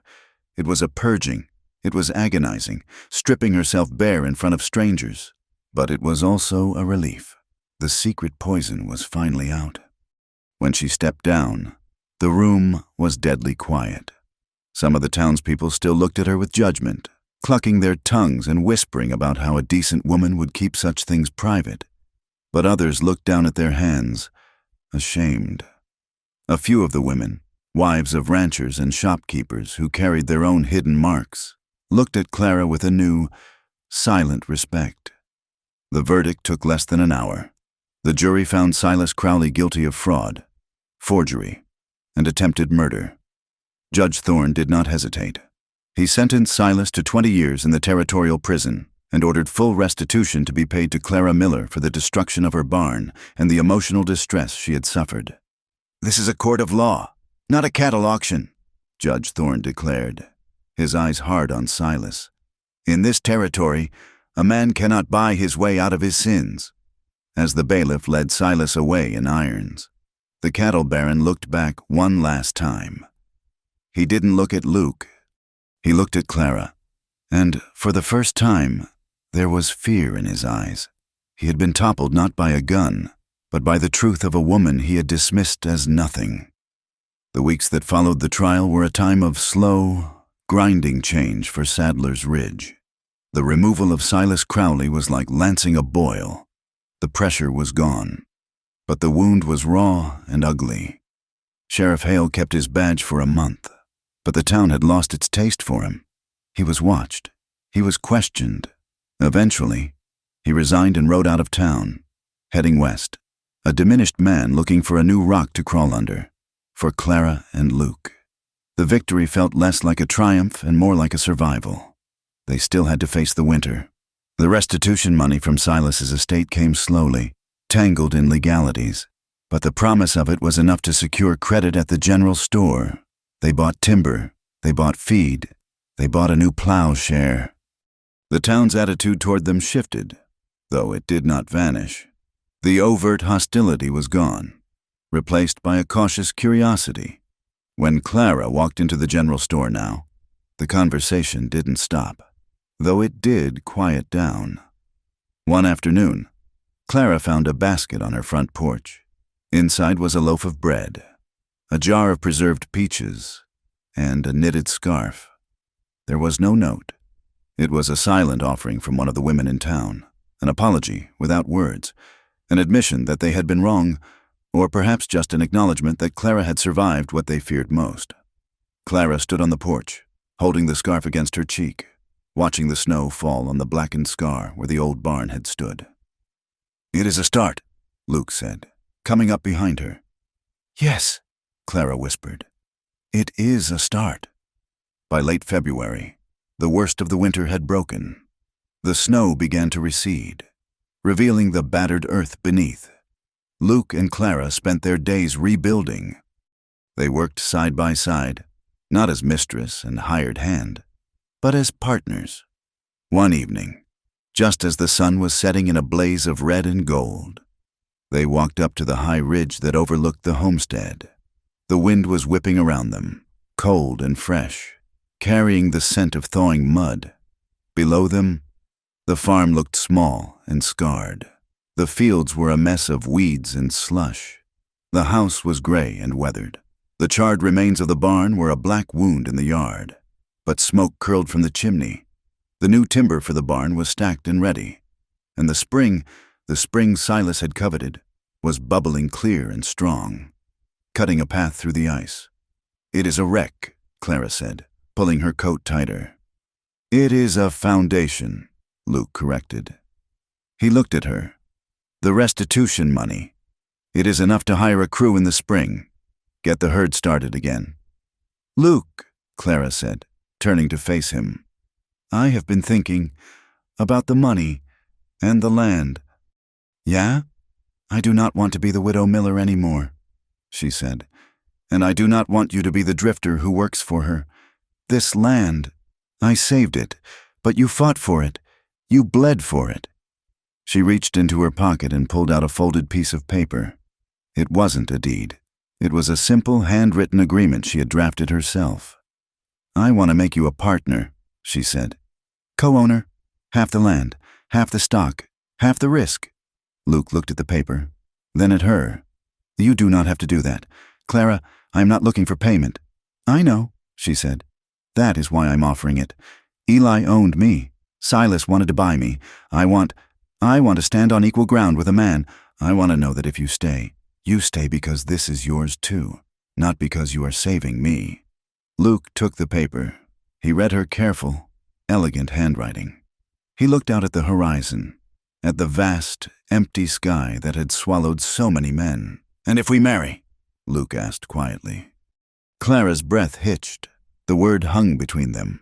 It was a purging. It was agonizing, stripping herself bare in front of strangers. But it was also a relief. The secret poison was finally out. When she stepped down, the room was deadly quiet. Some of the townspeople still looked at her with judgment, clucking their tongues and whispering about how a decent woman would keep such things private. But others looked down at their hands, ashamed. A few of the women, wives of ranchers and shopkeepers who carried their own hidden marks, looked at Clara with a new, silent respect. The verdict took less than an hour. The jury found Silas Crowley guilty of fraud, forgery, and attempted murder. Judge Thorne did not hesitate. He sentenced Silas to 20 years in the territorial prison and ordered full restitution to be paid to Clara Miller for the destruction of her barn and the emotional distress she had suffered. "This is a court of law, not a cattle auction," Judge Thorne declared, his eyes hard on Silas. "In this territory, a man cannot buy his way out of his sins." As the bailiff led Silas away in irons, the cattle baron looked back one last time. He didn't look at Luke. He looked at Clara, and for the first time, there was fear in his eyes. He had been toppled not by a gun, but by the truth of a woman he had dismissed as nothing. The weeks that followed the trial were a time of slow, grinding change for Sadler's Ridge. The removal of Silas Crowley was like lancing a boil. The pressure was gone, but the wound was raw and ugly. Sheriff Hale kept his badge for a month, but the town had lost its taste for him. He was watched. He was questioned. Eventually, he resigned and rode out of town, heading west, a diminished man looking for a new rock to crawl under, for Clara and Luke. The victory felt less like a triumph and more like a survival. They still had to face the winter. The restitution money from Silas's estate came slowly, tangled in legalities, but the promise of it was enough to secure credit at the general store. They bought timber, they bought feed, they bought a new plowshare. The town's attitude toward them shifted, though it did not vanish. The overt hostility was gone, replaced by a cautious curiosity. When Clara walked into the general store now, the conversation didn't stop, though it did quiet down. One afternoon, Clara found a basket on her front porch. Inside was a loaf of bread, a jar of preserved peaches, and a knitted scarf. There was no note. It was a silent offering from one of the women in town, an apology without words, an admission that they had been wrong, or perhaps just an acknowledgement that Clara had survived what they feared most. Clara stood on the porch, holding the scarf against her cheek, watching the snow fall on the blackened scar where the old barn had stood. "It is a start," Luke said, coming up behind her. "Yes," Clara whispered. "It is a start." By late February, the worst of the winter had broken. The snow began to recede, revealing the battered earth beneath. Luke and Clara spent their days rebuilding. They worked side by side, not as mistress and hired hand, but as partners. One evening, just as the sun was setting in a blaze of red and gold, they walked up to the high ridge that overlooked the homestead. The wind was whipping around them, cold and fresh, carrying the scent of thawing mud. Below them, the farm looked small and scarred. The fields were a mess of weeds and slush. The house was gray and weathered. The charred remains of the barn were a black wound in the yard, but smoke curled from the chimney. The new timber for the barn was stacked and ready, and the spring Silas had coveted, was bubbling clear and strong, cutting a path through the ice. "It is a wreck," Clara said, pulling her coat tighter. "It is a foundation," Luke corrected. He looked at her. "The restitution money. It is enough to hire a crew in the spring. Get the herd started again." "Luke," Clara said, turning to face him, "I have been thinking about the money and the land." "Yeah? I do not want to be the widow Miller anymore," she said, "and I do not want you to be the drifter who works for her. This land, I saved it, but you fought for it. You bled for it." She reached into her pocket and pulled out a folded piece of paper. It wasn't a deed. It was a simple, handwritten agreement she had drafted herself. "I want to make you a partner," she said. "Co-owner, half the land, half the stock, half the risk." Luke looked at the paper, then at her. "You do not have to do that. Clara, I am not looking for payment." "I know," she said. "That is why I'm offering it. Eli owned me. Silas wanted to buy me. I want to stand on equal ground with a man. I want to know that if you stay because this is yours too." not because you are saving me." Luke took the paper. He read her careful, elegant handwriting. He looked out at the horizon, at the vast, empty sky that had swallowed so many men. "And if we marry?" Luke asked quietly. Clara's breath hitched. The word hung between them,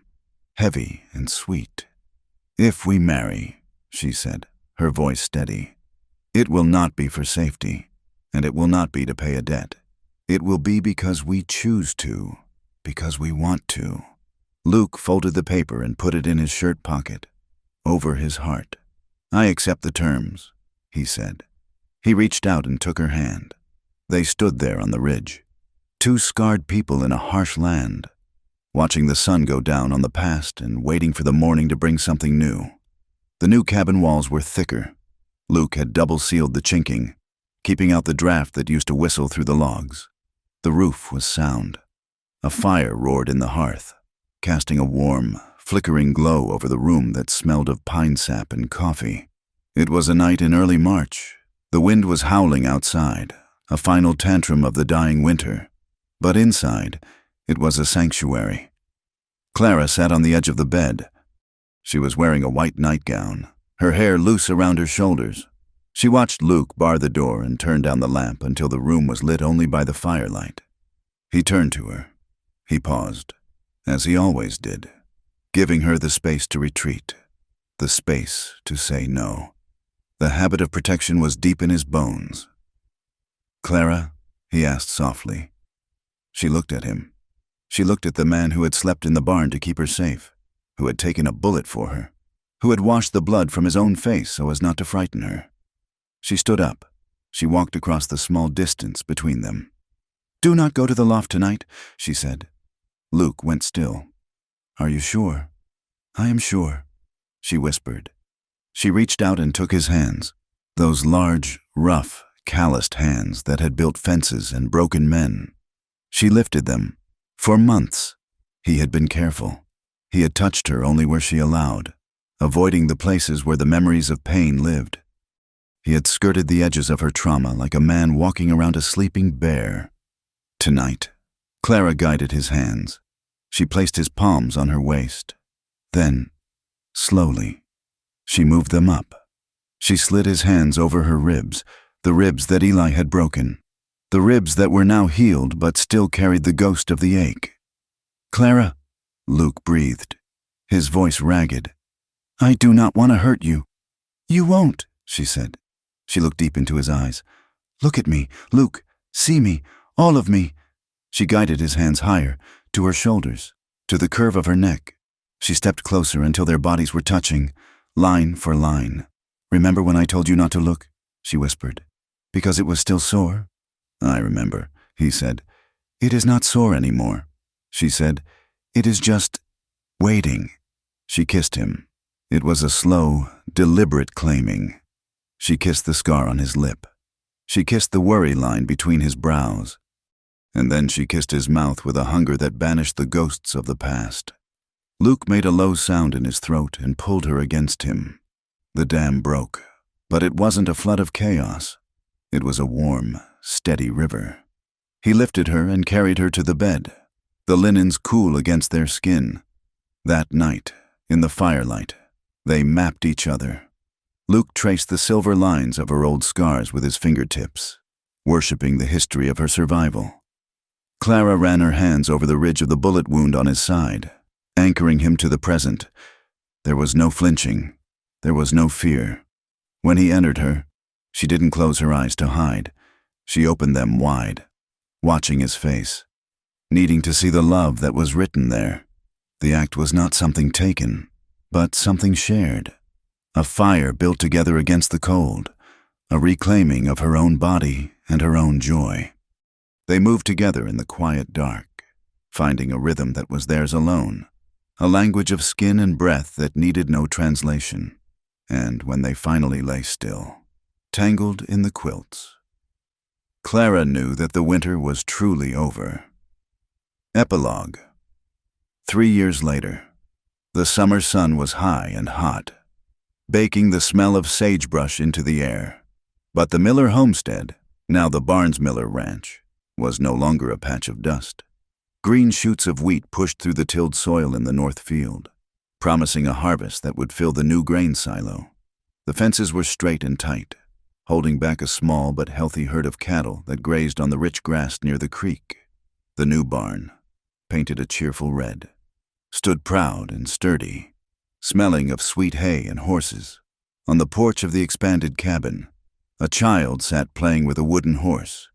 heavy and sweet. "If we marry," she said, her voice steady, "it will not be for safety, and it will not be to pay a debt. It will be because we choose to, because we want to." Luke folded the paper and put it in his shirt pocket, over his heart. "I accept the terms," he said. He reached out and took her hand. They stood there on the ridge, two scarred people in a harsh land, watching the sun go down on the past and waiting for the morning to bring something new. The new cabin walls were thicker. Luke had double-sealed the chinking, keeping out the draft that used to whistle through the logs. The roof was sound. A fire roared in the hearth, casting a warm, flickering glow over the room that smelled of pine sap and coffee. It was a night in early March. The wind was howling outside, a final tantrum of the dying winter. But inside, it was a sanctuary. Clara sat on the edge of the bed. She was wearing a white nightgown, her hair loose around her shoulders. She watched Luke bar the door and turn down the lamp until the room was lit only by the firelight. He turned to her. He paused, as he always did, giving her the space to retreat, the space to say no. The habit of protection was deep in his bones. "Clara?" he asked softly. She looked at him. She looked at the man who had slept in the barn to keep her safe, who had taken a bullet for her, who had washed the blood from his own face so as not to frighten her. She stood up. She walked across the small distance between them. "Do not go to the loft tonight," she said. Luke went still. "Are you sure?" "I am sure," she whispered. She reached out and took his hands, those large, rough, calloused hands that had built fences and broken men. She lifted them. For months, he had been careful. He had touched her only where she allowed, avoiding the places where the memories of pain lived. He had skirted the edges of her trauma like a man walking around a sleeping bear. Tonight, Clara guided his hands. She placed his palms on her waist. Then, slowly, she moved them up. She slid his hands over her ribs, the ribs that Eli had broken, the ribs that were now healed but still carried the ghost of the ache. "Clara," Luke breathed, his voice ragged. "I do not want to hurt you." "You won't," she said. She looked deep into his eyes. "Look at me, Luke. See me, all of me." She guided his hands higher, to her shoulders, to the curve of her neck. She stepped closer until their bodies were touching, line for line. "Remember when I told you not to look?" she whispered. "Because it was still sore?" "I remember," he said. "It is not sore anymore," she said. "It is just waiting." She kissed him. It was a slow, deliberate claiming. She kissed the scar on his lip. She kissed the worry line between his brows. And then she kissed his mouth with a hunger that banished the ghosts of the past. Luke made a low sound in his throat and pulled her against him. The dam broke, but it wasn't a flood of chaos. It was a warm, steady river. He lifted her and carried her to the bed, the linens cool against their skin. That night, in the firelight, they mapped each other. Luke traced the silver lines of her old scars with his fingertips, worshipping the history of her survival. Clara ran her hands over the ridge of the bullet wound on his side, anchoring him to the present. There was no flinching. There was no fear. When he entered her, she didn't close her eyes to hide. She opened them wide, watching his face, needing to see the love that was written there. The act was not something taken, but something shared. A fire built together against the cold, a reclaiming of her own body and her own joy. They moved together in the quiet dark, finding a rhythm that was theirs alone, a language of skin and breath that needed no translation. And when they finally lay still, tangled in the quilts, Clara knew that the winter was truly over. Epilogue. 3 years later, the summer sun was high and hot, baking the smell of sagebrush into the air. But the Miller homestead, now the Barnes Miller Ranch, was no longer a patch of dust. Green shoots of wheat pushed through the tilled soil in the north field, promising a harvest that would fill the new grain silo. The fences were straight and tight, holding back a small but healthy herd of cattle that grazed on the rich grass near the creek. The new barn, painted a cheerful red, stood proud and sturdy, smelling of sweet hay and horses. On the porch of the expanded cabin, a child sat playing with a wooden horse.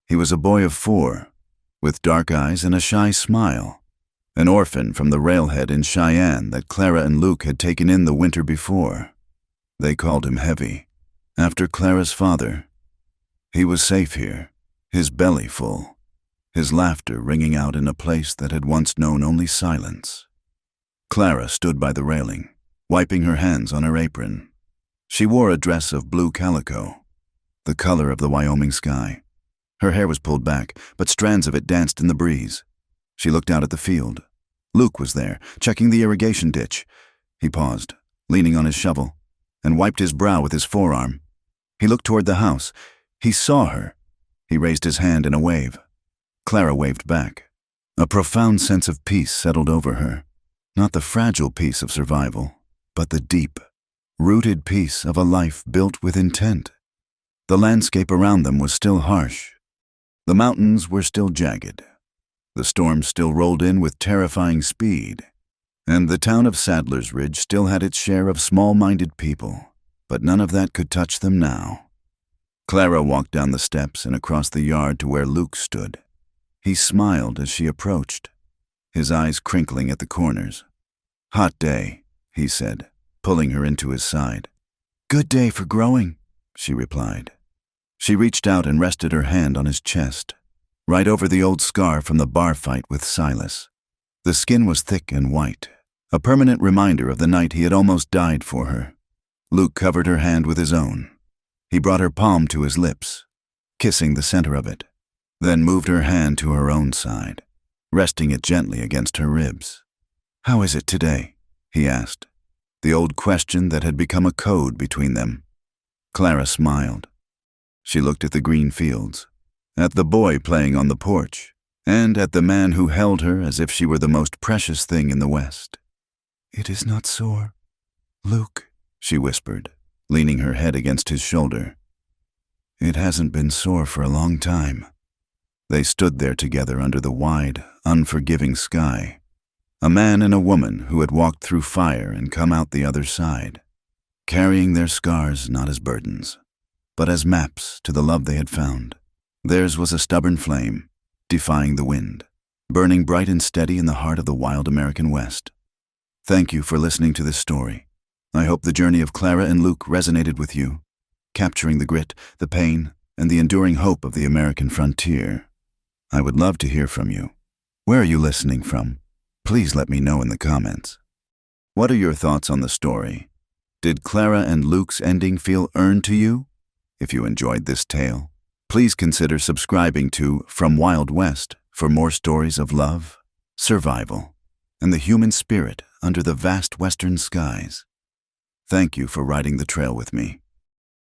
He was a boy of 4, with dark eyes and a shy smile, an orphan from the railhead in Cheyenne that Clara and Luke had taken in the winter before. They called him Heavy, after Clara's father. He was safe here, his belly full, his laughter ringing out in a place that had once known only silence. Clara stood by the railing, wiping her hands on her apron. She wore a dress of blue calico, the color of the Wyoming sky. Her hair was pulled back, but strands of it danced in the breeze. She looked out at the field. Luke was there, checking the irrigation ditch. He paused, leaning on his shovel, and wiped his brow with his forearm. He looked toward the house. He saw her. He raised his hand in a wave. Clara waved back. A profound sense of peace settled over her. Not the fragile peace of survival, but the deep, rooted peace of a life built with intent. The landscape around them was still harsh. The mountains were still jagged. The storm still rolled in with terrifying speed. And the town of Sadler's Ridge still had its share of small-minded people, but none of that could touch them now. Clara walked down the steps and across the yard to where Luke stood. He smiled as she approached, his eyes crinkling at the corners. "Hot day," he said, pulling her into his side. "Good day for growing," she replied. She reached out and rested her hand on his chest, right over the old scar from the bar fight with Silas. The skin was thick and white, a permanent reminder of the night he had almost died for her. Luke covered her hand with his own. He brought her palm to his lips, kissing the center of it, then moved her hand to her own side, resting it gently against her ribs. "How is it today?" he asked, the old question that had become a code between them. Clara smiled. She looked at the green fields, at the boy playing on the porch, and at the man who held her as if she were the most precious thing in the West. "It is not sore, Luke," she whispered, leaning her head against his shoulder. "It hasn't been sore for a long time." They stood there together under the wide, unforgiving sky, a man and a woman who had walked through fire and come out the other side, carrying their scars not as burdens, but as maps to the love they had found. Theirs was a stubborn flame, defying the wind, burning bright and steady in the heart of the wild American West. Thank you for listening to this story. I hope the journey of Clara and Luke resonated with you, capturing the grit, the pain, and the enduring hope of the American frontier. I would love to hear from you. Where are you listening from? Please let me know in the comments. What are your thoughts on the story? Did Clara and Luke's ending feel earned to you? If you enjoyed this tale, please consider subscribing to From Wild West for more stories of love, survival, and the human spirit under the vast western skies. Thank you for riding the trail with me.